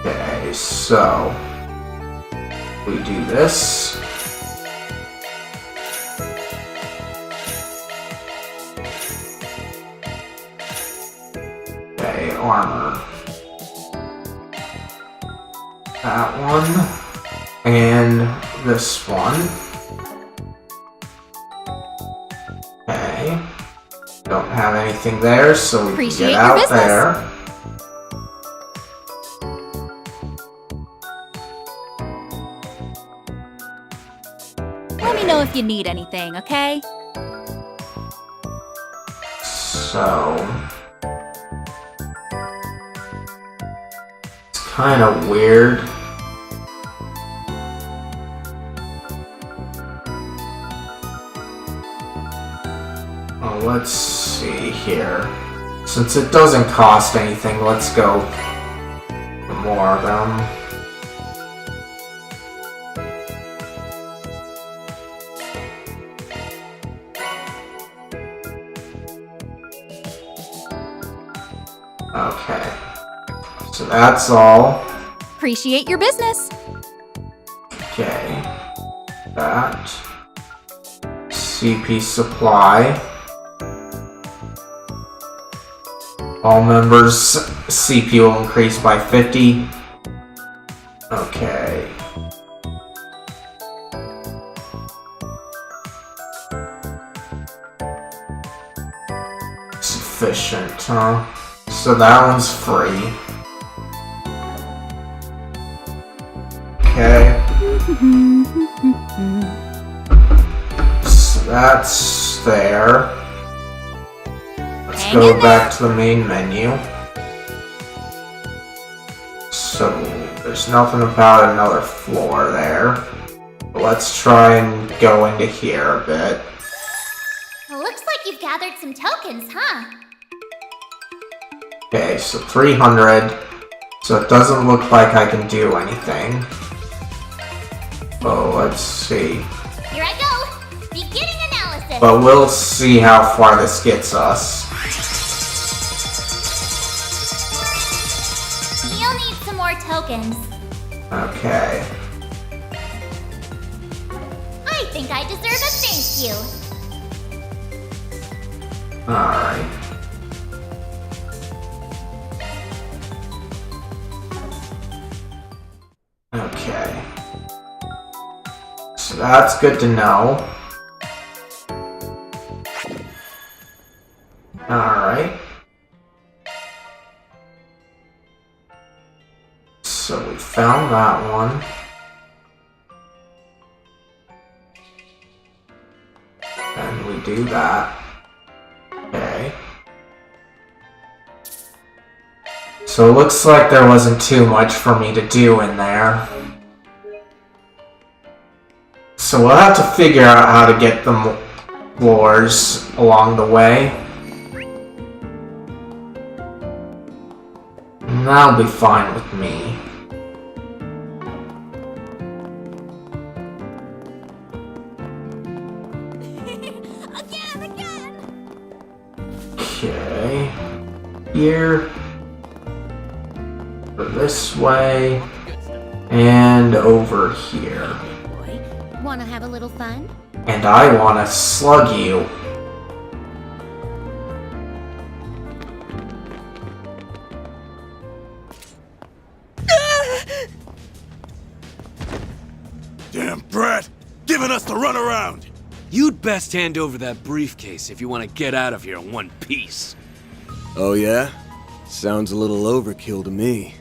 Okay, so we do this. Okay, armor. That one. And this one. Okay. Don't have anything there, so we can get out there. Let me know if you need anything, okay? So it's kind of weird. Oh, let's see here. Since it doesn't cost anything, let's go for more of them. Okay. So that's all. Appreciate your business. Okay. That. CP supply. All members' CP will increase by 50. Okay. Sufficient, huh? So that one's free. Okay. So that's there. Let's go back to the main menu. So there's nothing about another floor there. But let's try and go into here a bit. Looks like you've gathered some tokens, huh? Okay, so 300. So it doesn't look like I can do anything. Oh, let's see. Here I go! Beginning analysis! But we'll see how far this gets us. You'll need some more tokens. Okay. I think I deserve a thank you. Alright. Okay. So that's good to know. Alright. So we found that one. And we do that. Okay. So it looks like there wasn't too much for me to do in there. So we'll have to figure out how to get the floors along the way. And that'll be fine with me. Okay. Here. This way. And over here. Wanna have a little fun? And I wanna slug you. Damn brat! Giving us the runaround! You'd best hand over that briefcase if you want to get out of here in one piece. Oh yeah? Sounds a little overkill to me.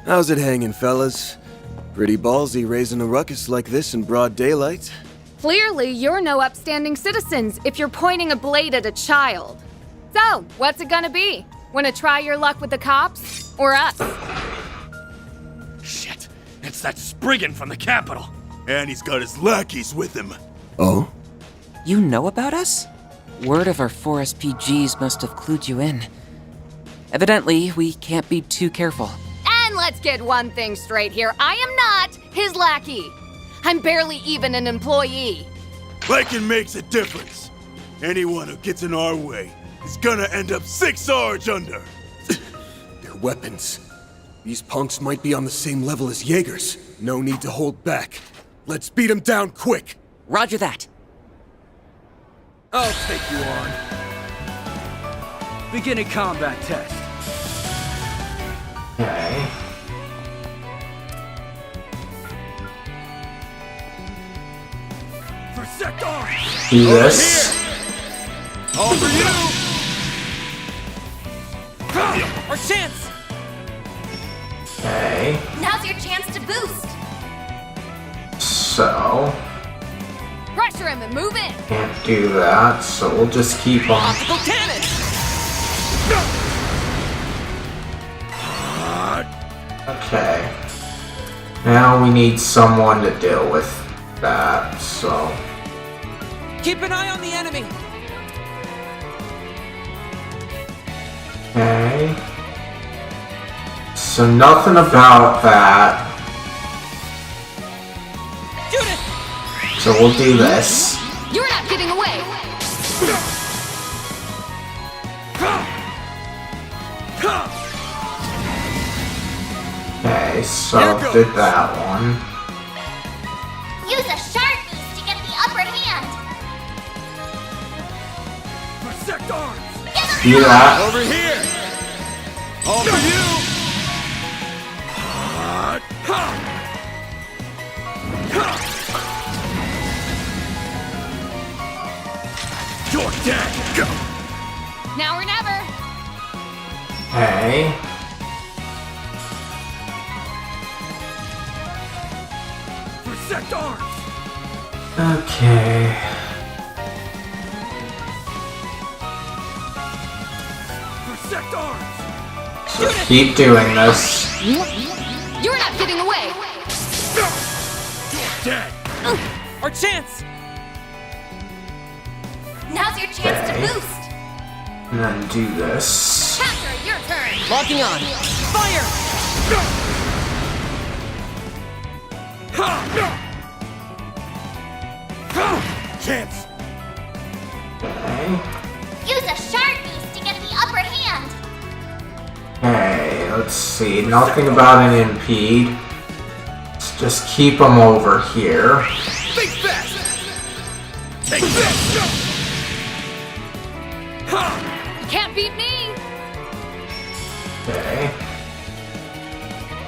How's it hanging, fellas? Pretty ballsy raising a ruckus like this in broad daylight. Clearly, you're no upstanding citizens if you're pointing a blade at a child. So, what's it gonna be? Wanna try your luck with the cops? Or us? Shit, it's that Spriggan from the Capitol. And he's got his lackeys with him. Oh? You know about us? Word of our 4 SPGs must have clued you in. Evidently, we can't be too careful. And let's get one thing straight here. I am not his lackey. I'm barely even an employee. Liking makes a difference. Anyone who gets in our way is gonna end up 6 Sarge under. Their weapons. These punks might be on the same level as Jaegers. No need to hold back. Let's beat them down quick. Roger that. I'll take you on. Beginning combat test. Okay. For sector! Do this. All for you! Our chance! Okay. Now's your chance to boost. So, Pressure him and move in. can't do that, so we'll just keep on. Optical cannon! Okay. Now we need someone to deal with that, so. Keep an eye on the enemy! Okay. So nothing about that. So we'll do this. You're not getting away. Okay, so did that one. Use a sharp boost to get the upper hand. For sector! Do that. Over here! All for you! You're dead! Go! Now or never. Okay. For sector! Okay. For sector! So keep doing this. You're not getting away. You're dead! Our chance! Now's your chance to boost. And then do this. Capture, your turn. Locking on! Fire! Chance! Okay. Use a sharp boost to get the upper hand. Okay, let's see. Nothing about an impede. Let's just keep them over here. Think fast! Take this! You can't beat me. Okay.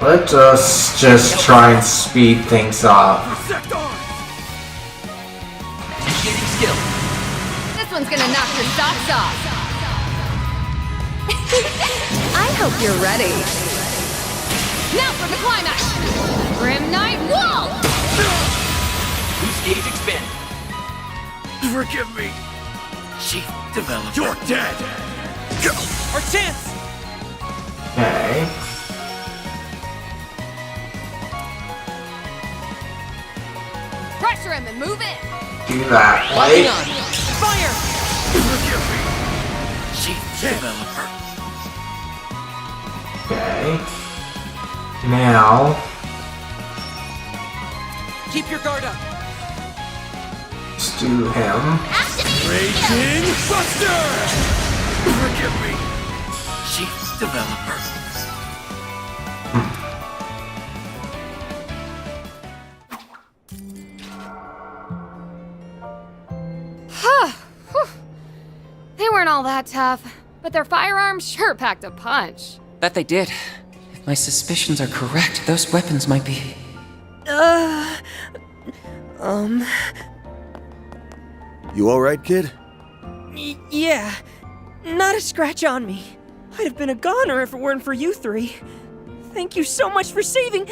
Let us just try and speed things up. Initiating skill. This one's gonna knock your socks off. I hope you're ready. Now for the climax. Grim Knight Wall. Boost gauge expanded. Forgive me, Chief Developer. You're dead! Go! Our chance! Okay. Pressure him and move in. Do that. Wait. Fire! Chief developer. Okay. Now. Keep your guard up. Let's do him. Raging Buster! Forgive me, Chief Developer. They weren't all that tough, but their firearms sure packed a punch. That they did. If my suspicions are correct, those weapons might be... You alright, kid? Yeah. Not a scratch on me. I'd have been a goner if it weren't for you three. Thank you so much for saving...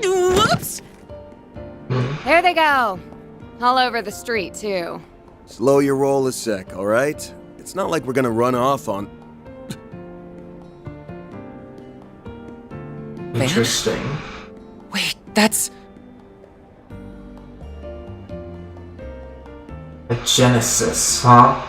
Whoops! There they go. All over the street, too. Slow your roll a sec, alright? It's not like we're gonna run off on... Interesting. Wait, that's... A Genesis, huh?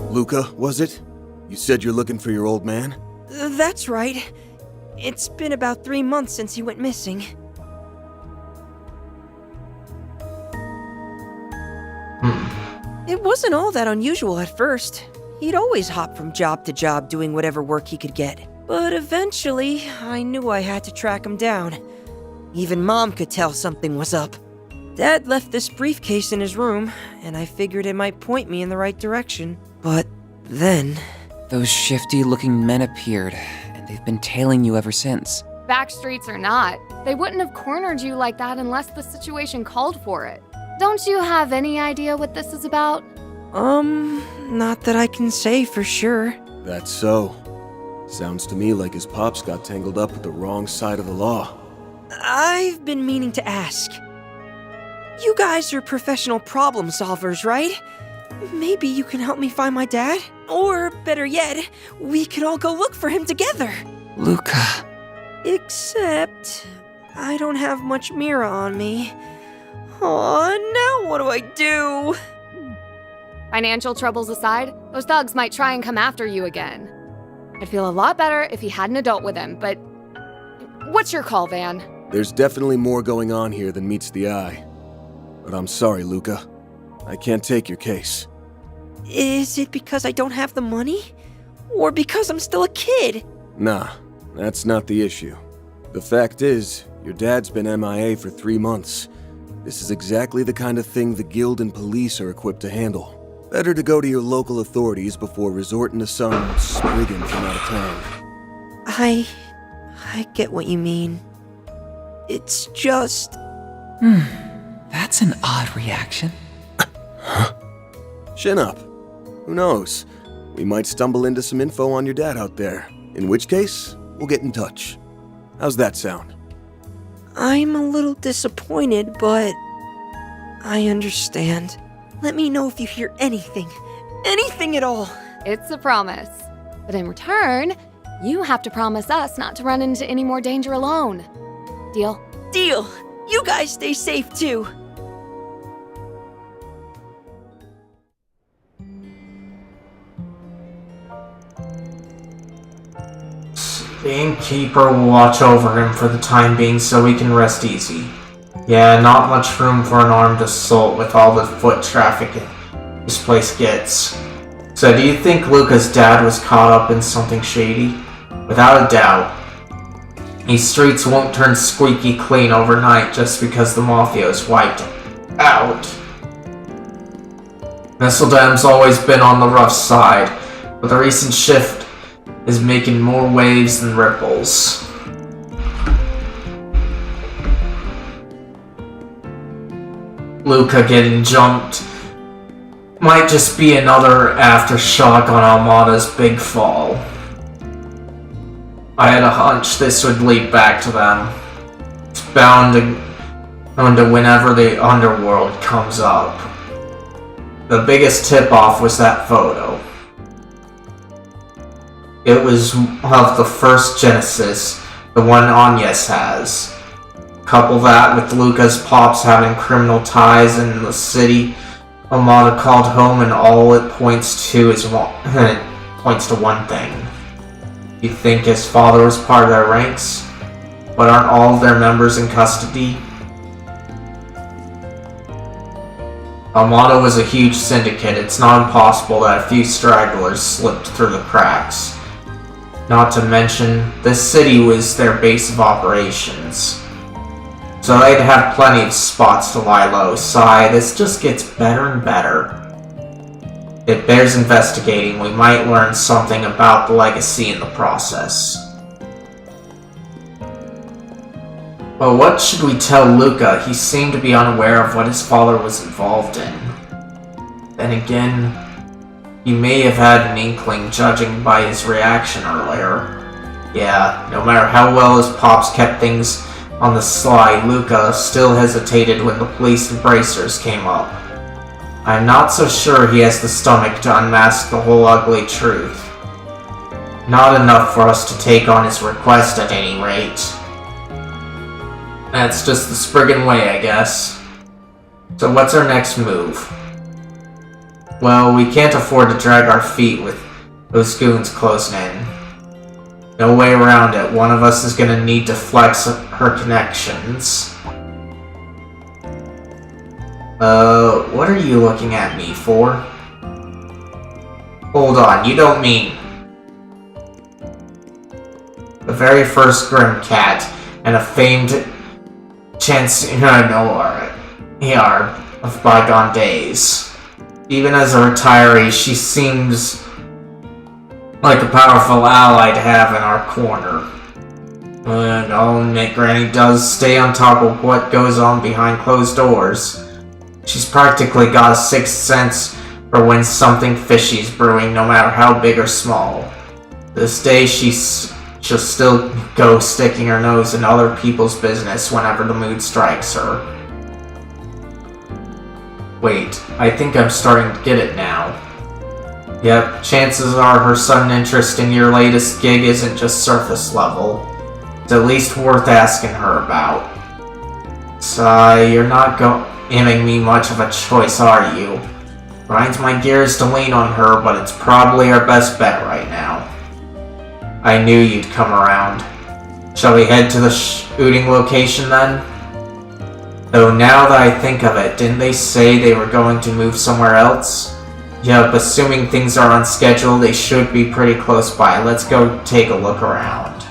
Luca, was it? You said you're looking for your old man? That's right. It's been about 3 months since he went missing. It wasn't all that unusual at first. He'd always hop from job to job doing whatever work he could get. But eventually, I knew I had to track him down. Even Mom could tell something was up. Dad left this briefcase in his room, and I figured it might point me in the right direction. But then... Those shifty-looking men appeared, and they've been tailing you ever since. Backstreets or not, they wouldn't have cornered you like that unless the situation called for it. Don't you have any idea what this is about? Not that I can say for sure. That's so. Sounds to me like his pops got tangled up with the wrong side of the law. I've been meaning to ask. You guys are professional problem solvers, right? Maybe you can help me find my dad? Or, better yet, we could all go look for him together. Luca. Except, I don't have much Mira on me. Aw, now what do I do? Financial troubles aside, those thugs might try and come after you again. I'd feel a lot better if he had an adult with him, but... What's your call, Van? There's definitely more going on here than meets the eye. But I'm sorry, Luca. I can't take your case. Is it because I don't have the money? Or because I'm still a kid? Nah, that's not the issue. The fact is, your dad's been MIA for 3 months. This is exactly the kind of thing the guild and police are equipped to handle. Better to go to your local authorities before resorting to some spriggan from out of town. I get what you mean. It's just... That's an odd reaction. Chin up. Who knows? We might stumble into some info on your dad out there. In which case, we'll get in touch. How's that sound? I'm a little disappointed, but... I understand. Let me know if you hear anything. Anything at all. It's a promise. But in return, you have to promise us not to run into any more danger alone. Deal? Deal! You guys stay safe, too. The innkeeper will watch over him for the time being so he can rest easy. Yeah, not much room for an armed assault with all the foot traffic this place gets. So do you think Luca's dad was caught up in something shady? Without a doubt. These streets won't turn squeaky clean overnight just because the Mafia is wiped out. Nestledam's always been on the rough side, but the recent shift is making more waves than ripples. Luca getting jumped might just be another aftershock on Almada's big fall. I had a hunch this would lead back to them. It's bound to whenever the underworld comes up. The biggest tip-off was that photo. It was of the first Genesis, the one Agnes has. Couple that with Luca's pops having criminal ties in the city Amada called home, and all it points to is points to one thing. You think his father was part of their ranks? But aren't all of their members in custody? Amada was a huge syndicate. It's not impossible that a few stragglers slipped through the cracks. Not to mention, this city was their base of operations. So they'd have plenty of spots to lie low. Sigh, this just gets better and better. It bears investigating. We might learn something about the legacy in the process. Well, what should we tell Luca? He seemed to be unaware of what his father was involved in. Then again, he may have had an inkling, judging by his reaction earlier. Yeah, no matter how well his pops kept things on the sly, Luca still hesitated when the police and bracers came up. I'm not so sure he has the stomach to unmask the whole ugly truth. Not enough for us to take on his request at any rate. That's just the Spriggan way, I guess. So what's our next move? Well, we can't afford to drag our feet with those goons closing in. No way around it. One of us is gonna need to flex her connections. What are you looking at me for? Hold on, you don't mean... The very first Grim Cat, and a famed Chancellor of bygone days. Even as a retiree, she seems like a powerful ally to have in our corner. And I'll admit Granny does stay on top of what goes on behind closed doors. She's practically got a sixth sense for when something fishy's brewing, no matter how big or small. This day she'll still go sticking her nose in other people's business whenever the mood strikes her. Wait, I think I'm starting to get it now. Yep, chances are her sudden interest in your latest gig isn't just surface level. It's at least worth asking her about. Sigh, you're not giving me much of a choice, are you? Grinds my gears to lean on her, but it's probably our best bet right now. I knew you'd come around. Shall we head to the shooting location then? Though now that I think of it, didn't they say they were going to move somewhere else? Yep, assuming things are on schedule, they should be pretty close by. Let's go take a look around.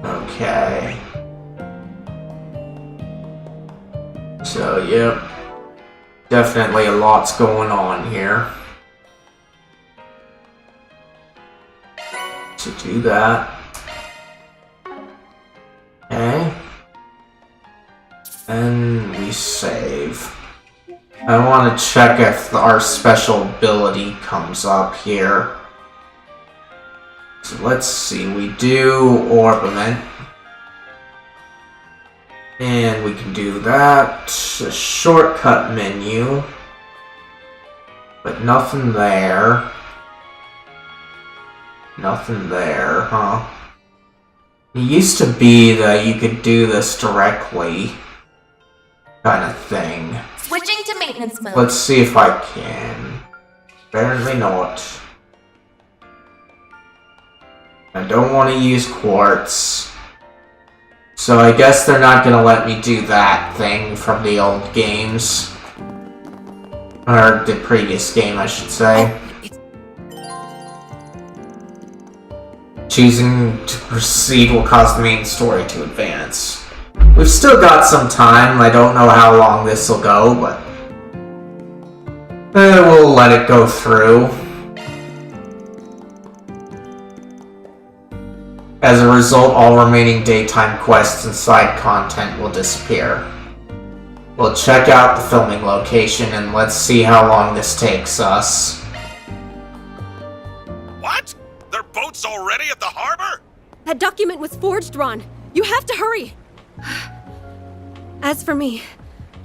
Okay. So, yep. Definitely a lot's going on here. To do that. Okay. And we save. I want to check if our special ability comes up here. So let's see, we do Orbiment. And we can do that. A shortcut menu. But nothing there. Nothing there, huh? It used to be that you could do this directly. Kind of thing. Switching to maintenance mode. Let's see if I can. Apparently not. I don't want to use quartz. So I guess they're not going to let me do that thing from the old games. Or the previous game, I should say. Choosing to proceed will cause the main story to advance. We've still got some time. I don't know how long this will go, but we'll let it go through. As a result, all remaining daytime quests and side content will disappear. We'll check out the filming location and let's see how long this takes us. What? Their boat's already at the harbor? That document was forged, Ron. You have to hurry. As for me,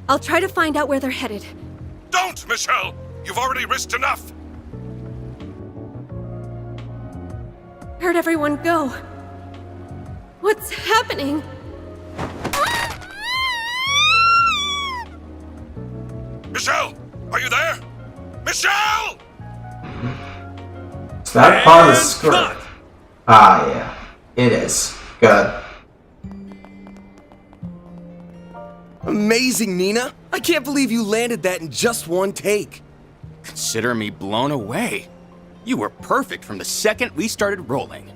I'll try to find out where they're headed. Don't, Michelle! You've already risked enough! Where'd everyone go? What's happening? Michelle! Are you there? Michelle! Is that part of the script? Ah, yeah. It is. Good. Amazing, Nina! I can't believe you landed that in just one take. Consider me blown away. You were perfect from the second we started rolling.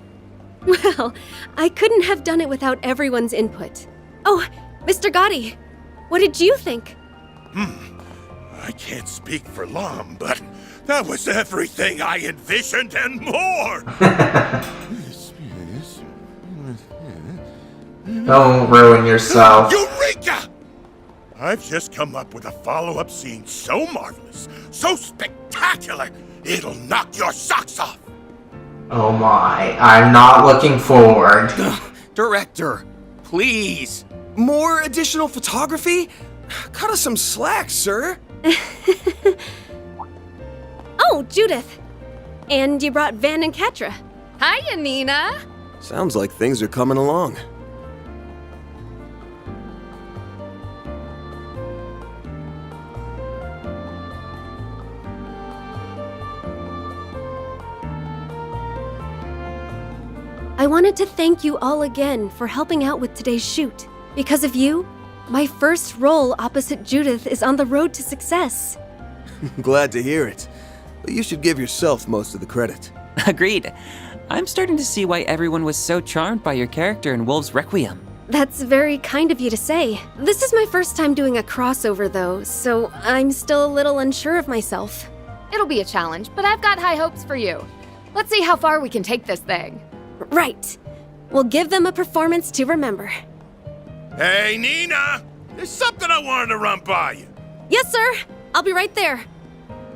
Well, I couldn't have done it without everyone's input. Oh, Mr. Gotti, what did you think? I can't speak for Lom, but that was everything I envisioned and more! Don't ruin yourself. Eureka! I've just come up with a follow-up scene so marvelous, so spectacular, it'll knock your socks off! Oh my, I'm not looking forward. Director, please. More additional photography? Cut us some slack, sir. Oh, Judith. And you brought Van and Katra. Hiya, Nina. Sounds like things are coming along. I wanted to thank you all again for helping out with today's shoot. Because of you, my first role opposite Judith is on the road to success. Glad to hear it. But you should give yourself most of the credit. Agreed. I'm starting to see why everyone was so charmed by your character in Wolves Requiem. That's very kind of you to say. This is my first time doing a crossover, though, so I'm still a little unsure of myself. It'll be a challenge, but I've got high hopes for you. Let's see how far we can take this thing. Right. We'll give them a performance to remember. Hey, Nina! There's something I wanted to run by you. Yes, sir. I'll be right there.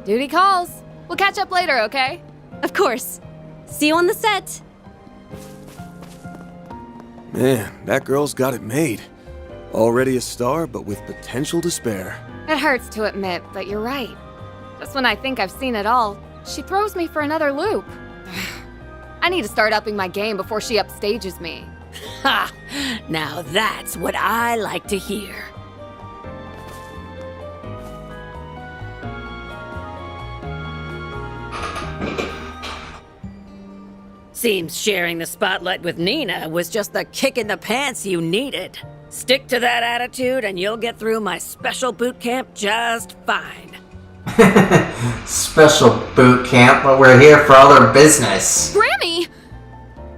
Duty calls. We'll catch up later, okay? Of course. See you on the set. Man, that girl's got it made. Already a star, but with potential to spare. It hurts to admit, but you're right. Just when I think I've seen it all, she throws me for another loop. I need to start upping my game before she upstages me. Ha! Now that's what I like to hear. Seems sharing the spotlight with Nina was just the kick in the pants you needed. Stick to that attitude and you'll get through my special boot camp just fine. Special boot camp, but we're here for other business. Grammy!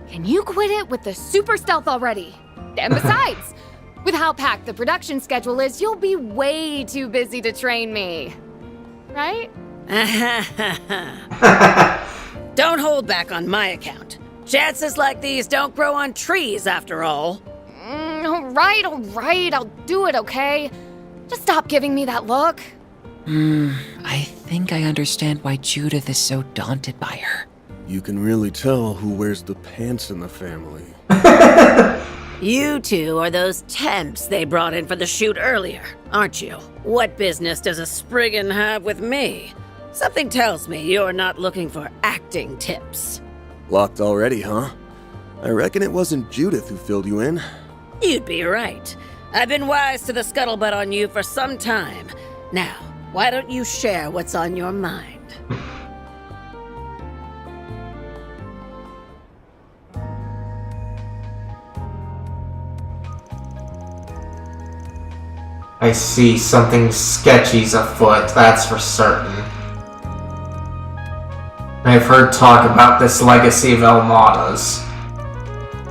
Can you quit it with the super stealth already? And besides, with how packed the production schedule is, you'll be way too busy to train me. Right? Don't hold back on my account. Chances like these don't grow on trees, after all. All right, I'll do it, okay? Just stop giving me that look. I think I understand why Judith is so daunted by her. You can really tell who wears the pants in the family. You two are those temps they brought in for the shoot earlier, aren't you? What business does a Spriggan have with me? Something tells me you're not looking for acting tips. Locked already, huh? I reckon it wasn't Judith who filled you in. You'd be right. I've been wise to the scuttlebutt on you for some time. Now, why don't you share what's on your mind? I see something sketchy's afoot, that's for certain. I've heard talk about this legacy of Elmata's,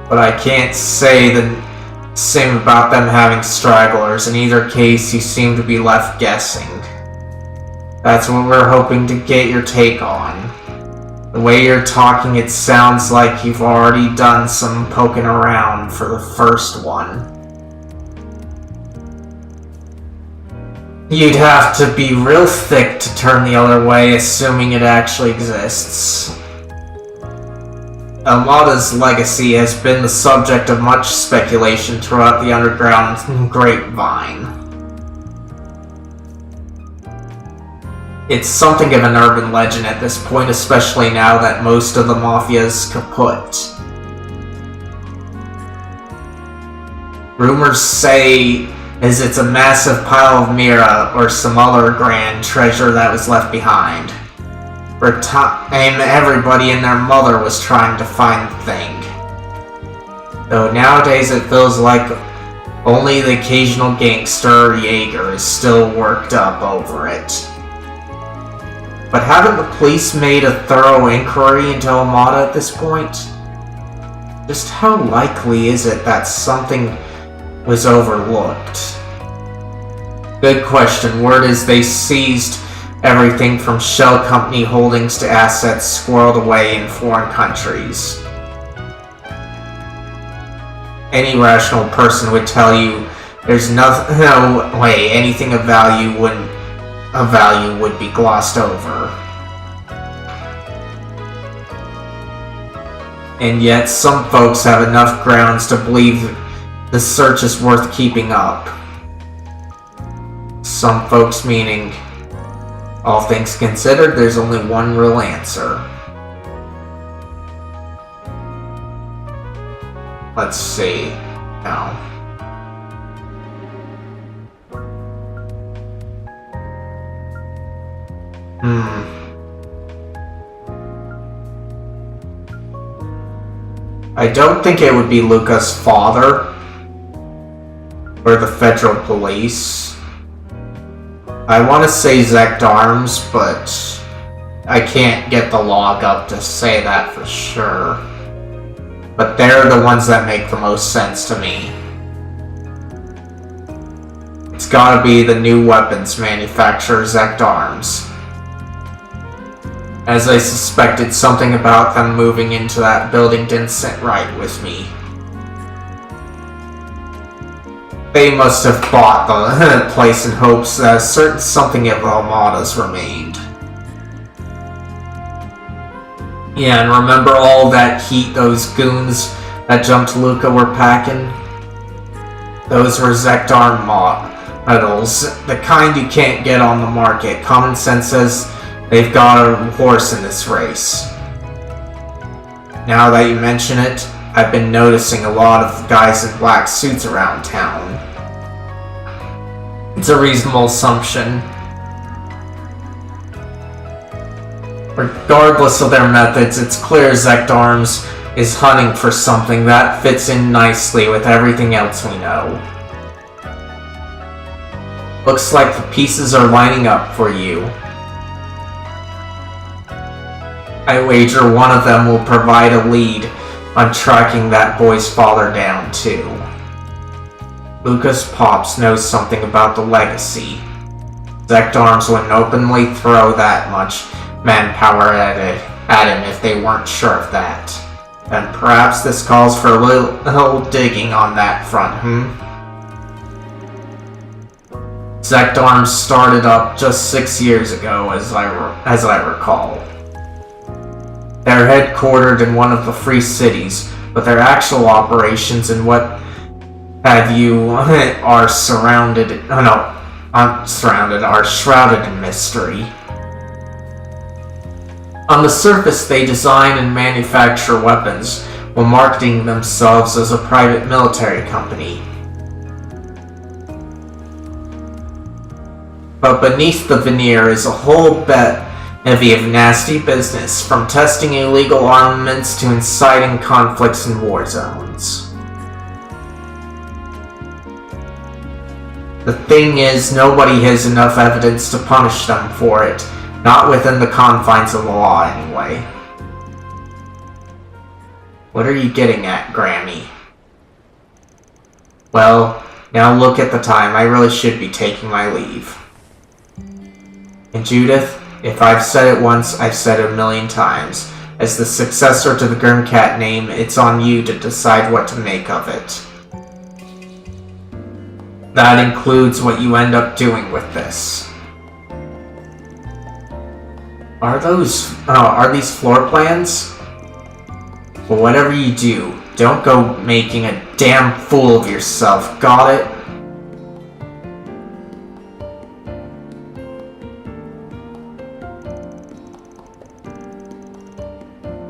but I can't say the same about them having stragglers. In either case, you seem to be left guessing. That's what we're hoping to get your take on. The way you're talking, it sounds like you've already done some poking around for the first one. You'd have to be real thick to turn the other way, assuming it actually exists. Amada's legacy has been the subject of much speculation throughout the underground grapevine. It's something of an urban legend at this point, especially now that most of the mafia is kaput. Rumors say it's a massive pile of Mira or some other grand treasure that was left behind. For a time, everybody and their mother was trying to find the thing. Though nowadays it feels like only the occasional gangster or Jaeger is still worked up over it. But haven't the police made a thorough inquiry into Amada at this point? Just how likely is it that something was overlooked? Good question. Word is they seized everything from shell company holdings to assets squirreled away in foreign countries. Any rational person would tell you there's no way anything of value would be glossed over. And yet some folks have enough grounds to believe the search is worth keeping up. Some folks meaning, all things considered, there's only one real answer. Let's see. Now. I don't think it would be Luca's father or the federal police. I want to say Zekdarms, but I can't get the log up to say that for sure. But they're the ones that make the most sense to me. It's gotta be the new weapons manufacturer Zekdarms. As I suspected, something about them moving into that building didn't sit right with me. They must have bought the place in hopes that a certain something of Amada's remained. Yeah, and remember all that heat those goons that jumped Luca were packing? Those were Zekdarm models, the kind you can't get on the market. Common sense says they've got a horse in this race. Now that you mention it, I've been noticing a lot of guys in black suits around town. It's a reasonable assumption. Regardless of their methods, it's clear Zekdarms is hunting for something that fits in nicely with everything else we know. Looks like the pieces are lining up for you. I wager one of them will provide a lead on tracking that boy's father down too. Luca's pops knows something about the legacy. Zekdarms wouldn't openly throw that much manpower at him if they weren't sure of that. And perhaps this calls for a little digging on that front, Zekdarms started up just 6 years ago, as I recall. They're headquartered in one of the free cities, but their actual operations and what have you are shrouded in mystery. On the surface, they design and manufacture weapons while marketing themselves as a private military company. But beneath the veneer is a whole bevy of nasty business, from testing illegal armaments to inciting conflicts in war zones. The thing is, nobody has enough evidence to punish them for it. Not within the confines of the law, anyway. What are you getting at, Grammy? Well, now look at the time. I really should be taking my leave. And Judith, if I've said it once, I've said it 1,000,000 times. As the successor to the Grimcat name, it's on you to decide what to make of it. That includes what you end up doing with this. Are these floor plans? But whatever you do, don't go making a damn fool of yourself, got it?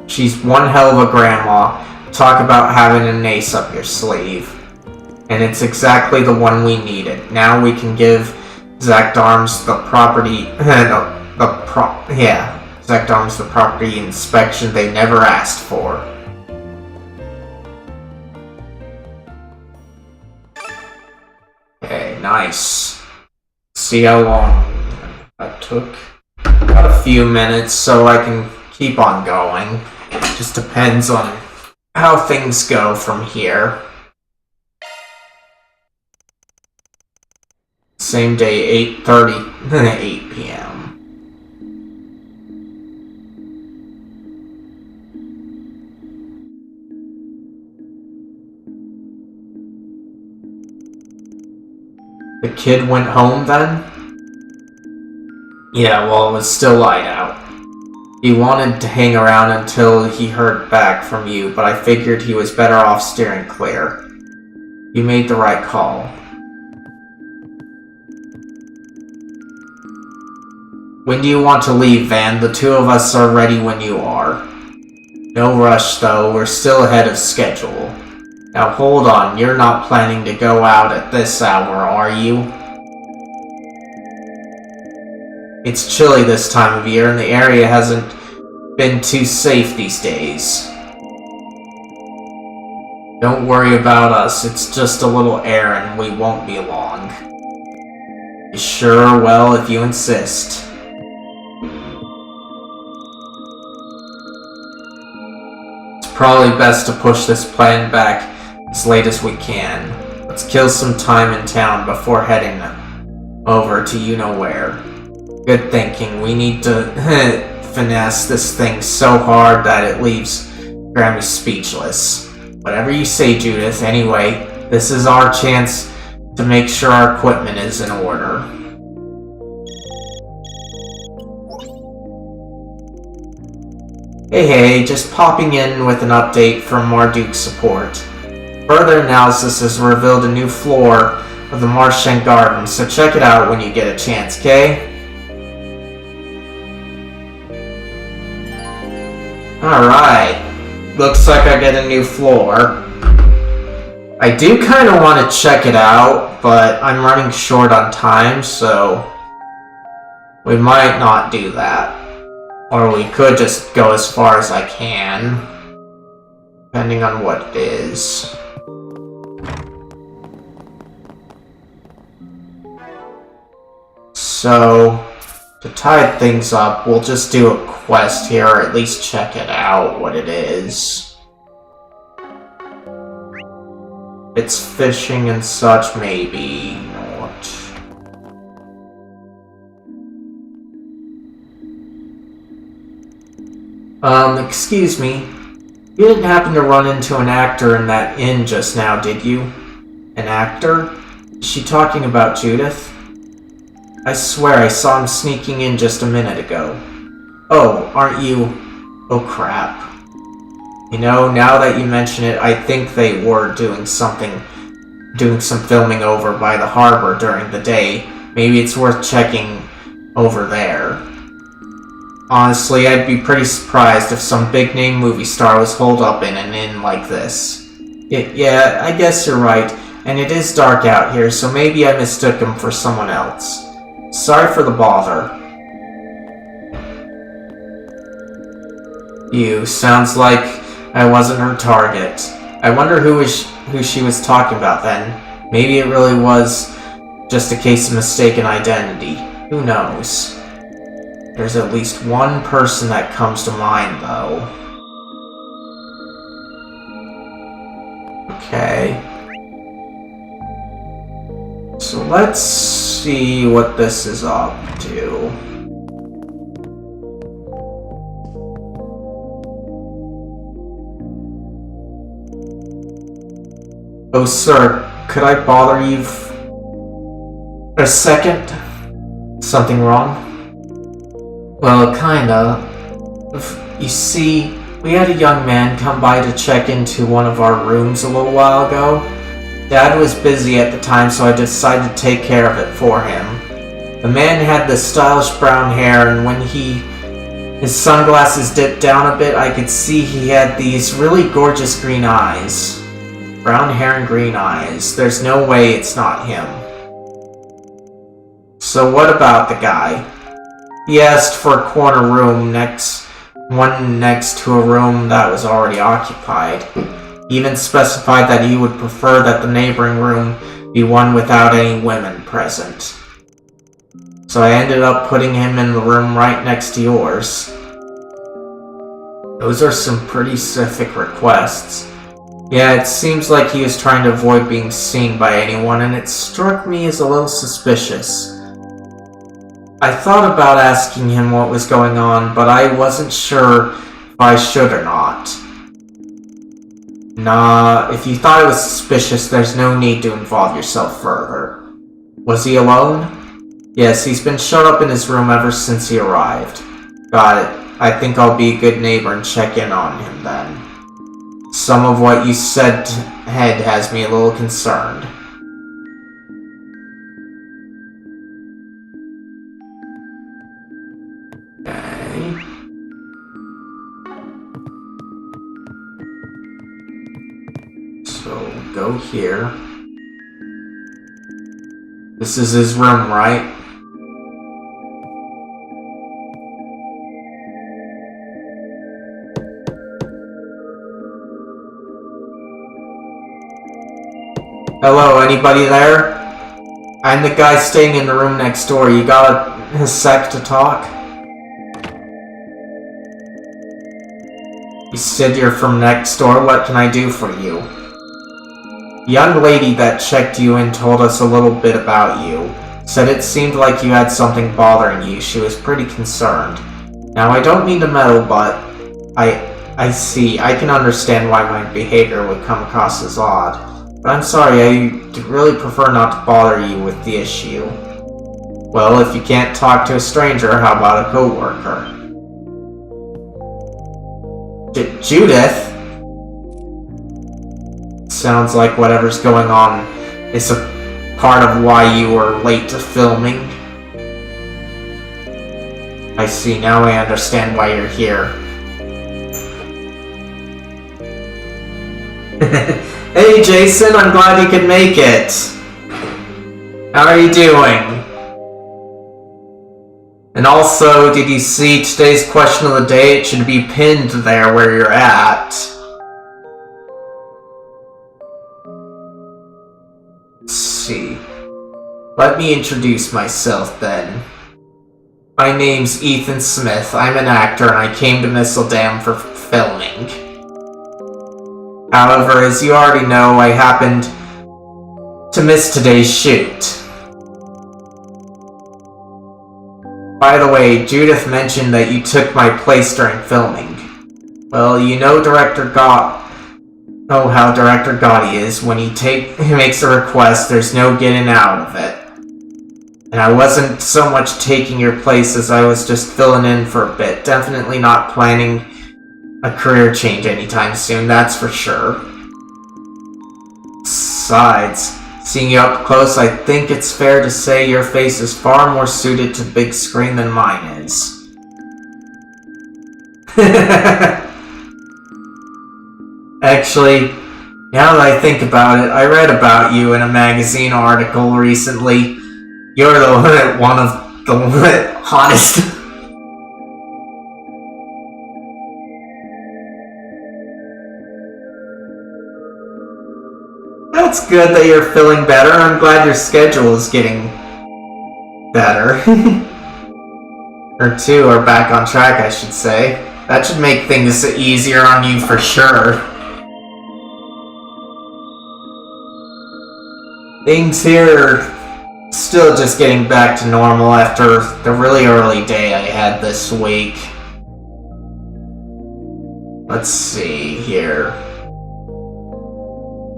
She's one hell of a grandma. Talk about having an ace up your sleeve. And it's exactly the one we needed. Now we can give Zakdarms the property... Zakdarms the property inspection they never asked for. Okay, nice. See how long that took? Got a few minutes so I can keep on going. It just depends on how things go from here. Same day, 8:30, 8 p.m. The kid went home then? Yeah, well, it was still light out. He wanted to hang around until he heard back from you, but I figured he was better off steering clear. You made the right call. When do you want to leave, Van? The two of us are ready when you are. No rush, though. We're still ahead of schedule. Now hold on, you're not planning to go out at this hour, are you? It's chilly this time of year, and the area hasn't been too safe these days. Don't worry about us, it's just a little errand, we won't be long. You sure? Well, if you insist. It's probably best to push this plan back as late as we can. Let's kill some time in town before heading over to you-know-where. Good thinking. We need to finesse this thing so hard that it leaves Grammy speechless. Whatever you say, Judith. Anyway, this is our chance to make sure our equipment is in order. Hey, just popping in with an update from Marduk support. Further analysis has revealed a new floor of the Martian Garden, so check it out when you get a chance, okay? Alright, looks like I get a new floor. I do kind of want to check it out, but I'm running short on time, so we might not do that. Or we could just go as far as I can, depending on what it is. So, to tie things up, we'll just do a quest here, or at least check it out, what it is. It's fishing and such, maybe not. Excuse me. You didn't happen to run into an actor in that inn just now, did you? An actor? Is she talking about Judith? I swear I saw him sneaking in just a minute ago. Oh, aren't you... Oh crap. You know, now that you mention it, I think they were doing some filming over by the harbor during the day. Maybe it's worth checking over there. Honestly, I'd be pretty surprised if some big-name movie star was holed up in an inn like this. Yeah, I guess you're right, and it is dark out here, so maybe I mistook him for someone else. Sorry for the bother. You, sounds like I wasn't her target. I wonder who she was talking about then. Maybe it really was just a case of mistaken identity. Who knows? There's at least one person that comes to mind, though. Okay. So let's see what this is up to. Oh, sir, could I bother you for a second? Something wrong? Well, kinda. You see, we had a young man come by to check into one of our rooms a little while ago. Dad was busy at the time, so I decided to take care of it for him. The man had the stylish brown hair, and when his sunglasses dipped down a bit, I could see he had these really gorgeous green eyes. Brown hair and green eyes. There's no way it's not him. So what about the guy? He asked for a corner room one next to a room that was already occupied. He even specified that he would prefer that the neighboring room be one without any women present. So I ended up putting him in the room right next to yours. Those are some pretty specific requests. Yeah, it seems like he was trying to avoid being seen by anyone, and it struck me as a little suspicious. I thought about asking him what was going on, but I wasn't sure if I should or not. Nah, if you thought it was suspicious, there's no need to involve yourself further. Was he alone? Yes, he's been shut up in his room ever since he arrived. Got it. I think I'll be a good neighbor and check in on him then. Some of what you said has me a little concerned. Okay. So, go here. This is his room, right? Hello, anybody there? I'm the guy staying in the room next door. You got a sec to talk? You said you're from next door. What can I do for you? The young lady that checked you in told us a little bit about you. Said it seemed like you had something bothering you. She was pretty concerned. Now, I don't mean to meddle, but I see. I can understand why my behavior would come across as odd. But I'm sorry, I really prefer not to bother you with the issue. Well, if you can't talk to a stranger, how about a coworker? Judith? Sounds like whatever's going on is a part of why you were late to filming. I see, now I understand why you're here. Hey Jason, I'm glad you could make it. How are you doing? And also, did you see today's question of the day? It should be pinned there where you're at. Let's see. Let me introduce myself then. My name's Ethan Smith. I'm an actor and I came to Mistledam for filming. However, as you already know, I happened to miss today's shoot. By the way, Judith mentioned that you took my place during filming. Well, you know how Director Gotti is. When he makes a request, there's no getting out of it. And I wasn't so much taking your place as I was just filling in for a bit. Definitely not planning a career change anytime soon, that's for sure. Besides, seeing you up close, I think it's fair to say your face is far more suited to the big screen than mine is. Actually, now that I think about it, I read about you in a magazine article recently. You're one of the hottest. That's good that you're feeling better. I'm glad your schedule is getting better. Or two are back on track, I should say. That should make things easier on you for sure. Things here are still just getting back to normal after the really early day I had this week. Let's see here.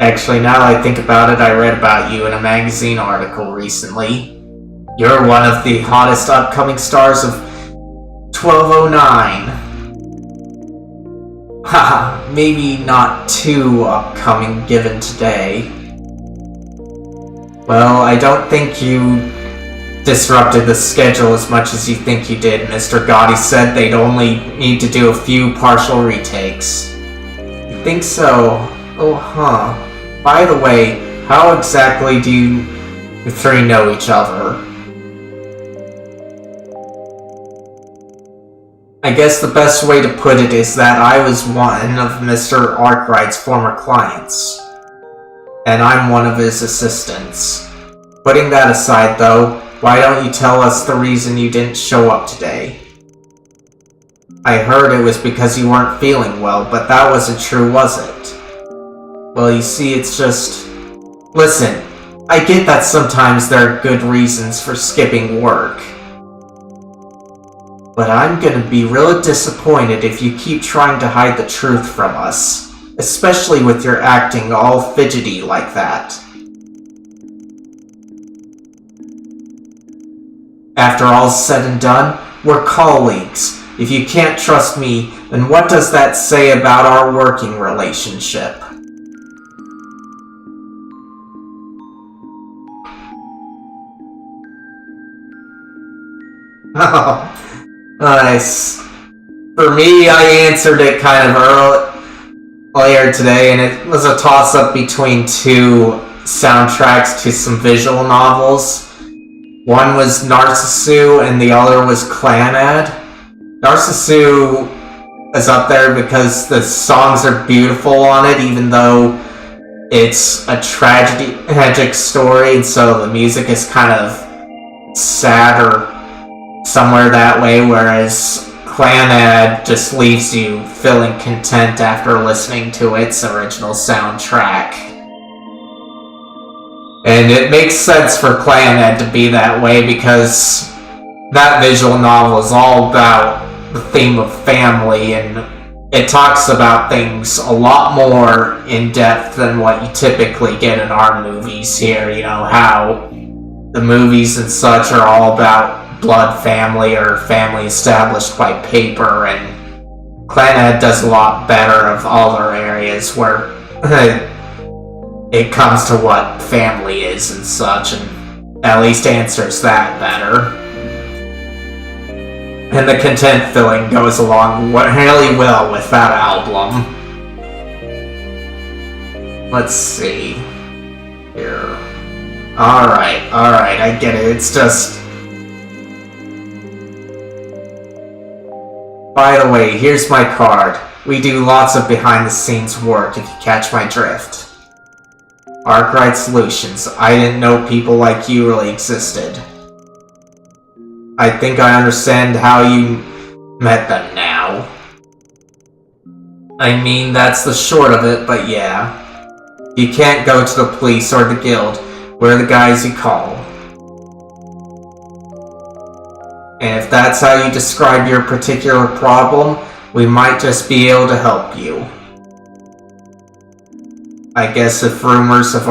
Actually, now that I think about it, I read about you in a magazine article recently. You're one of the hottest upcoming stars of 1209. Haha, maybe not too upcoming given today. Well, I don't think you disrupted the schedule as much as you think you did. Mr. Gotti said they'd only need to do a few partial retakes. You think so? Oh, huh. By the way, how exactly do you three know each other? I guess the best way to put it is that I was one of Mr. Arkwright's former clients, and I'm one of his assistants. Putting that aside, though, why don't you tell us the reason you didn't show up today? I heard it was because you weren't feeling well, but that wasn't true, was it? Well, you see, it's just... Listen, I get that sometimes there are good reasons for skipping work. But I'm gonna be real disappointed if you keep trying to hide the truth from us, especially with your acting all fidgety like that. After all's said and done, we're colleagues. If you can't trust me, then what does that say about our working relationship? Oh, nice. For me, I answered it kind of earlier today, and it was a toss-up between two soundtracks to some visual novels. One was Narcissu, and the other was Clanad. Narcissu is up there because the songs are beautiful on it, even though it's a tragic story, and so the music is kind of sad or somewhere that way, whereas Clanad just leaves you feeling content after listening to its original soundtrack. And it makes sense for Clanad to be that way because that visual novel is all about the theme of family, and it talks about things a lot more in depth than what you typically get in our movies here. You know, how the movies and such are all about blood family or family established by paper, and Clanad does a lot better of other areas where it comes to what family is and such, and at least answers that better. And the content filling goes along really well with that album. Let's see here. Alright, I get it. It's just... By the way, here's my card. We do lots of behind-the-scenes work, if you catch my drift. Arkwright Solutions. I didn't know people like you really existed. I think I understand how you met them now. I mean, that's the short of it, but yeah. You can't go to the police or the guild. We're the guys you call. And if that's how you describe your particular problem, we might just be able to help you. I guess if rumors have...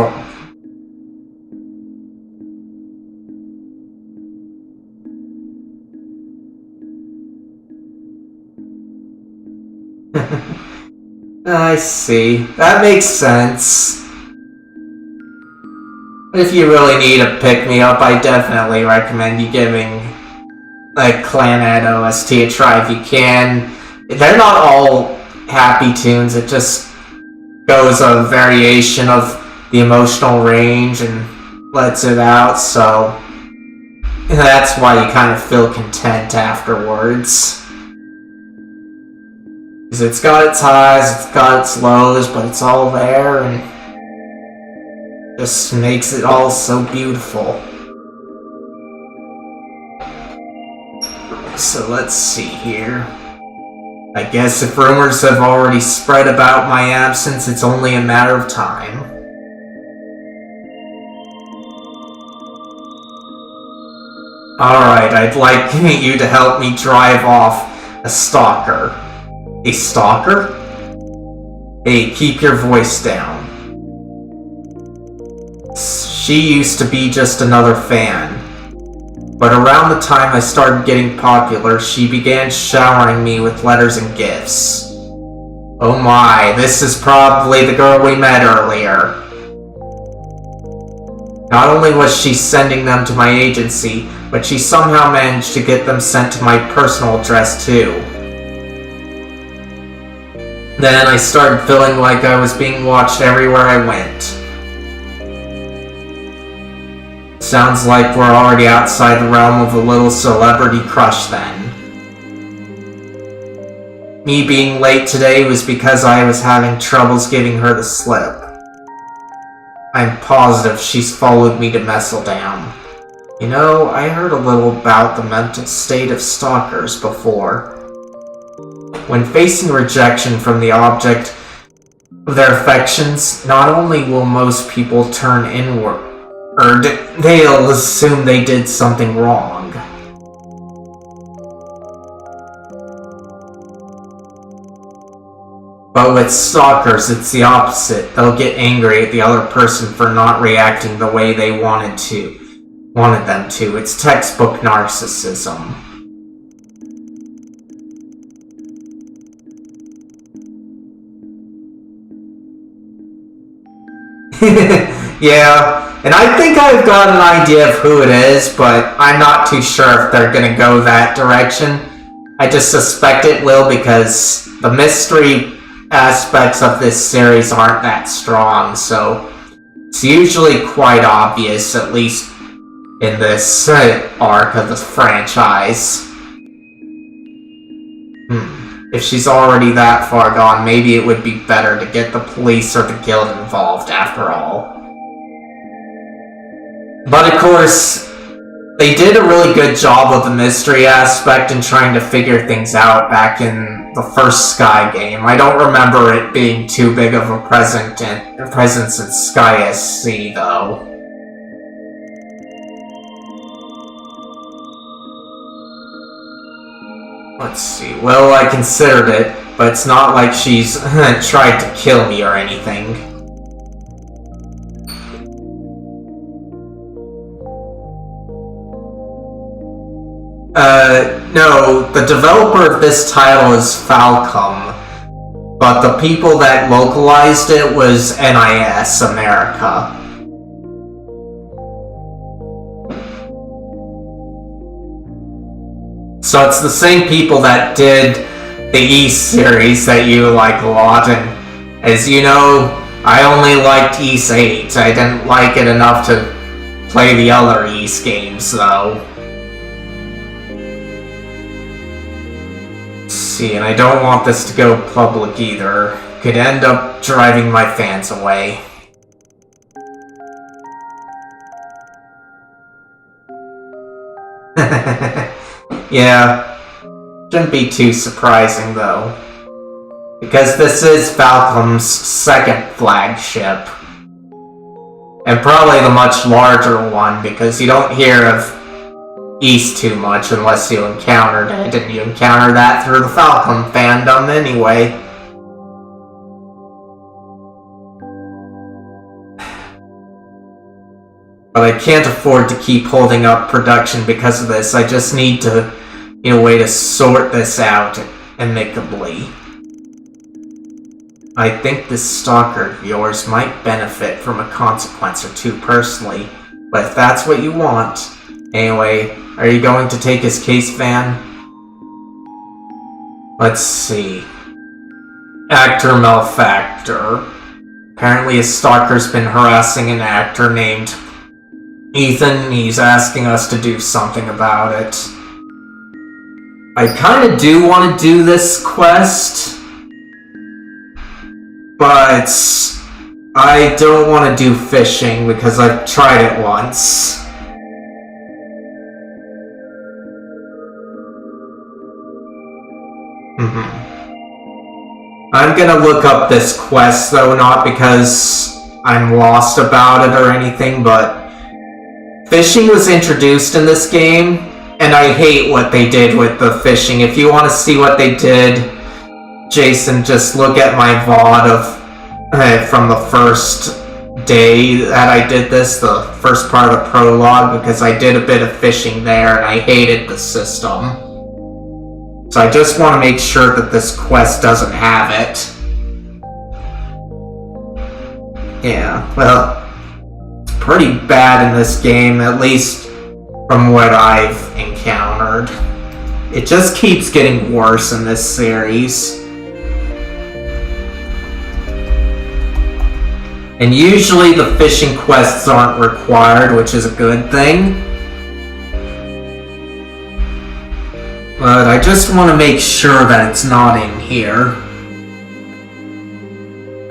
I see. That makes sense. If you really need a pick-me-up, I definitely recommend you giving like Clanad OST a try if you can. They're not all happy tunes, it just goes a variation of the emotional range and lets it out, so that's why you kind of feel content afterwards. Because it's got its highs, it's got its lows, but it's all there and just makes it all so beautiful. So let's see here. I guess if rumors have already spread about my absence, it's only a matter of time. Alright, I'd like you to help me drive off a stalker. A stalker? Hey, keep your voice down. She used to be just another fan. But around the time I started getting popular, she began showering me with letters and gifts. Oh my, this is probably the girl we met earlier. Not only was she sending them to my agency, but she somehow managed to get them sent to my personal address too. Then I started feeling like I was being watched everywhere I went. Sounds like we're already outside the realm of a little celebrity crush then. Me being late today was because I was having troubles getting her to slip. I'm positive she's followed me to Messeldown. You know, I heard a little about the mental state of stalkers before. When facing rejection from the object of their affections, not only will most people turn inward, they'll assume they did something wrong. But with stalkers, it's the opposite. They'll get angry at the other person for not reacting the way they wanted them to. It's textbook narcissism. Yeah, and I think I've got an idea of who it is, but I'm not too sure if they're gonna go that direction. I just suspect it will because the mystery aspects of this series aren't that strong, so it's usually quite obvious, at least in this arc of the franchise. If she's already that far gone, maybe it would be better to get the police or the guild involved after all. But of course, they did a really good job of the mystery aspect and trying to figure things out back in the first Sky game. I don't remember it being too big of a presence in Sky SC though. Let's see, well, I considered it, but it's not like she's tried to kill me or anything. No, the developer of this title is Falcom, but the people that localized it was NIS America. So it's the same people that did the East series that you like a lot, and as you know, I only liked East 8. I didn't like it enough to play the other East games, though. See, and I don't want this to go public either. Could end up driving my fans away. Yeah, shouldn't be too surprising though, because this is Falcom's second flagship, and probably the much larger one, because you don't hear of East too much unless you encountered it, and you encounter that through the Falcom fandom anyway. But I can't afford to keep holding up production because of this. I just need to, a way to sort this out amicably. I think this stalker of yours might benefit from a consequence or two personally, but if that's what you want. Anyway, are you going to take his case, Van? Let's see. Actor malfactor. Apparently a stalker's been harassing an actor named Ethan. He's asking us to do something about it. I kind of do want to do this quest, but I don't want to do fishing because I've tried it once. I'm gonna look up this quest though, not because I'm lost about it or anything, but fishing was introduced in this game, and I hate what they did with the fishing. If you want to see what they did, Jason, just look at my VOD of from the first day that I did this, the first part of the prologue, because I did a bit of fishing there, and I hated the system. So I just want to make sure that this quest doesn't have it. Yeah, well, it's pretty bad in this game, at least from what I've encountered. It just keeps getting worse in this series. And usually the fishing quests aren't required, which is a good thing. But I just want to make sure that it's not in here.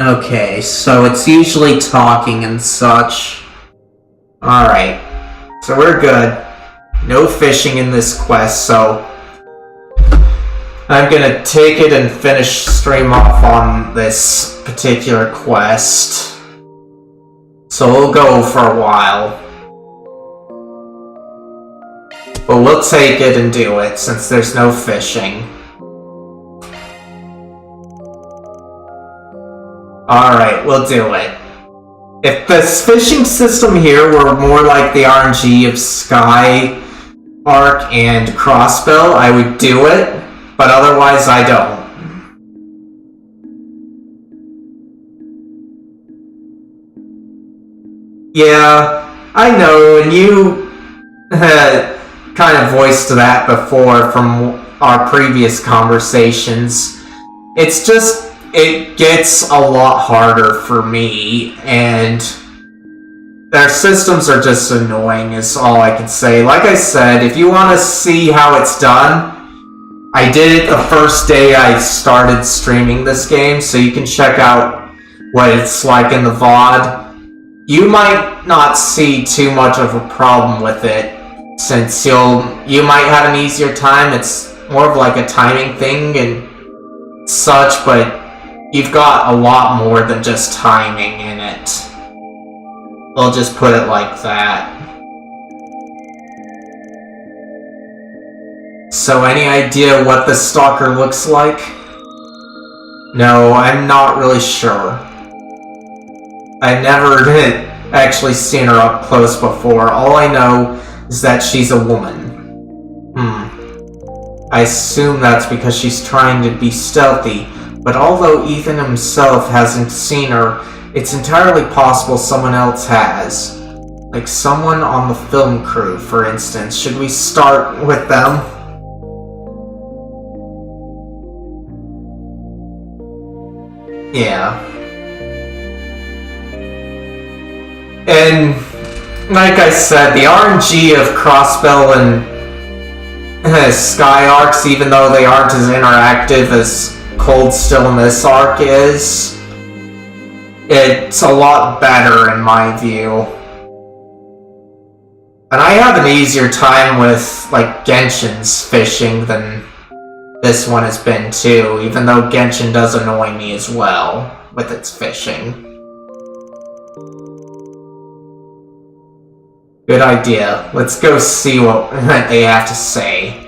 Okay, so it's usually talking and such. Alright, so we're good. No fishing in this quest, so I'm gonna take it and finish stream off on this particular quest. So we'll go for a while. But we'll take it and do it, since there's no fishing. Alright, we'll do it. If this fishing system here were more like the RNG of Sky Arc and Crossbow, I would do it, but otherwise I don't. Yeah, I know, and you kind of voiced that before from our previous conversations. It's just, it gets a lot harder for me, and their systems are just annoying is all I can say. Like I said, if you want to see how it's done, I did it the first day I started streaming this game, so you can check out what it's like in the VOD. You might not see too much of a problem with it, since you might have an easier time. It's more of like a timing thing and such, but you've got a lot more than just timing in it. I'll just put it like that. So any idea what the stalker looks like? No, I'm not really sure. I've never actually seen her up close before. All I know is that she's a woman. I assume that's because she's trying to be stealthy, but although Ethan himself hasn't seen her, it's entirely possible someone else has. Like someone on the film crew, for instance. Should we start with them? Yeah. And like I said, the RNG of Crossbell and Sky Arcs, even though they aren't as interactive as Cold Still in this arc is, it's a lot better in my view. And I have an easier time with, like, Genshin's fishing than this one has been too, even though Genshin does annoy me as well with its fishing. Good idea. Let's go see what they have to say.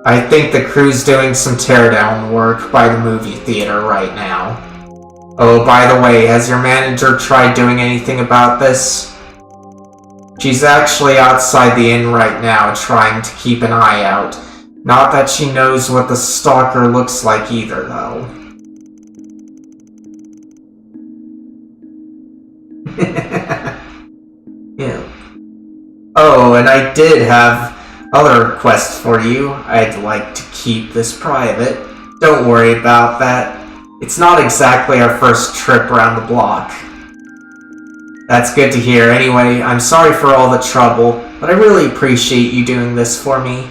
I think the crew's doing some teardown work by the movie theater right now. Oh, by the way, has your manager tried doing anything about this? She's actually outside the inn right now, trying to keep an eye out. Not that she knows what the stalker looks like either, though. Yeah. Oh, and I did have other requests for you. I'd like to keep this private. Don't worry about that. It's not exactly our first trip around the block. That's good to hear. Anyway, I'm sorry for all the trouble, but I really appreciate you doing this for me.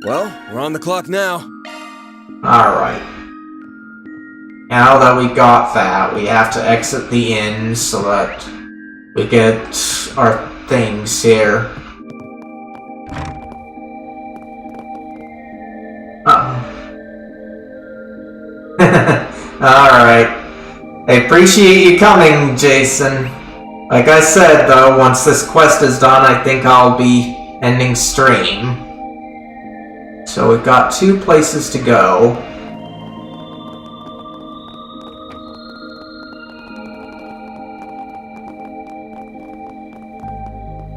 Well, we're on the clock now. Alright. Now that we got that, we have to exit the inn so that we get our things here. Alright. I appreciate you coming, Jason. Like I said, though, once this quest is done, I think I'll be ending stream. So we've got 2 places to go.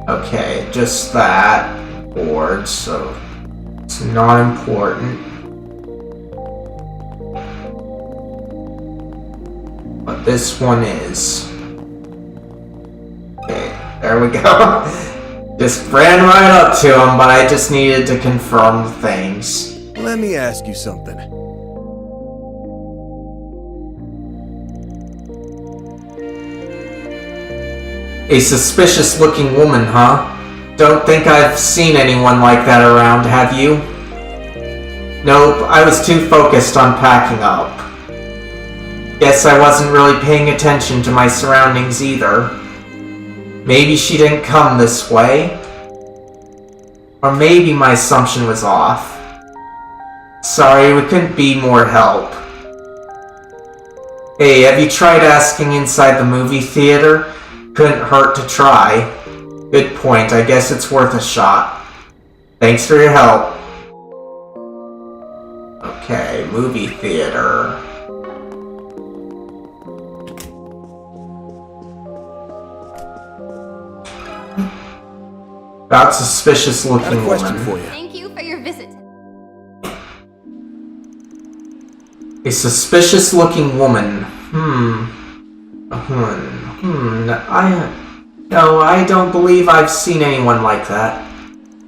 Okay, just that board, so it's not important. But this one is. there we go. Just ran right up to him, but I just needed to confirm things. Let me ask you something. A suspicious-looking woman, huh? Don't think I've seen anyone like that around, have you? Nope, I was too focused on packing up. Guess I wasn't really paying attention to my surroundings either. Maybe she didn't come this way? Or maybe my assumption was off. Sorry, we couldn't be more help. Hey, have you tried asking inside the movie theater? Couldn't hurt to try. Good point, I guess it's worth a shot. Thanks for your help. Okay, movie theater. About suspicious looking Got a question woman. for you. Thank you for your visit. A suspicious looking woman. I don't believe I've seen anyone like that.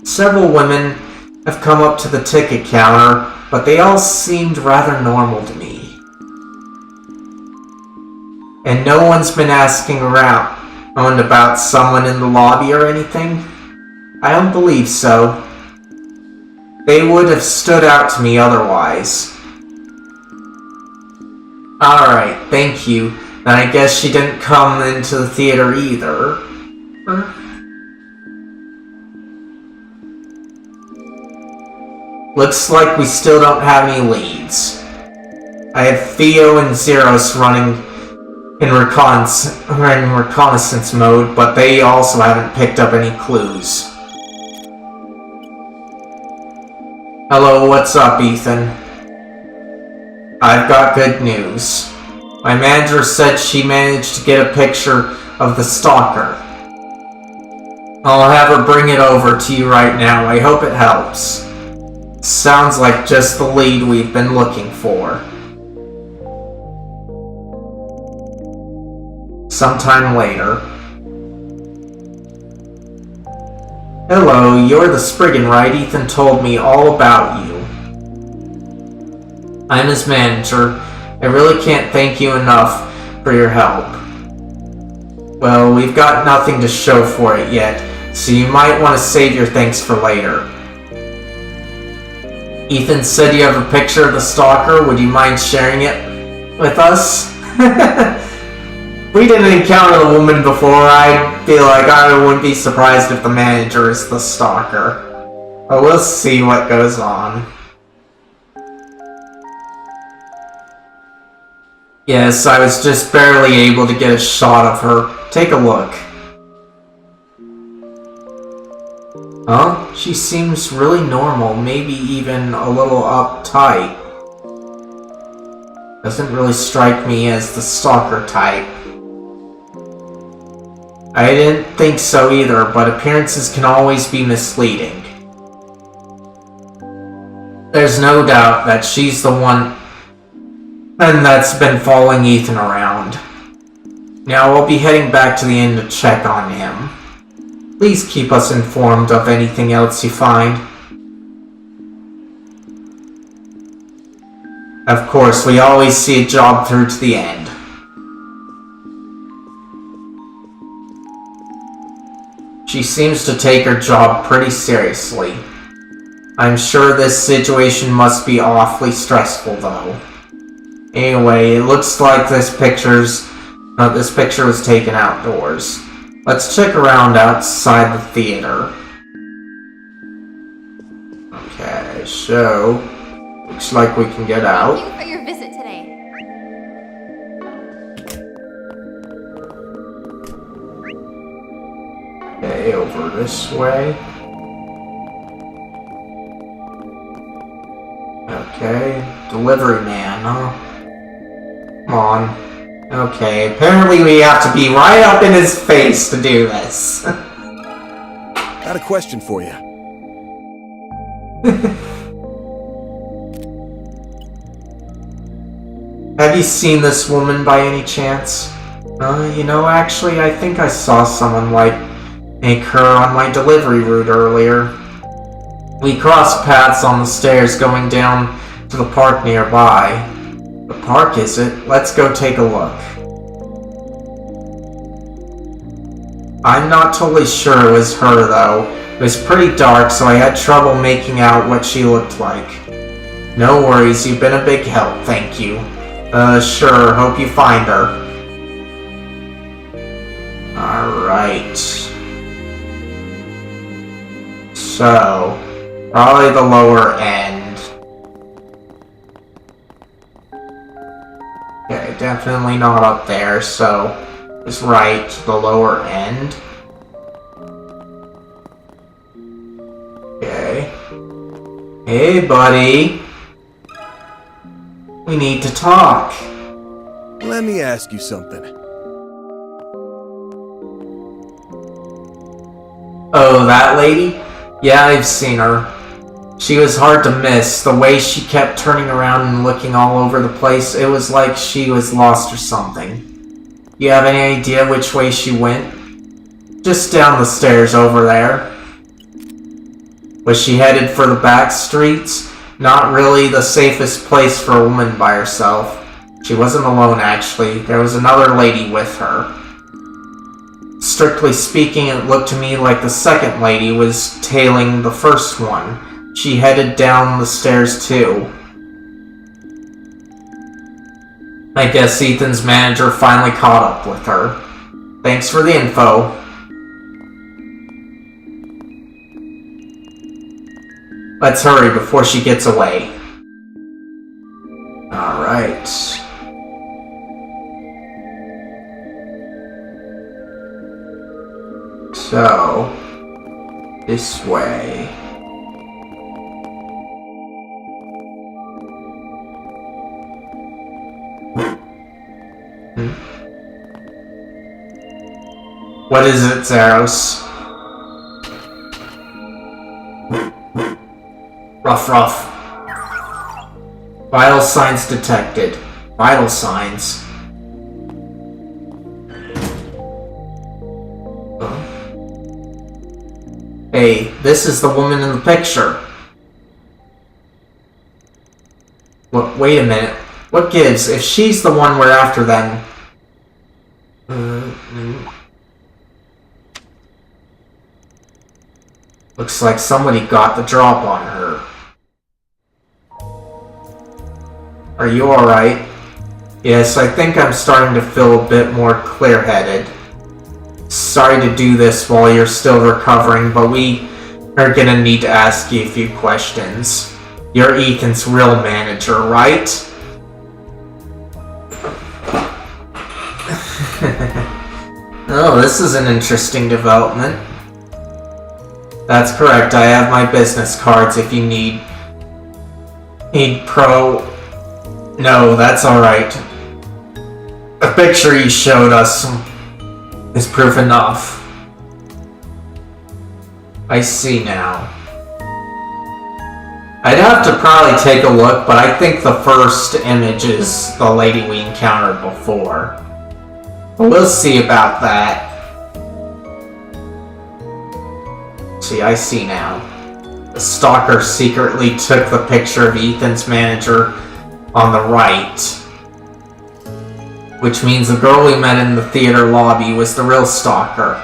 Several women have come up to the ticket counter, but they all seemed rather normal to me. And no one's been asking around about someone in the lobby or anything? I don't believe so. They would have stood out to me otherwise. Alright, thank you. Then I guess she didn't come into the theater either. Looks like we still don't have any leads. I have Theo and Zeros running in reconnaissance mode, but they also haven't picked up any clues. Hello, what's up, Ethan? I've got good news. My manager said she managed to get a picture of the stalker. I'll have her bring it over to you right now. I hope it helps. Sounds like just the lead we've been looking for. Sometime later. Hello, you're the Spriggan, right? Ethan told me all about you. I'm his manager. I really can't thank you enough for your help. Well, we've got nothing to show for it yet, so you might want to save your thanks for later. Ethan said you have a picture of the stalker. Would you mind sharing it with us? We didn't encounter the woman before. I feel like I wouldn't be surprised if the manager is the stalker. But we'll see what goes on. Yes, I was just barely able to get a shot of her. Take a look. Huh? She seems really normal, maybe even a little uptight. Doesn't really strike me as the stalker type. I didn't think so either, but appearances can always be misleading. There's no doubt that she's the one and that's been following Ethan around. Now I'll be heading back to the inn to check on him. Please keep us informed of anything else you find. Of course, we always see a job through to the end. She seems to take her job pretty seriously. I'm sure this situation must be awfully stressful, though. Anyway, it looks like this picture was taken outdoors. Let's check around outside the theater. Okay, so looks like we can get out. Thank you for your visit today. Okay, over this way. Okay, delivery man, huh? Come on. Okay, apparently we have to be right up in his face to do this. Got a question for you. Have you seen this woman by any chance? You know, actually, I think I saw someone like make her on my delivery route earlier. We crossed paths on the stairs going down to the park nearby. The park, is it? Let's go take a look. I'm not totally sure it was her, though. It was pretty dark, so I had trouble making out what she looked like. No worries, you've been a big help, thank you. Sure, hope you find her. Alright. So, probably the lower end. Okay, definitely not up there, so it's right, the lower end. Okay. Hey, buddy. We need to talk. Let me ask you something. Oh, that lady? Yeah, I've seen her. She was hard to miss. The way she kept turning around and looking all over the place, it was like she was lost or something. You have any idea which way she went? Just down the stairs over there. Was she headed for the back streets? Not really the safest place for a woman by herself. She wasn't alone, actually. There was another lady with her. Strictly speaking, it looked to me like the second lady was tailing the first one. She headed down the stairs, too. I guess Ethan's manager finally caught up with her. Thanks for the info. Let's hurry before she gets away. Alright. So, this way. What is it, Zaros? Rough. Vital signs detected. Vital signs. Hey, this is the woman in the picture. Wait a minute. What gives? If she's the one we're after, then... Looks like somebody got the drop on her. Are you alright? Yes, I think I'm starting to feel a bit more clear-headed. Sorry to do this while you're still recovering, but we are gonna need to ask you a few questions. You're Ethan's real manager, right? Oh, this is an interesting development. That's correct, I have my business cards if you need pro... No, that's alright. The picture you showed us is proof enough. I see now. I'd have to probably take a look, but I think the first image is the lady we encountered before. But we'll see about that. See, I see now. The stalker secretly took the picture of Ethan's manager on the right. Which means the girl we met in the theater lobby was the real stalker.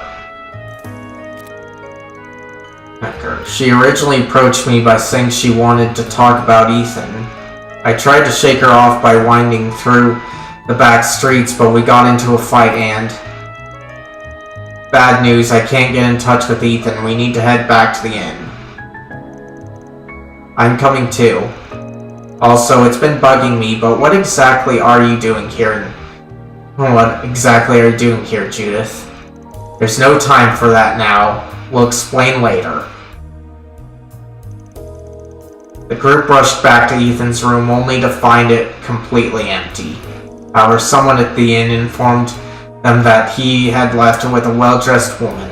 She originally approached me by saying she wanted to talk about Ethan. I tried to shake her off by winding through the back streets, but we got into a fight and... Bad news, I can't get in touch with Ethan. We need to head back to the inn. I'm coming too. Also, it's been bugging me, but what exactly are you doing here? What exactly are you doing here, Judith? There's no time for that now. We'll explain later. The group rushed back to Ethan's room only to find it completely empty. However, someone at the inn informed them that he had left with a well-dressed woman.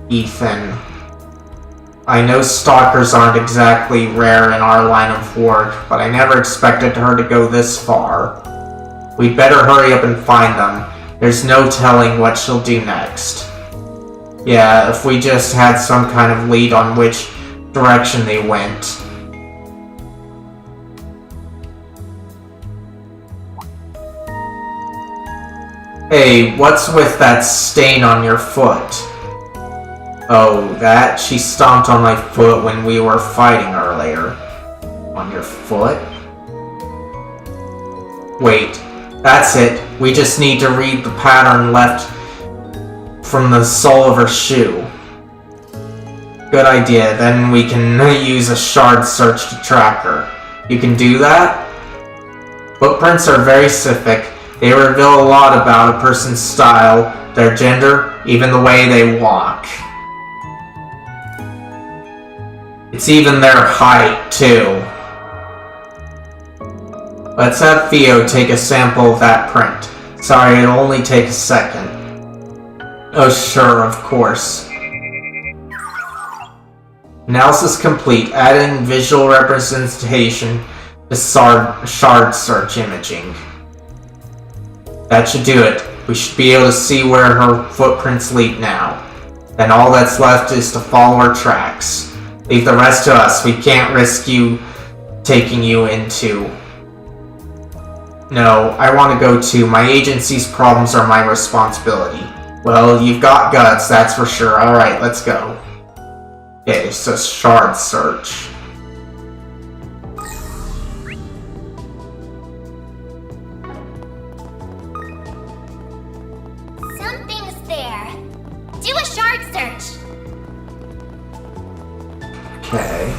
Ethan. I know stalkers aren't exactly rare in our line of work, but I never expected her to go this far. We'd better hurry up and find them. There's no telling what she'll do next. Yeah, if we just had some kind of lead on which direction they went. Hey, what's with that stain on your foot? Oh, that? She stomped on my foot when we were fighting earlier. On your foot? Wait, that's it. We just need to read the pattern left from the sole of her shoe. Good idea, then we can use a shard search to track her. You can do that? Footprints are very specific. They reveal a lot about a person's style, their gender, even the way they walk. It's even their height, too. Let's have Theo take a sample of that print. Sorry, it'll only take a second. Oh sure, of course. Analysis complete. Adding visual representation to shard search imaging. That should do it. We should be able to see where her footprints lead now. Then all that's left is to follow her tracks. Leave the rest to us. We can't risk you taking you into... No, I want to go too. My agency's problems are my responsibility. Well, you've got guts, that's for sure. Alright, let's go. Okay, so shard search. Something's there. Do a shard search. Okay.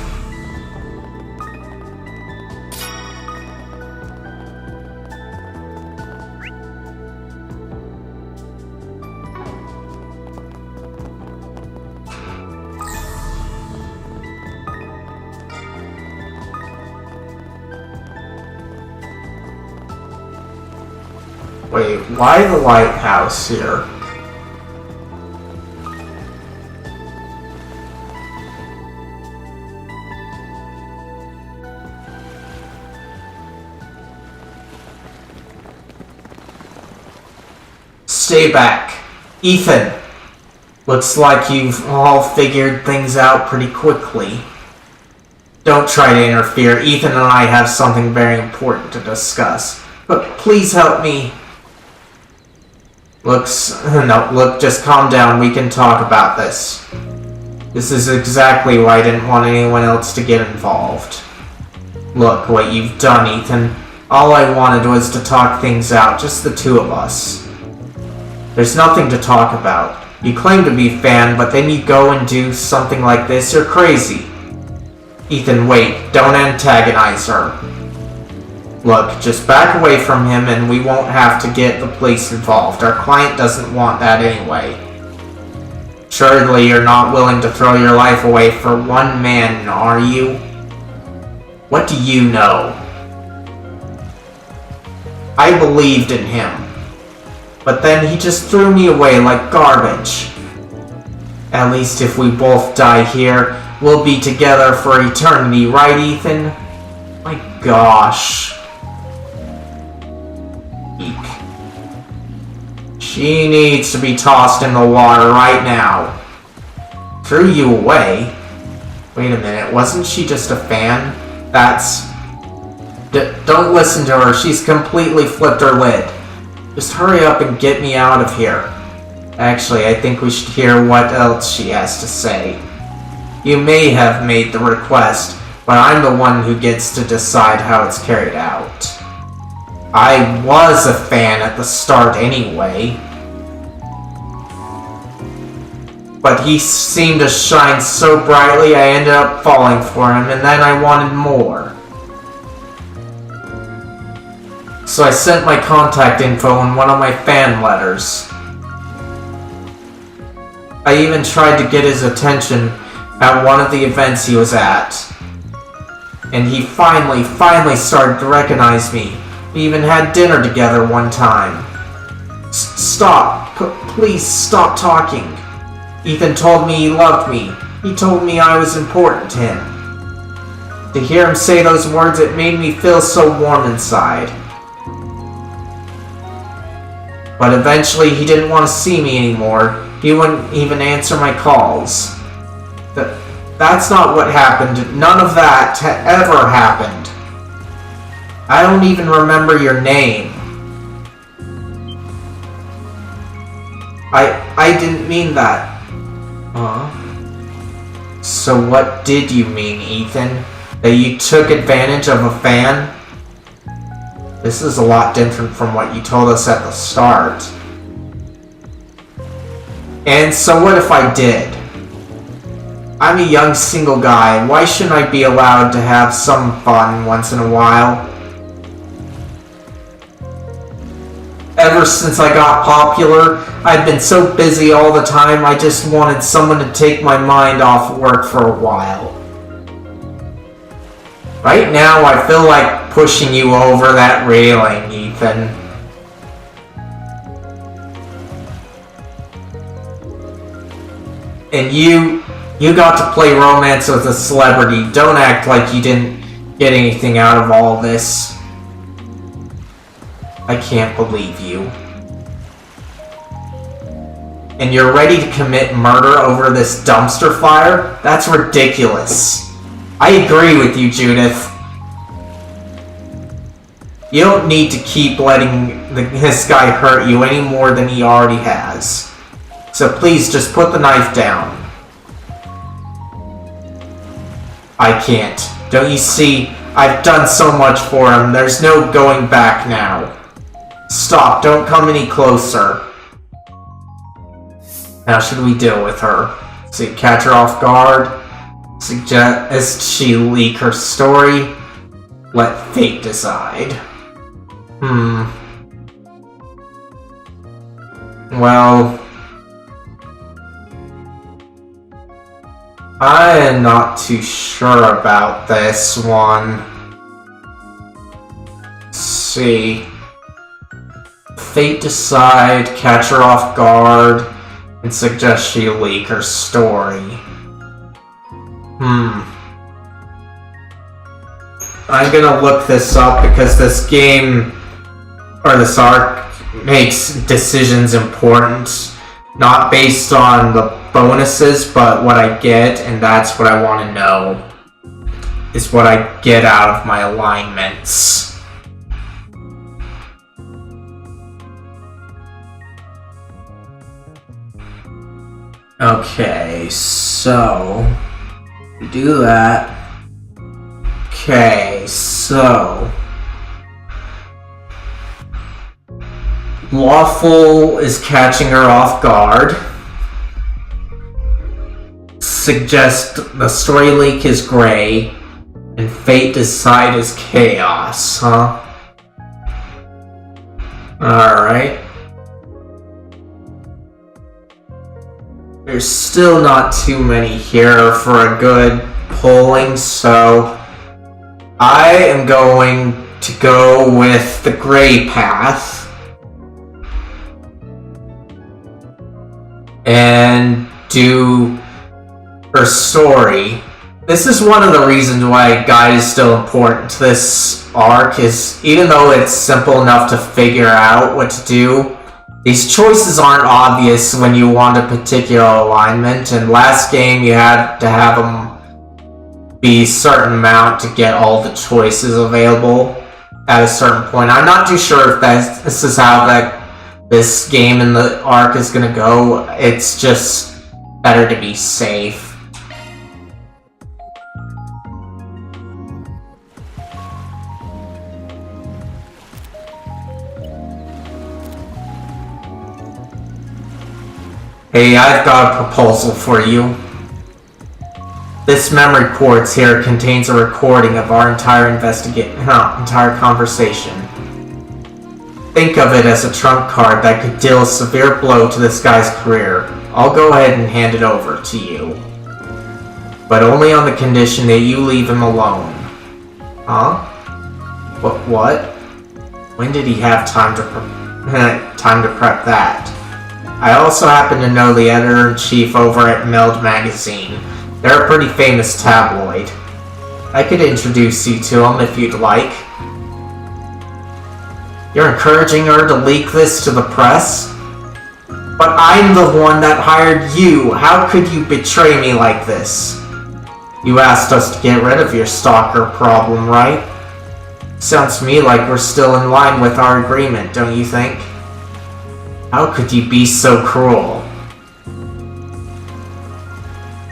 Wait, why the lighthouse here? Stay back. Ethan! Looks like you've all figured things out pretty quickly. Don't try to interfere. Ethan and I have something very important to discuss. But please help me. Look, just calm down. We can talk about this. This is exactly why I didn't want anyone else to get involved. Look what you've done, Ethan. All I wanted was to talk things out, just the two of us. There's nothing to talk about. You claim to be a fan, but then you go and do something like this. You're crazy. Ethan, wait. Don't antagonize her. Look, just back away from him and we won't have to get the police involved. Our client doesn't want that anyway. Surely you're not willing to throw your life away for one man, are you? What do you know? I believed in him. But then he just threw me away like garbage. At least if we both die here, we'll be together for eternity, right, Ethan? My gosh. Eek. She needs to be tossed in the water right now. Threw you away? Wait a minute, wasn't she just a fan? Don't listen to her, she's completely flipped her lid. Just hurry up and get me out of here. Actually, I think we should hear what else she has to say. You may have made the request, but I'm the one who gets to decide how it's carried out. I was a fan at the start anyway. But he seemed to shine so brightly I ended up falling for him, and then I wanted more. So I sent my contact info in one of my fan letters. I even tried to get his attention at one of the events he was at. And he finally started to recognize me. We even had dinner together one time. Stop. Please stop talking. Ethan told me he loved me. He told me I was important to him. To hear him say those words, it made me feel so warm inside. But eventually he didn't want to see me anymore. He wouldn't even answer my calls. That's not what happened. None of that ever happened. I don't even remember your name. I didn't mean that. So what did you mean, Ethan? That you took advantage of a fan? This is a lot different from what you told us at the start. And so what if I did? I'm a young single guy. Why shouldn't I be allowed to have some fun once in a while? Ever since I got popular, I've been so busy all the time, I just wanted someone to take my mind off work for a while. Right now, I feel like pushing you over that railing, Ethan. And you got to play romance with a celebrity. Don't act like you didn't get anything out of all this. I can't believe you. And you're ready to commit murder over this dumpster fire? That's ridiculous. I agree with you, Judith. You don't need to keep letting this guy hurt you any more than he already has. So please just put the knife down. I can't. Don't you see? I've done so much for him. There's no going back now. Stop. Don't come any closer. How should we deal with her? So catch her off guard? Suggest she leak her story? Let fate decide. Well, I am not too sure about this one. Let's see. Fate decide, catch her off guard, and suggest she leak her story. I'm gonna look this up because this game, or this arc, makes decisions important, not based on the bonuses, but what I get, and that's what I want to know, is what I get out of my alignments. Okay, so we do that. Okay, so Lawful is catching her off guard. Suggest the story leak is gray, and fate decide is chaos, huh? Alright. There's still not too many here for a good polling, so I am going to go with the gray path. And do her story. This is one of the reasons why guide is still important to this arc, is even though it's simple enough to figure out what to do, these choices aren't obvious when you want a particular alignment, and last game you had to have them be a certain amount to get all the choices available at a certain point. I'm not too sure if this is how this game in the arc is gonna go. It's just better to be safe. Hey, I've got a proposal for you. This memory quartz here contains a recording of our entire entire conversation. Think of it as a trump card that could deal a severe blow to this guy's career. I'll go ahead and hand it over to you. But only on the condition that you leave him alone. Huh? What? When did he have time to prep that? I also happen to know the editor-in-chief over at Meld magazine. They're a pretty famous tabloid. I could introduce you to him if you'd like. You're encouraging her to leak this to the press? But I'm the one that hired you. How could you betray me like this? You asked us to get rid of your stalker problem, right? Sounds to me like we're still in line with our agreement, don't you think? How could you be so cruel?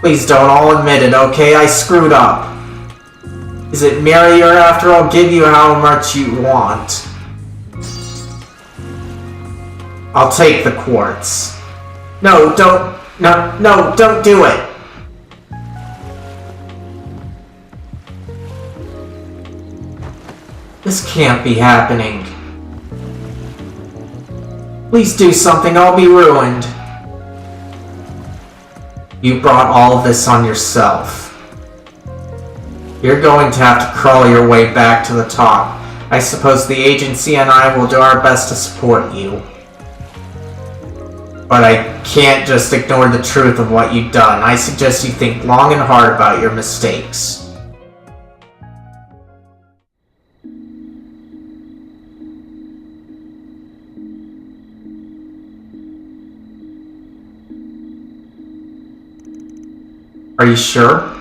Please don't all admit it, okay? I screwed up. Is it mirror you're after? I'll give you how much you want. I'll take the quartz. No, don't. No, don't do it. This can't be happening. Please do something, I'll be ruined. You brought all of this on yourself. You're going to have to crawl your way back to the top. I suppose the agency and I will do our best to support you. But I can't just ignore the truth of what you've done. I suggest you think long and hard about your mistakes. Are you sure?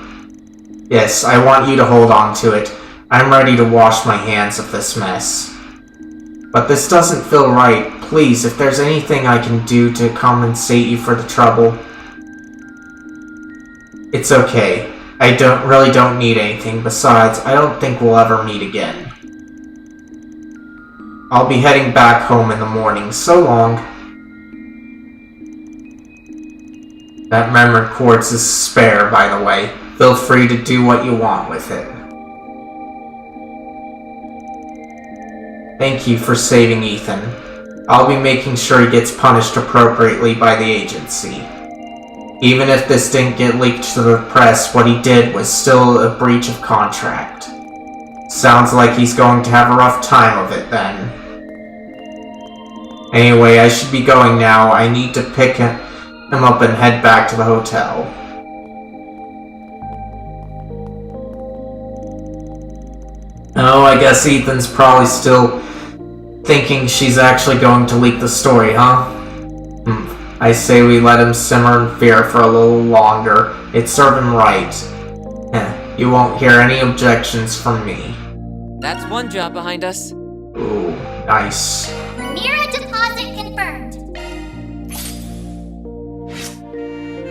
Yes, I want you to hold on to it. I'm ready to wash my hands of this mess. But this doesn't feel right. Please, if there's anything I can do to compensate you for the trouble. It's okay. I really don't need anything. Besides, I don't think we'll ever meet again. I'll be heading back home in the morning. So long. That memory quartz is spare, by the way. Feel free to do what you want with it. Thank you for saving Ethan. I'll be making sure he gets punished appropriately by the agency. Even if this didn't get leaked to the press, what he did was still a breach of contract. Sounds like he's going to have a rough time of it then. Anyway, I should be going now. I need to pick him up and head back to the hotel. Oh, I guess Ethan's probably still thinking she's actually going to leak the story, huh? I say we let him simmer in fear for a little longer. It'd serve him right. You won't hear any objections from me. That's one job behind us. Ooh, nice. Mira deposit confirmed.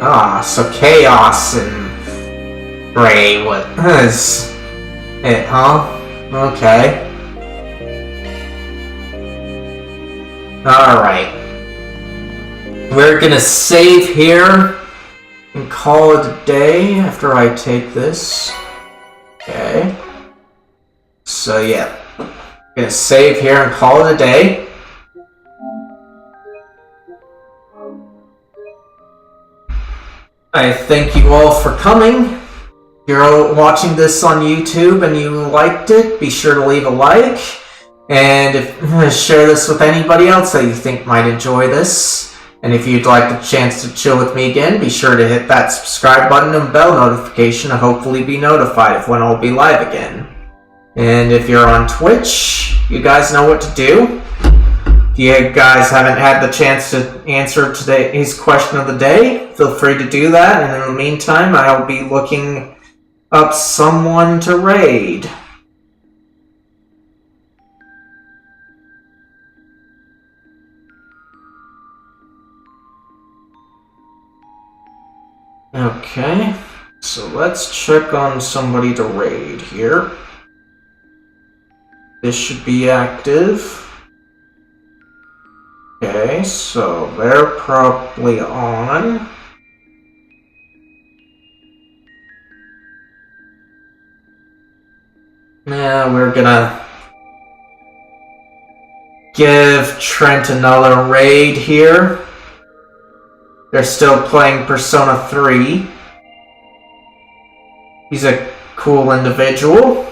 Ah, so Chaos and Gray was it, huh? Okay. Alright. We're gonna save here and call it a day after I take this. Okay. So yeah. Gonna save here and call it a day. I thank you all for coming. If you're watching this on YouTube and you liked it, be sure to leave a like. And share this with anybody else that you think might enjoy this. And if you'd like the chance to chill with me again, be sure to hit that subscribe button and bell notification to hopefully be notified of when I'll be live again. And if you're on Twitch, you guys know what to do. If you guys haven't had the chance to answer today's question of the day, feel free to do that. And in the meantime, I'll be looking up someone to raid. Okay, so let's check on somebody to raid here. This should be active. Okay, so they're probably on. Now we're gonna give Trent another raid here. They're still playing Persona 3. He's a cool individual.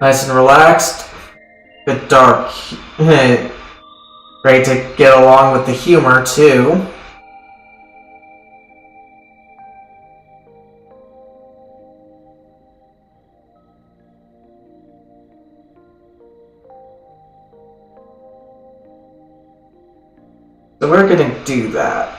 Nice and relaxed. Bit dark. Great to get along with the humor, too. So we're gonna do that.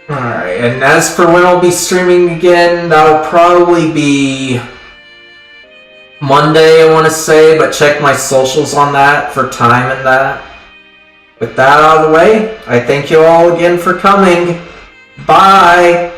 Alright, and as for when I'll be streaming again, that'll probably be Monday, I want to say, but check my socials on that for time and that. With that out of the way, I thank you all again for coming. Bye!